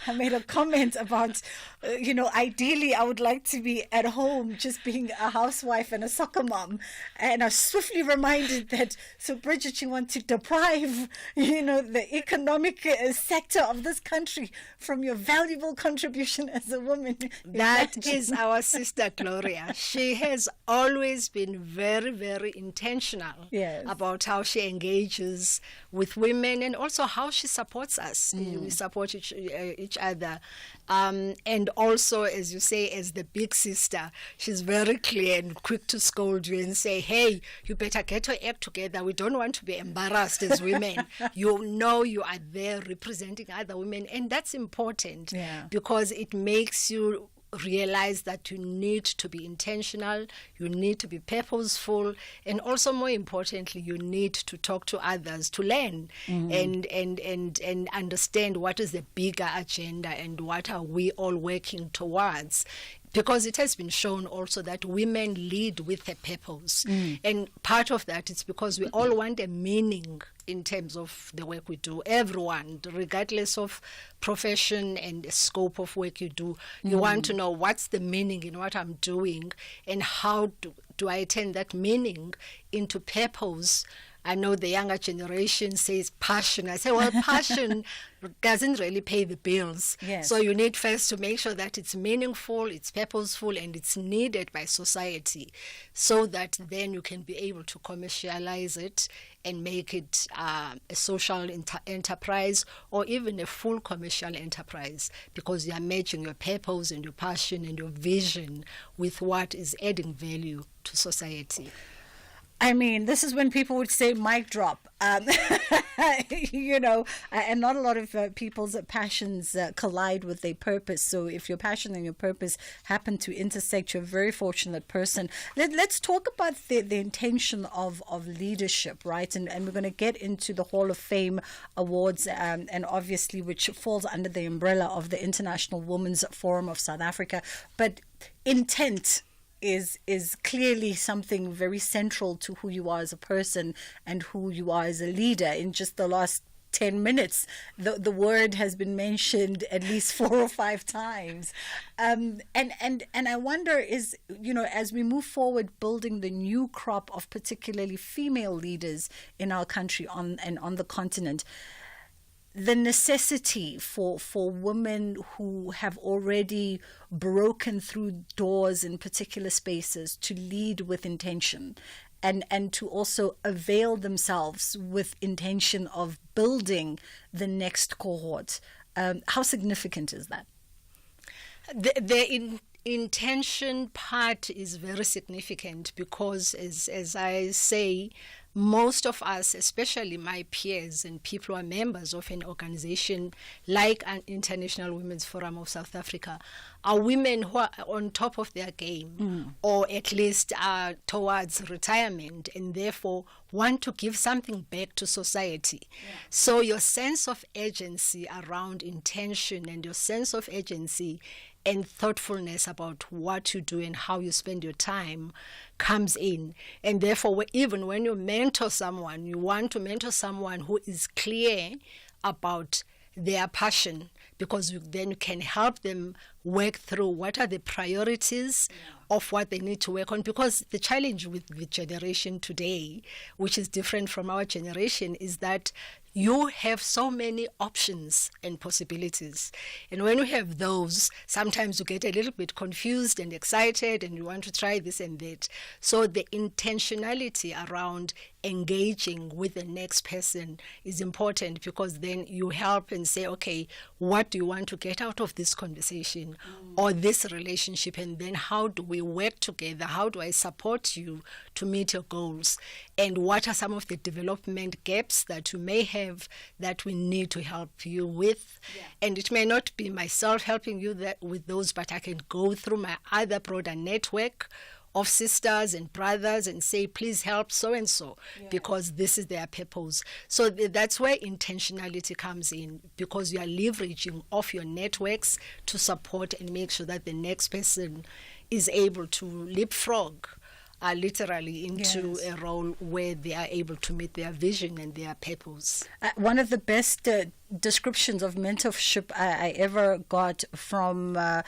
I made a comment about, ideally I would like to be at home just being a housewife and a soccer mom. And I was swiftly reminded that, so Bridget, you want to deprive, the economic sector of this country from your valuable contribution as a woman. That is our sister Gloria. She has always been very, very intentional about how she engages with women and also how she supports us. We support each other. And also, as you say, as the big sister, she's very clear and quick to scold you and say, hey, you better get your act together. We don't want to be embarrassed as women. You know you are there representing other women. And that's important because it makes you realize that you need to be intentional, you need to be purposeful, and also more importantly, you need to talk to others to learn and understand what is the bigger agenda and what are we all working towards. Because it has been shown also that women lead with a purpose. And part of that is because we all want a meaning in terms of the work we do. Everyone, regardless of profession and the scope of work you do, you want to know what's the meaning in what I'm doing and how do I turn that meaning into purpose. I know the younger generation says passion. I say, well, passion doesn't really pay the bills. Yes. So you need first to make sure that it's meaningful, it's purposeful, and it's needed by society so that then you can be able to commercialize it and make it a social enterprise or even a full commercial enterprise because you are matching your purpose and your passion and your vision with what is adding value to society. I mean, this is when people would say mic drop, and not a lot of people's passions collide with their purpose. So if your passion and your purpose happen to intersect, you're a very fortunate person. Let's talk about the intention of leadership, right? And we're going to get into the Hall of Fame Awards, and obviously which falls under the umbrella of the International Women's Forum of South Africa. But intent is clearly something very central to who you are as a person and who you are as a leader. In just the last 10 minutes, the word has been mentioned at least 4 or 5 times. And I wonder as we move forward building the new crop of particularly female leaders in our country on the continent, the necessity for women who have already broken through doors in particular spaces to lead with intention and to also avail themselves with intention of building the next cohort. How significant is that? The intention part is very significant because, as I say, most of us, especially my peers and people who are members of an organization like an International Women's Forum of South Africa, are women who are on top of their game or at least are towards retirement and therefore want to give something back to society. So your sense of agency around intention and your sense of agency and thoughtfulness about what you do and how you spend your time comes in. And therefore, even when you mentor someone, you want to mentor someone who is clear about their passion, because then you can help them work through what are the priorities of what they need to work on. Because the challenge with the generation today, which is different from our generation, is that you have so many options and possibilities. And when you have those, sometimes you get a little bit confused and excited and you want to try this and that. So the intentionality around engaging with the next person is important, because then you help and say, okay, what do you want to get out of this conversation or this relationship? And then how do we work together? How do I support you to meet your goals? And what are some of the development gaps that you may have that we need to help you with? And it may not be myself helping you with those, but I can go through my other broader network of sisters and brothers and say, please help so-and-so, because this is their purpose. So that's where intentionality comes in, because you are leveraging off your networks to support and make sure that the next person is able to leapfrog literally into a role where they are able to meet their vision and their purpose. One of the best descriptions of mentorship I ever got from a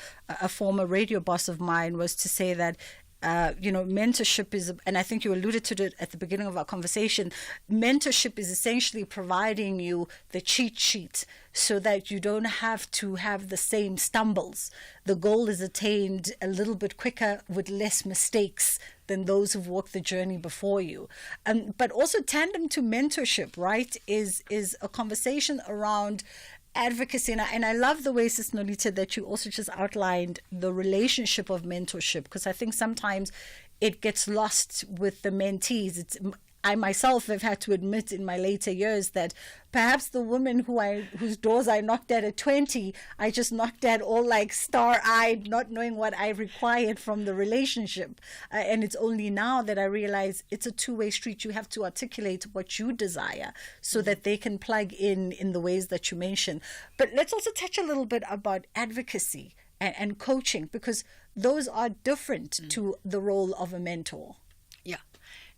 former radio boss of mine was to say that mentorship is, and I think you alluded to it at the beginning of our conversation, mentorship is essentially providing you the cheat sheet so that you don't have to have the same stumbles. The goal is attained a little bit quicker with less mistakes than those who've walked the journey before you. But also tandem to mentorship, right, is a conversation around advocacy. And I love the way, Sis Nolita, that you also just outlined the relationship of mentorship, because I think sometimes it gets lost with the mentees. I myself have had to admit in my later years that perhaps the woman whose doors I knocked at 20, I just knocked at all like star-eyed, not knowing what I required from the relationship. And it's only now that I realize it's a two-way street. You have to articulate what you desire so that they can plug in the ways that you mentioned. But let's also touch a little bit about advocacy and coaching, because those are different to the role of a mentor. Yeah.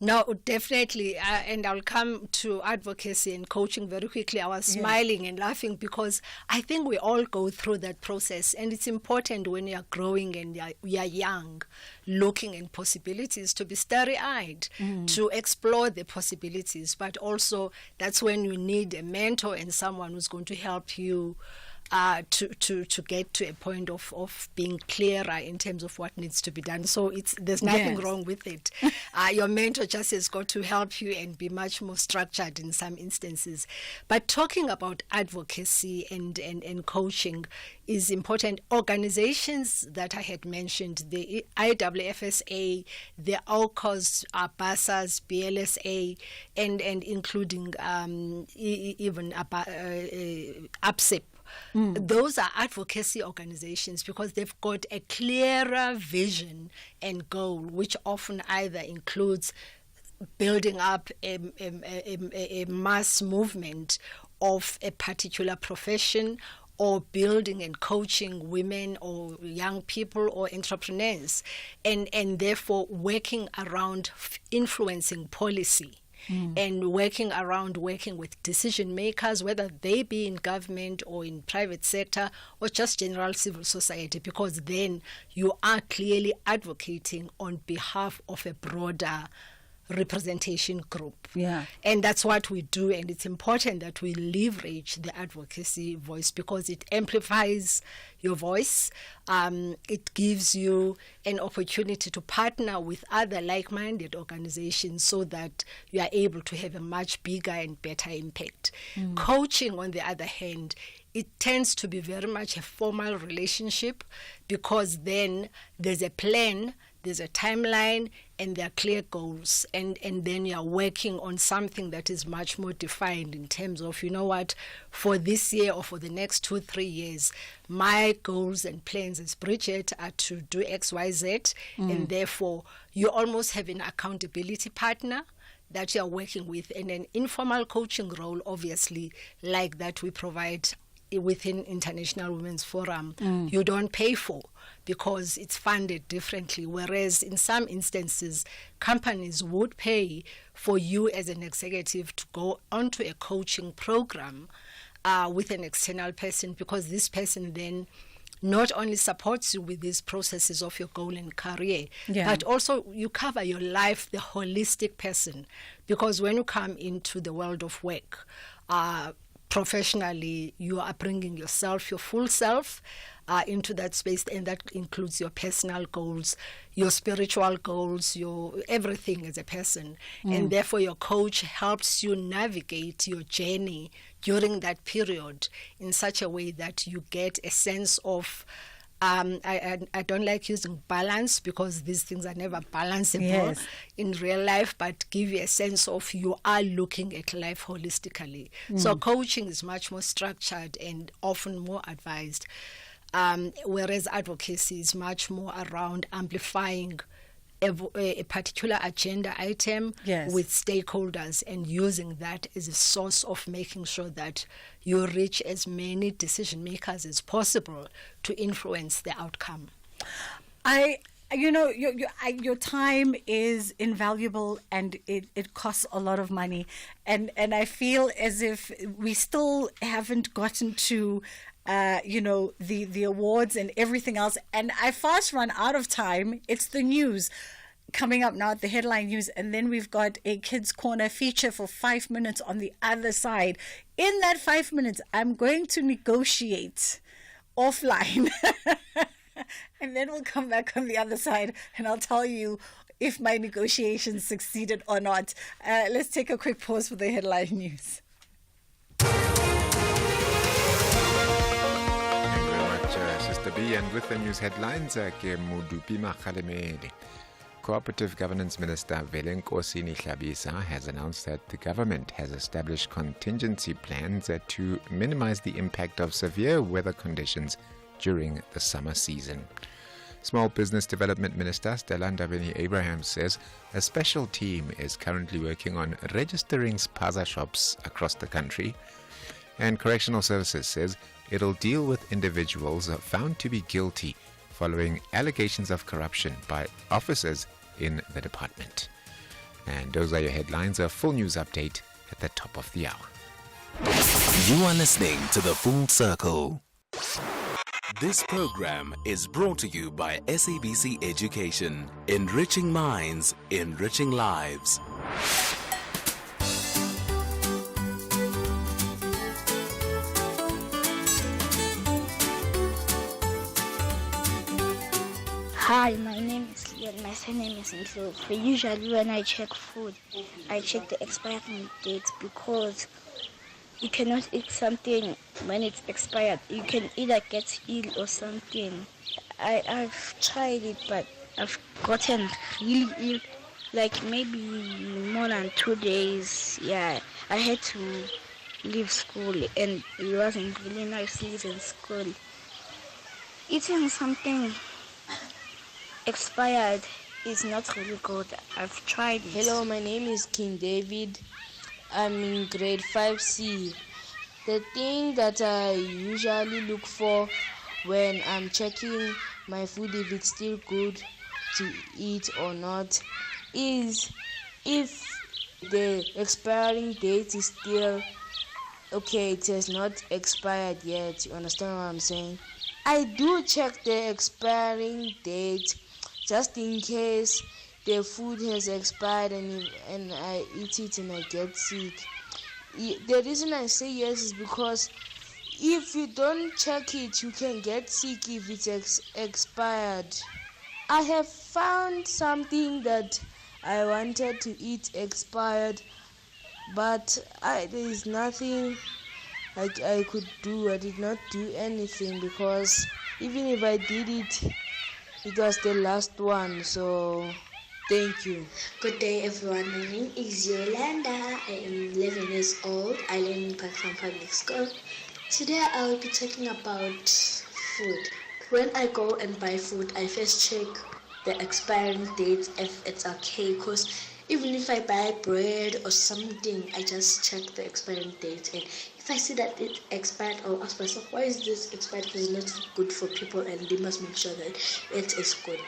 No, definitely. And I'll come to advocacy and coaching very quickly. I was smiling and laughing because I think we all go through that process. And it's important when you're growing and you're young, looking at possibilities, to be starry-eyed, to explore the possibilities. But also that's when you need a mentor and someone who's going to help you to get to a point of being clearer in terms of what needs to be done. So there's nothing wrong with it. Your mentor just has got to help you and be much more structured in some instances. But talking about advocacy and coaching is important. Organizations that I had mentioned, the IWFSA, the AUKOS, BASAS, BLSA, and including even APSEP, those are advocacy organizations because they've got a clearer vision and goal, which often either includes building up a mass movement of a particular profession, or building and coaching women or young people or entrepreneurs, and therefore working around influencing policy. And working with decision makers, whether they be in government or in private sector or just general civil society, because then you are clearly advocating on behalf of a broader representation group. And that's what we do, and it's important that we leverage the advocacy voice because it amplifies your voice. It gives you an opportunity to partner with other like-minded organizations so that you are able to have a much bigger and better impact. Coaching, on the other hand, it tends to be very much a formal relationship because then there's a plan, there's a timeline, and there are clear goals. And then you're working on something that is much more defined in terms of, for this year or for the next 2-3 years, my goals and plans as Bridget are to do X, Y, Z. And therefore, you almost have an accountability partner that you're working with, and an informal coaching role, obviously, like that we provide within International Women's Forum, you don't pay for because it's funded differently, whereas in some instances, companies would pay for you as an executive to go onto a coaching program with an external person, because this person then not only supports you with these processes of your goal and career, but also you cover your life, the holistic person, because when you come into the world of work, professionally, you are bringing yourself, your full self, into that space, and that includes your personal goals, your spiritual goals, your everything as a person. And therefore, your coach helps you navigate your journey during that period in such a way that you get a sense of I don't like using balance because these things are never balanceable in real life, but give you a sense of you are looking at life holistically. So coaching is much more structured and often more advised, whereas advocacy is much more around amplifying a particular agenda item with stakeholders and using that as a source of making sure that you reach as many decision makers as possible to influence the outcome. I your time is invaluable, and it costs a lot of money, and I feel as if we still haven't gotten to the awards and everything else, and I fast run out of time. It's the news coming up now, the headline news, and then we've got a Kids Corner feature for 5 minutes on the other side. In that 5 minutes, I'm going to negotiate offline and then we'll come back on the other side and I'll tell you if my negotiations succeeded or not. Let's take a quick pause for the headline news. Thank you very much, Sister B. And with the news headlines, ke Mudupi Makhalemede. Cooperative Governance Minister Velenkosi Nihlabisa has announced that the government has established contingency plans to minimize the impact of severe weather conditions during the summer season. Small Business Development Minister Stella Ndabeni-Abraham says a special team is currently working on registering spaza shops across the country. And Correctional Services says it'll deal with individuals found to be guilty following allegations of corruption by officers in the department. And those are your headlines. A full news update at the top of the hour. You are listening to The Full Circle. This program is brought to you by SABC Education. Enriching minds, enriching lives. Hi, my name is Leon. My surname is Mtlo. Usually when I check food, I check the expiring date because you cannot eat something when it's expired. You can either get ill or something. I've tried it, but I've gotten really ill, like maybe more than 2 days. Yeah, I had to leave school and it wasn't really nice leaving school. Eating something expired is not really good. I've tried it. Hello, my name is King David. I'm in grade 5C. The thing that I usually look for when I'm checking my food, if it's still good to eat or not, is if the expiring date is still okay, it has not expired yet. You understand what I'm saying? I do check the expiring date just in case the food has expired and I eat it and I get sick. The reason I say yes is because if you don't check it, you can get sick if it's expired. I have found something that I wanted to eat expired, but there is nothing I could do. I did not do anything because even if I did it, it was the last one. So thank you. Good day, everyone. My name is Yolanda. I am 11 years old. I learn in Pakistan Public School. Today I will be talking about food. When I go and buy food, I first check the expiring date if it's okay, because even if I buy bread or something, I just check the expiring date, and if I see that it expired, I'll ask myself, why is this expired? Because it's not good for people and they must make sure that it is good.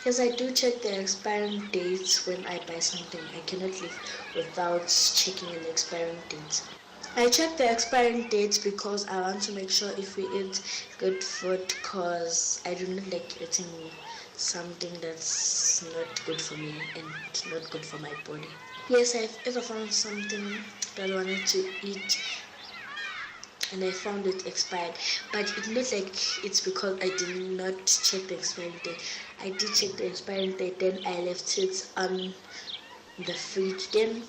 Yes, I do check the expiring dates when I buy something. I cannot live without checking the expiring dates. I check the expiring dates because I want to make sure if we eat good food, because I do not like eating something that's not good for me and not good for my body. Yes, I've ever found something that I wanted to eat and I found it expired, but it looks like it's because I did not check the expiring date. I did check the expiring date, then I left it on the fridge. Then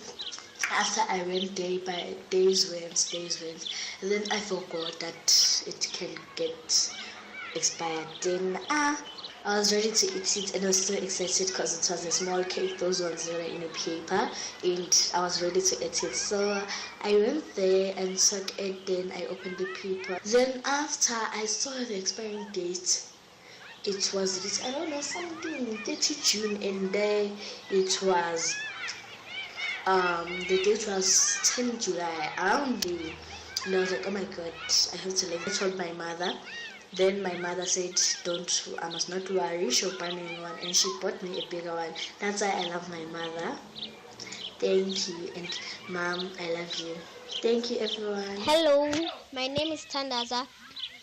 after I went day by days went, and then I forgot that it can get expired. Then I was ready to eat it and I was so excited because it was a small cake, those ones that are in a paper, and I was ready to eat it. So I went there and took it, then I opened the paper. Then after I saw the expiring date, it was this, I don't know, something 30 June, and there it was, the date was 10 July, around the, and I was like, oh my god, I have to leave. I told my mother. Then my mother said, I must not worry, she'll buy me one, and she bought me a bigger one. That's why I love my mother. Thank you, and Mom, I love you. Thank you, everyone. Hello, my name is Tandaza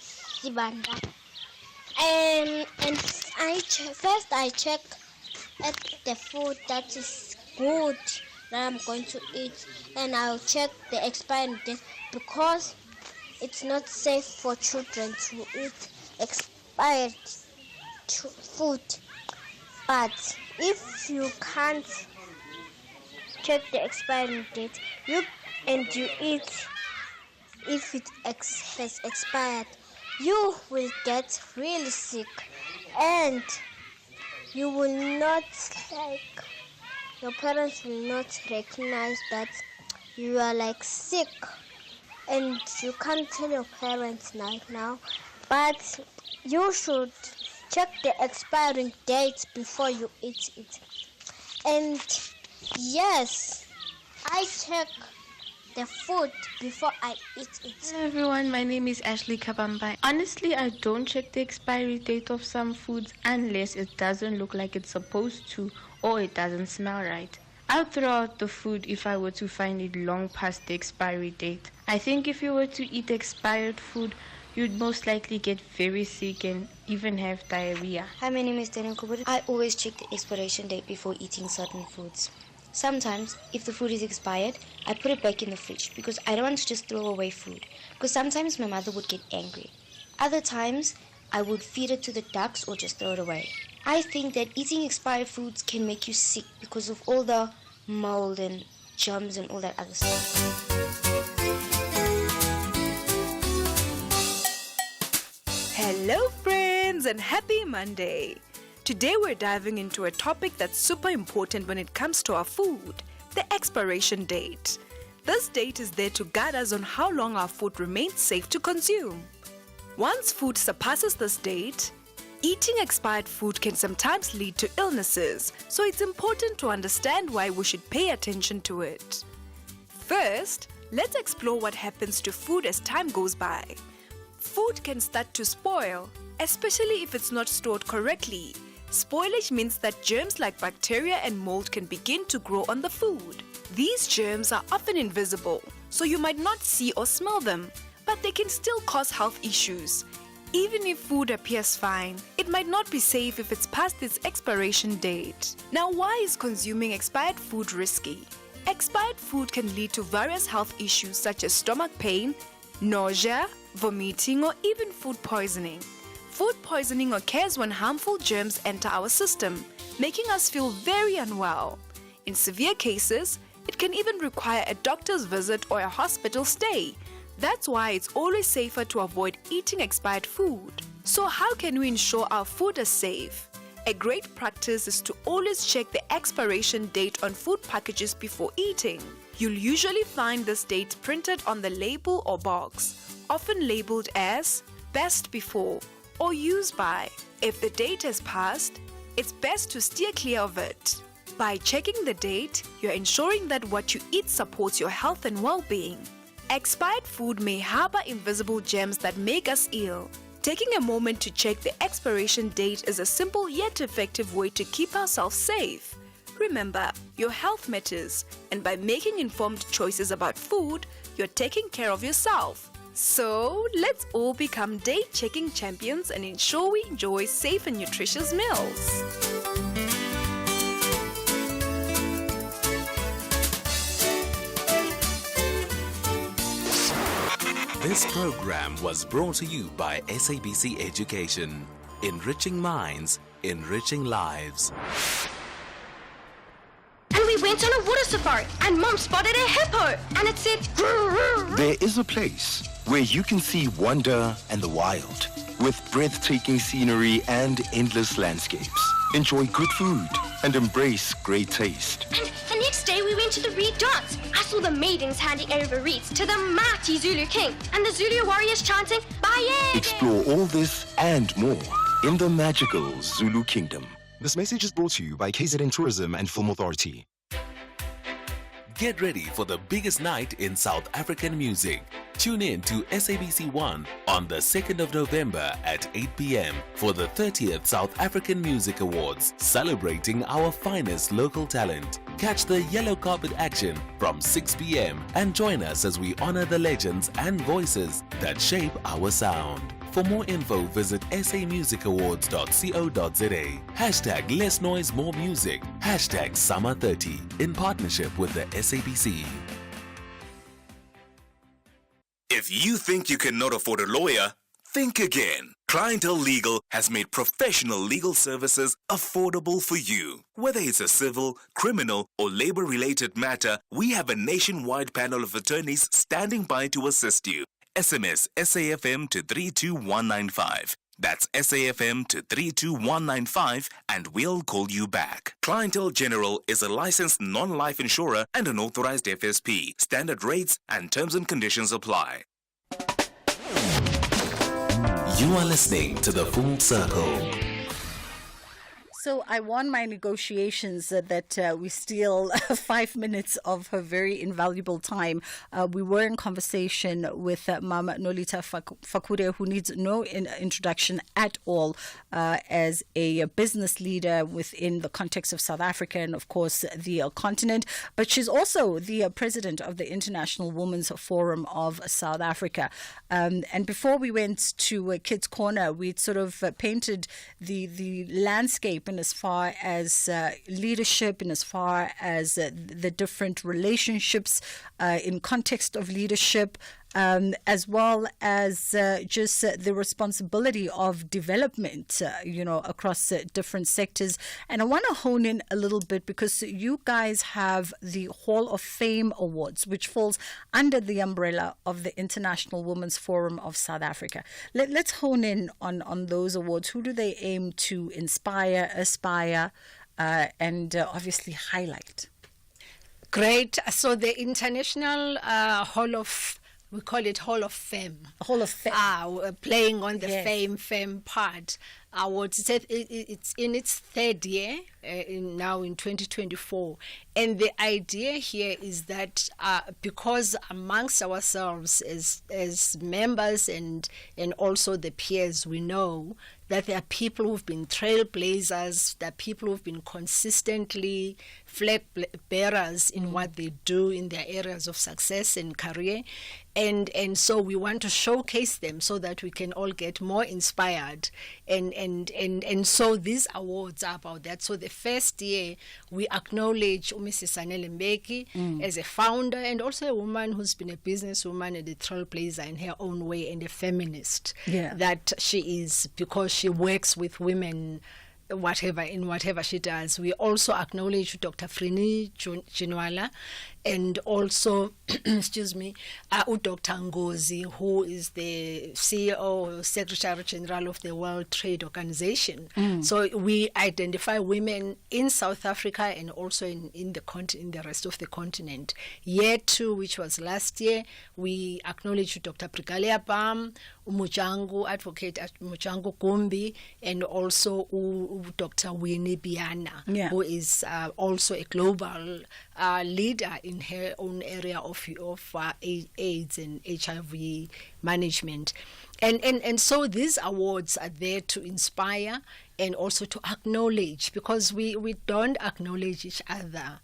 Sibanda. And first I check at the food that is good that I'm going to eat, and I'll check the expiry date because it's not safe for children to eat expired food. But if you can't check the expiry date, you eat if it has expired, you will get really sick, and you will not your parents will not recognize that you are sick, and you can't tell your parents now, but you should check the expiring date before you eat it. And yes, I check the food before I eat it. Hello everyone, my name is Ashley Kabamba. Honestly, I don't check the expiry date of some foods unless it doesn't look like it's supposed to or it doesn't smell right. I'll throw out the food if I were to find it long past the expiry date. I think if you were to eat expired food, you'd most likely get very sick and even have diarrhea. Hi, my name is Daniel Kuburi. I always check the expiration date before eating certain foods. Sometimes, if the food is expired, I put it back in the fridge because I don't want to just throw away food. Because sometimes my mother would get angry. Other times, I would feed it to the ducks or just throw it away. I think that eating expired foods can make you sick because of all the mold and germs and all that other stuff. Hello friends and happy Monday! Today we're diving into a topic that's super important when it comes to our food, the expiration date. This date is there to guide us on how long our food remains safe to consume. Once food surpasses this date, eating expired food can sometimes lead to illnesses, so it's important to understand why we should pay attention to it. First, let's explore what happens to food as time goes by. Food can start to spoil, especially if it's not stored correctly. Spoilage means that germs like bacteria and mold can begin to grow on the food. These germs are often invisible, so you might not see or smell them, but they can still cause health issues. Even if food appears fine, it might not be safe if it's past its expiration date. Now, why is consuming expired food risky? Expired food can lead to various health issues such as stomach pain, nausea, vomiting, or even food poisoning. Food poisoning occurs when harmful germs enter our system, making us feel very unwell. In severe cases, it can even require a doctor's visit or a hospital stay. That's why it's always safer to avoid eating expired food. So how can we ensure our food is safe? A great practice is to always check the expiration date on food packages before eating. You'll usually find this date printed on the label or box, often labeled as best before or use by. If the date has passed, it's best to steer clear of it. By checking the date, you're ensuring that what you eat supports your health and well-being. Expired food may harbor invisible germs that make us ill. Taking a moment to check the expiration date is a simple yet effective way to keep ourselves safe. Remember, your health matters, and by making informed choices about food, you're taking care of yourself. So, let's all become date-checking champions and ensure we enjoy safe and nutritious meals. This program was brought to you by SABC Education. Enriching minds, enriching lives. And we went on a water safari, and Mom spotted a hippo, and it said, There is a place where you can see wonder and the wild, with breathtaking scenery and endless landscapes. Enjoy good food and embrace great taste. And the next day we went to the reed dance. I saw the maidens handing over reeds to the mighty Zulu king, and the Zulu warriors chanting, Bayede! Explore all this and more in the magical Zulu Kingdom. This message is brought to you by KZN Tourism and Film Authority. Get ready for the biggest night in South African music. Tune in to SABC 1 on the 2nd of November at 8 p.m. for the 30th South African Music Awards, celebrating our finest local talent. Catch the yellow carpet action from 6 p.m. and join us as we honor the legends and voices that shape our sound. For more info, visit samusicawards.co.za. Hashtag Less Noise, More Music. Hashtag Summer 30 in partnership with the SABC. If you think you cannot afford a lawyer, think again. Clientele Legal has made professional legal services affordable for you. Whether it's a civil, criminal, or labor-related matter, we have a nationwide panel of attorneys standing by to assist you. SMS SAFM to 32195. That's SAFM to 32195 and we'll call you back. Clientele General is a licensed non-life insurer and an authorized FSP. Standard rates and terms and conditions apply. You are listening to The Full Circle. So I won my negotiations that we steal 5 minutes of her very invaluable time. We were in conversation with Mama Nolita Fakure, who needs no introduction at all as a business leader within the context of South Africa and, of course, the continent. But she's also the president of the International Women's Forum of South Africa. And before we went to Kids Corner, we'd sort of painted the landscape in as far as leadership, in as far as the different relationships in context of leadership, as well as just the responsibility of development, across different sectors. And I want to hone in a little bit because you guys have the Hall of Fame Awards, which falls under the umbrella of the International Women's Forum of South Africa. Let's hone in on those awards. Who do they aim to inspire, aspire, and obviously highlight? Great. So the International we call it Hall of Fame. Hall of Fame. Playing on the fame part. It's in its third year, now in 2024. And the idea here is that because amongst ourselves as members and also the peers, we know that there are people who've been trailblazers, there are people who've been consistently flag bearers in what they do in their areas of success and career. And so we want to showcase them so that we can all get more inspired. And so these awards are about that. So the first year, we acknowledge Mrs. Sanele Mbeki as a founder and also a woman who's been a businesswoman and a trailblazer in her own way and a feminist that she is, because she works with women whatever she does. We also acknowledge Dr. Frini Chinwala and also, excuse me, Dr. Ngozi, who is the CEO, Secretary General of the World Trade Organization. So we identify women in South Africa and also in the rest of the continent. Year 2, which was last year, we acknowledge Dr. Prikalia Pam, Mujangu, Advocate Mujangu Kumbi, and also Dr. Winnie Biana, who is also a global leader in her own area of AIDS and HIV management. And so these awards are there to inspire and also to acknowledge, because we don't acknowledge each other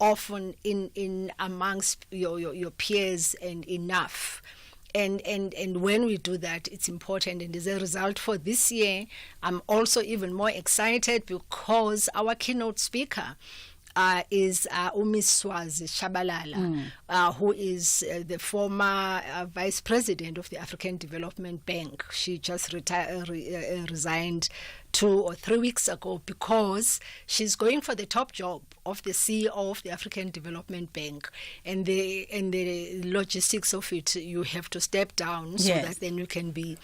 often in amongst your peers and enough. And when we do that, it's important. And as a result, for this year, I'm also even more excited because our keynote speaker is Umiswazi Shabalala, who is the former vice president of the African Development Bank. She just resigned 2 or 3 weeks ago because she's going for the top job of the CEO of the African Development Bank, and the logistics of it, you have to step down so that then you can be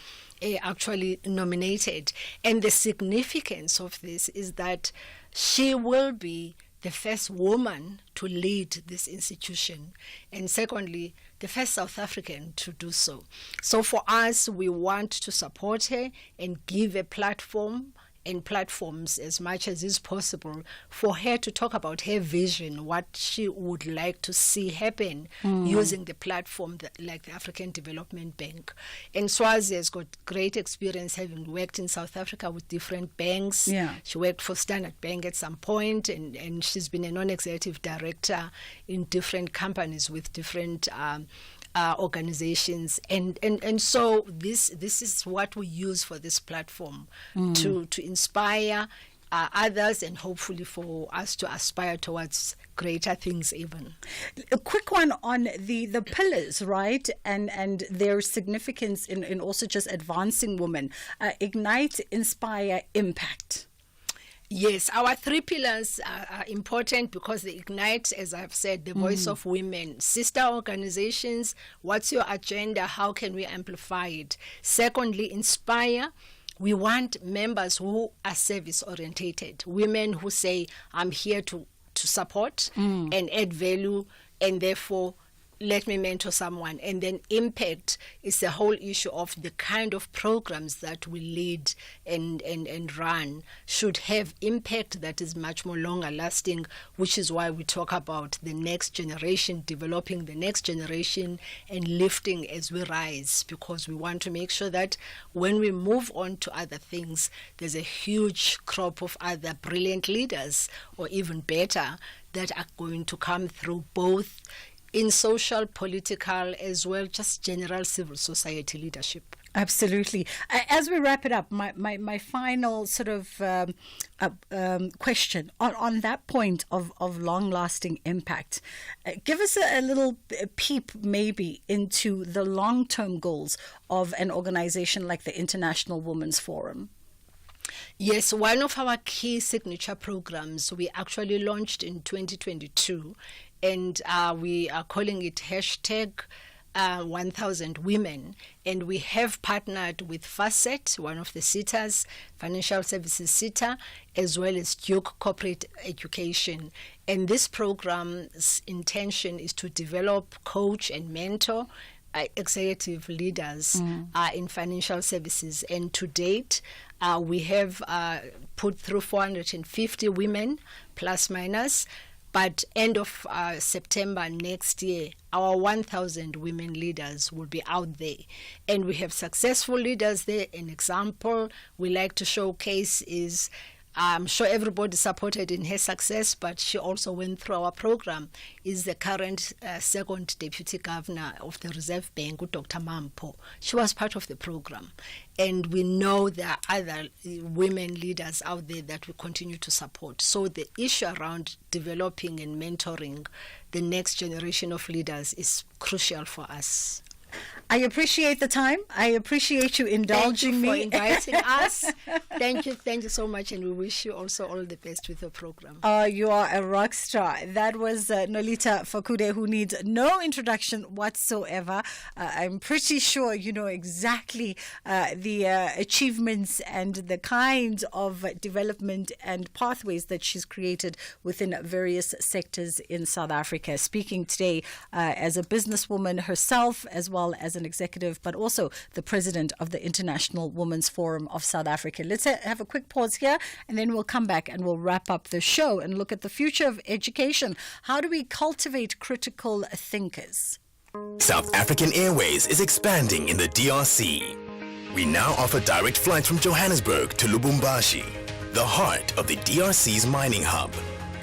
actually nominated. And the significance of this is that she will be the first woman to lead this institution, and secondly, the first South African to do so. So for us, we want to support her and give a platform and platforms as much as is possible for her to talk about her vision, what she would like to see happen using the platform like the African Development Bank. And Swazi has got great experience having worked in South Africa with different banks. Yeah. She worked for Standard Bank at some point, and she's been a non-executive director in different companies with different organizations, and so this is what we use for this platform to inspire others, and hopefully for us to aspire towards greater things even. A quick one on the pillars, right, and their significance in also just advancing women. Ignite, inspire, impact. Yes, our 3 pillars are important because they ignite, as I've said, the voice of women. Sister organizations, what's your agenda? How can we amplify it? Secondly, inspire. We want members who are service-orientated, women who say, I'm here to support and add value, and therefore let me mentor someone. And then impact is the whole issue of the kind of programs that we lead and run should have impact that is much more longer lasting, which is why we talk about the next generation, developing the next generation and lifting as we rise, because we want to make sure that when we move on to other things, there's a huge crop of other brilliant leaders, or even better, that are going to come through, both in social, political, as well, just general civil society leadership. Absolutely. As we wrap it up, my final sort of question on that point of long-lasting impact. Give us a little peep maybe into the long-term goals of an organization like the International Women's Forum. Yes, one of our key signature programs we actually launched in 2022, and we are calling it hashtag 1000 Women, and we have partnered with Facet, one of the SITAs, Financial Services SITA, as well as Duke Corporate Education. And this program's intention is to develop, coach, and mentor executive leaders in financial services. And to date, we have put through 450 women, plus minus. But end of September next year, our 1,000 women leaders will be out there. And we have successful leaders there. An example we like to showcase is, I'm sure everybody supported in her success, but she also went through our program, is the current second deputy governor of the Reserve Bank, Dr. Mampo. She was part of the program. And we know there are other women leaders out there that we continue to support. So the issue around developing and mentoring the next generation of leaders is crucial for us. I appreciate the time. I appreciate you indulging me. Thank you for inviting us. Thank you so much, and we wish you also all the best with the program. You are a rock star. That was Nolita Fakude, who needs no introduction whatsoever. I'm pretty sure you know exactly the achievements and the kind of development and pathways that she's created within various sectors in South Africa. Speaking today as a businesswoman herself, as well as an executive, but also the president of the International Women's Forum of South Africa. Let's have a quick pause here, and then we'll come back and we'll wrap up the show and look at the future of education. How do we cultivate critical thinkers? South African Airways is expanding in the DRC. We now offer direct flights from Johannesburg to Lubumbashi, the heart of the DRC's mining hub.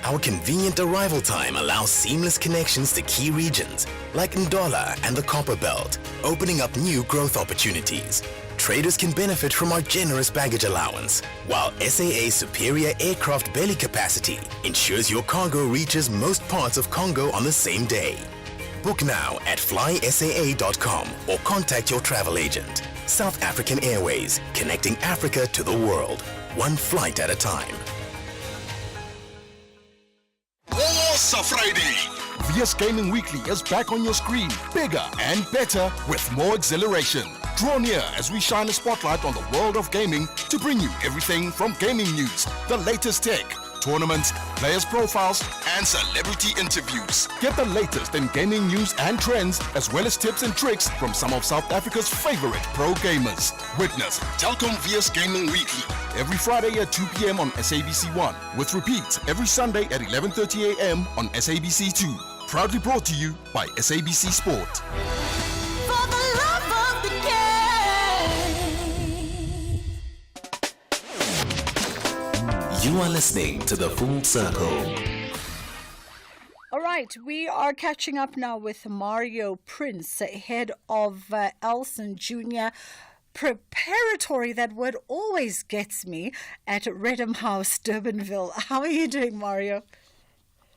Our convenient arrival time allows seamless connections to key regions like Ndola and the Copper Belt, opening up new growth opportunities. Traders can benefit from our generous baggage allowance, while SAA's superior aircraft belly capacity ensures your cargo reaches most parts of Congo on the same day. Book now at flysaa.com or contact your travel agent. South African Airways, connecting Africa to the world, one flight at a time. Wossa Friday! VS Gaming Weekly is back on your screen, bigger and better with more exhilaration. Draw near as we shine a spotlight on the world of gaming to bring you everything from gaming news, the latest tech, tournaments, players' profiles, and celebrity interviews. Get the latest in gaming news and trends, as well as tips and tricks from some of South Africa's favorite pro gamers. Witness Telkom VS Gaming Weekly every Friday at 2 p.m. on SABC1, with repeats every Sunday at 11:30 a.m. on SABC2. Proudly brought to you by SABC Sport. For the love of the game. You are listening to The Full Circle. All right, we are catching up now with Mario Prince, head of Elson Jr. Preparatory, that word always gets me, at Redham House, Durbanville. How are you doing, Mario?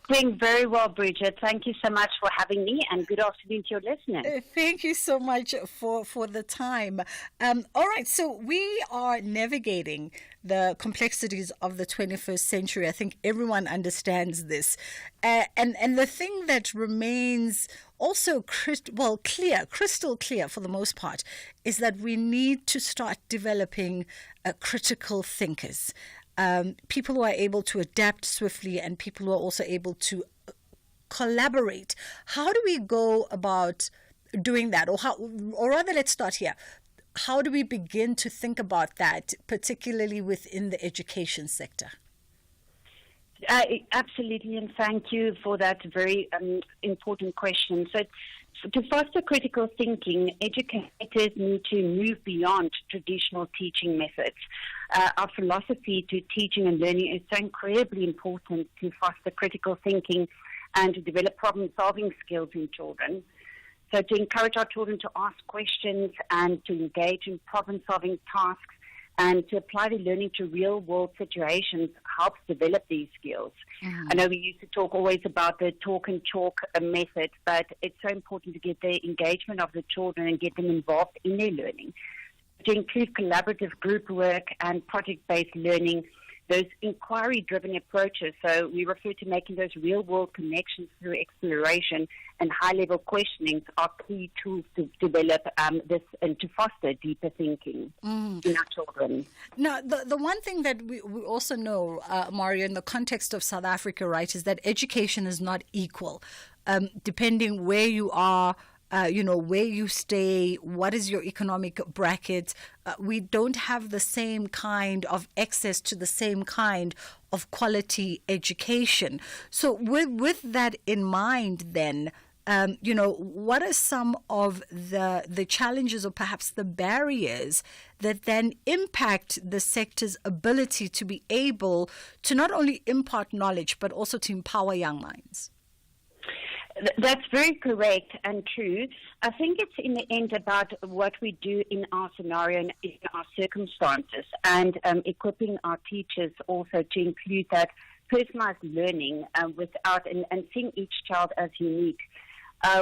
Doing very well, Bridget. Thank you so much for having me, and good afternoon to your listeners. Thank you so much for the time. All right, so we are navigating the complexities of the 21st century. I think everyone understands this. And the thing that remains also crystal clear for the most part, is that we need to start developing critical thinkers. People who are able to adapt swiftly, and people who are also able to collaborate. How do we go about doing that? Or rather, let's start here. How do we begin to think about that, particularly within the education sector? Absolutely, and thank you for that very important question. So, to foster critical thinking, educators need to move beyond traditional teaching methods. Our philosophy to teaching and learning is so incredibly important to foster critical thinking and to develop problem-solving skills in children. So to encourage our children to ask questions and to engage in problem-solving tasks and to apply the learning to real-world situations helps develop these skills. I know we used to talk always about the talk and chalk method, but it's so important to get the engagement of the children and get them involved in their learning. To include collaborative group work and project-based learning, those inquiry-driven approaches. So we refer to making those real-world connections through exploration and high-level questionings are key tools to develop this and to foster deeper thinking in our children. Now, the one thing that we also know, Mario, in the context of South Africa, right, is that education is not equal. Depending where you are, where you stay, what is your economic bracket, we don't have the same kind of access to the same kind of quality education. So with that in mind then, what are some of the challenges or perhaps the barriers that then impact the sector's ability to be able to not only impart knowledge but also to empower young minds? That's very correct and true. I think it's in the end about what we do in our scenario and in our circumstances, and equipping our teachers also to include that personalized learning without and seeing each child as unique.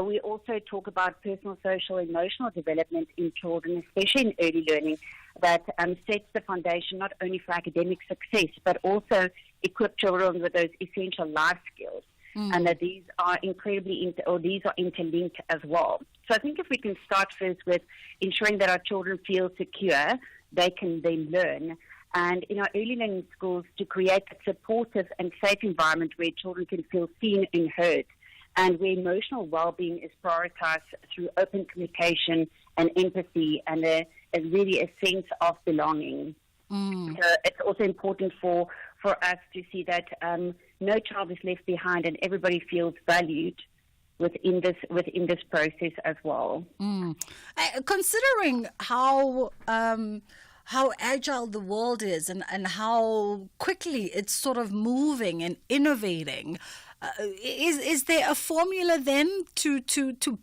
We also talk about personal, social, emotional development in children, especially in early learning, that sets the foundation not only for academic success, but also equip children with those essential life skills. And that these are these are interlinked as well. So I think if we can start first with ensuring that our children feel secure, they can then learn. And in our early learning schools, to create a supportive and safe environment where children can feel seen and heard, and where emotional well-being is prioritized through open communication and empathy, and really a sense of belonging. So it's also important for us to see that no child is left behind and everybody feels valued within this process as well. Considering how agile the world is and how quickly it's sort of moving and innovating, is there a formula then to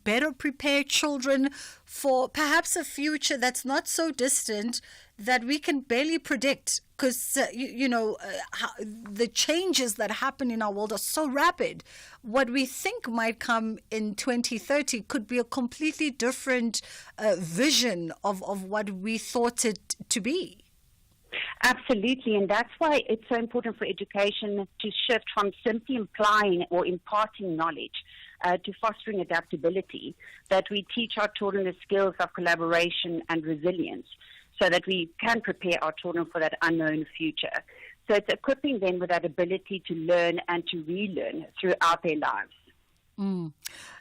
better prepare children for perhaps a future that's not so distant that we can barely predict? Because, the changes that happen in our world are so rapid. What we think might come in 2030 could be a completely different vision of what we thought it to be. Absolutely, and that's why it's so important for education to shift from simply implying or imparting knowledge to fostering adaptability, that we teach our children the skills of collaboration and resilience so that we can prepare our children for that unknown future. So it's equipping them with that ability to learn and to relearn throughout their lives.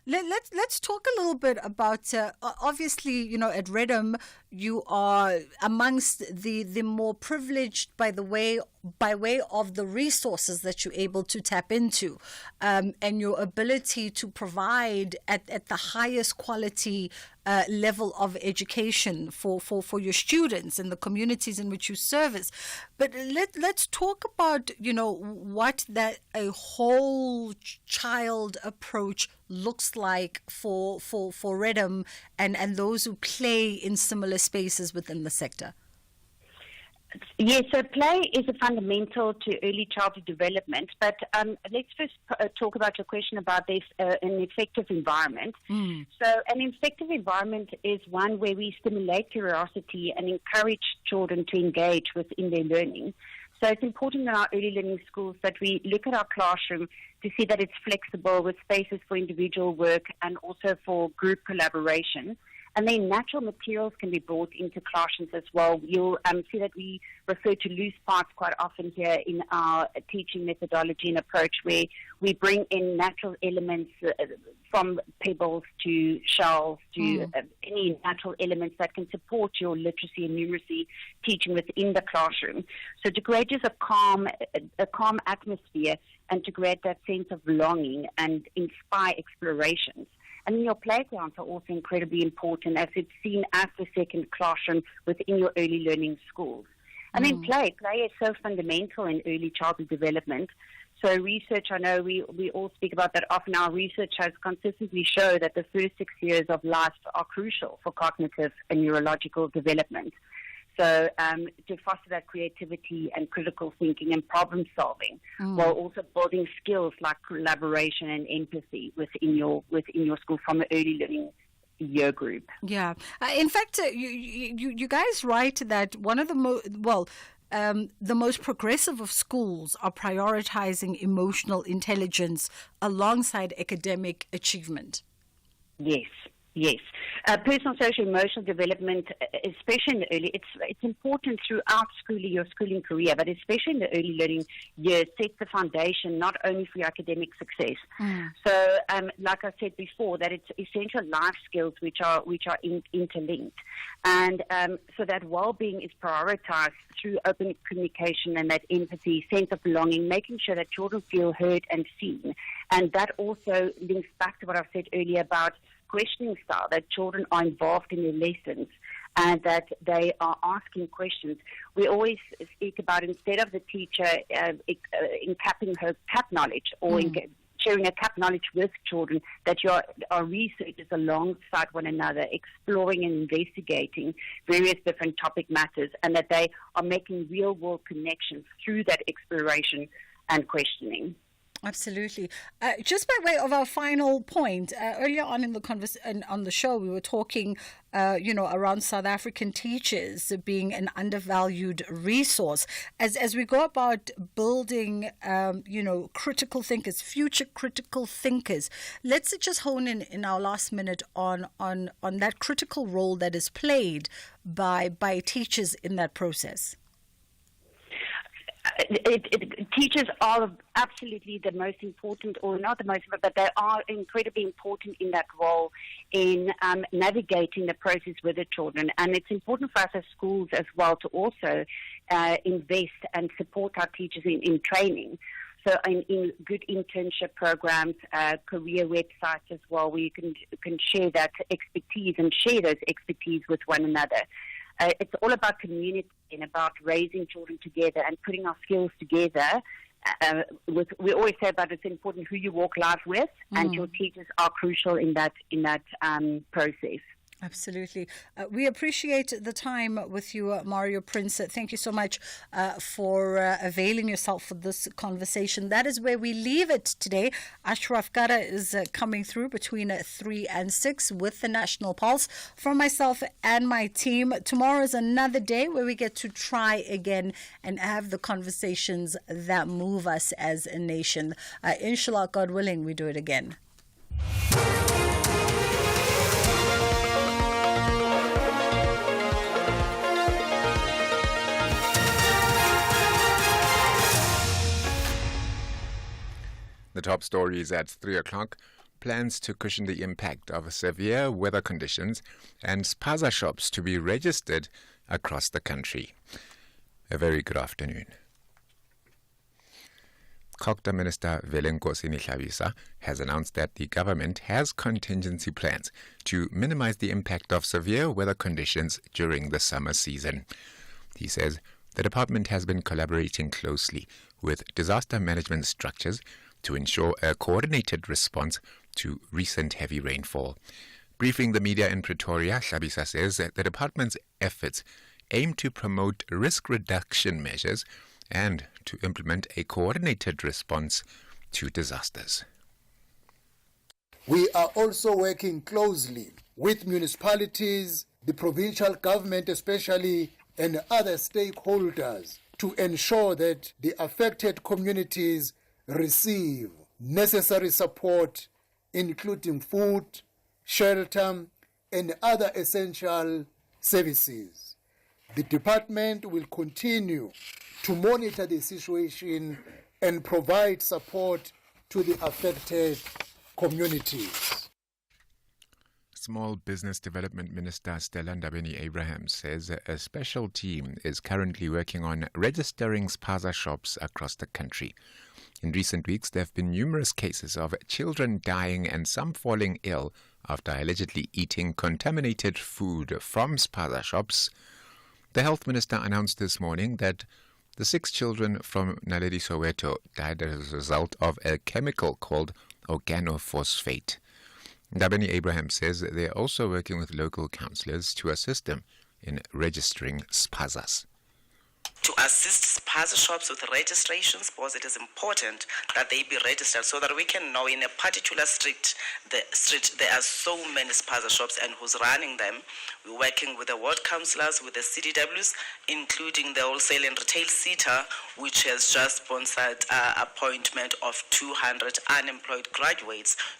Let's talk a little bit about, obviously, at Redham, you are amongst the more privileged by way of the resources that you're able to tap into, and your ability to provide at the highest quality level of education for your students and the communities in which you service. But let's talk about, what that a whole child approach looks like for Redham and those who play in similar spaces within the sector. Yes, so play is a fundamental to early childhood development, but let's first talk about your question about this, an effective environment. So an effective environment is one where we stimulate curiosity and encourage children to engage within their learning. So it's important in our early learning schools that we look at our classroom to see that it's flexible with spaces for individual work and also for group collaboration. And then natural materials can be brought into classrooms as well. You'll see that we refer to loose parts quite often here in our teaching methodology and approach, where we bring in natural elements from pebbles to shells to any natural elements that can support your literacy and numeracy teaching within the classroom. So to create just a calm atmosphere and to create that sense of belonging and inspire explorations. And your playgrounds are also incredibly important, as it's seen as the second classroom within your early learning schools. And then play is so fundamental in early childhood development. So research, I know we all speak about that often. Our research has consistently shown that the first 6 years of life are crucial for cognitive and neurological development. So to foster that creativity and critical thinking and problem solving, while also building skills like collaboration and empathy within your school from an early learning year group. Yeah. In fact, you guys write that one of the most progressive of schools are prioritizing emotional intelligence alongside academic achievement. Yes. Personal, social, emotional development, especially in the early, it's important throughout your schooling career, but especially in the early learning years, sets the foundation not only for your academic success. So, like I said before, that it's essential life skills which are interlinked, and so that well-being is prioritized through open communication and that empathy, sense of belonging, making sure that children feel heard and seen, and that also links back to what I've said earlier about questioning style, that children are involved in their lessons and that they are asking questions. We always speak about, instead of the teacher encapping her cap knowledge or sharing a cap knowledge with children, that our researchers alongside one another, exploring and investigating various different topic matters, and that they are making real-world connections through that exploration and questioning. Absolutely. Just by way of our final point, earlier on in the on the show, we were talking, around South African teachers being an undervalued resource. As we go about building, critical thinkers, future critical thinkers, let's just hone in our last minute on that critical role that is played by teachers in that process. Teachers are absolutely the most important, or not the most, but they are incredibly important in that role in navigating the process with the children. And it's important for us as schools as well to also invest and support our teachers in training. So in good internship programs, career websites as well, where you can share that expertise and share those expertise with one another. It's all about community and about raising children together and putting our skills together. We always say about it's important who you walk life with, and your teachers are crucial in that process. Absolutely. We appreciate the time with you, Mario Prince. Thank you so much for availing yourself for this conversation. That is where we leave it today. Ashraf Gara is coming through between 3 and 6 with the National Pulse. From myself and my team, tomorrow is another day where we get to try again and have the conversations that move us as a nation. Inshallah, God willing, we do it again. The top stories at 3 o'clock. Plans to cushion the impact of severe weather conditions and spaza shops to be registered across the country. A very good afternoon. COGTA Minister Velenkosi Nihlabisa has announced that the government has contingency plans to minimize the impact of severe weather conditions during the summer season. He says the department has been collaborating closely with disaster management structures to ensure a coordinated response to recent heavy rainfall. Briefing the media in Pretoria, Hlabisa says that the department's efforts aim to promote risk reduction measures and to implement a coordinated response to disasters. We are also working closely with municipalities, the provincial government especially, and other stakeholders to ensure that the affected communities receive necessary support, including food, shelter, and other essential services. The department will continue to monitor the situation and provide support to the affected communities. Small Business Development Minister Stella Ndabeni-Abraham says a special team is currently working on registering spaza shops across the country. In recent weeks, there have been numerous cases of children dying and some falling ill after allegedly eating contaminated food from spaza shops. The Health Minister announced this morning that the 6 children from Naledi, Soweto died as a result of a chemical called organophosphate. Ndabeni-Abraham says they are also working with local councillors to assist them in registering spazas. To assist spaza shops with registrations, because it is important that they be registered so that we can know in a particular street there are so many spaza shops and who's running them. We're working with the ward councillors, with the CDWs, including the wholesale and retail SETA, which has just sponsored appointment of 200 unemployed graduates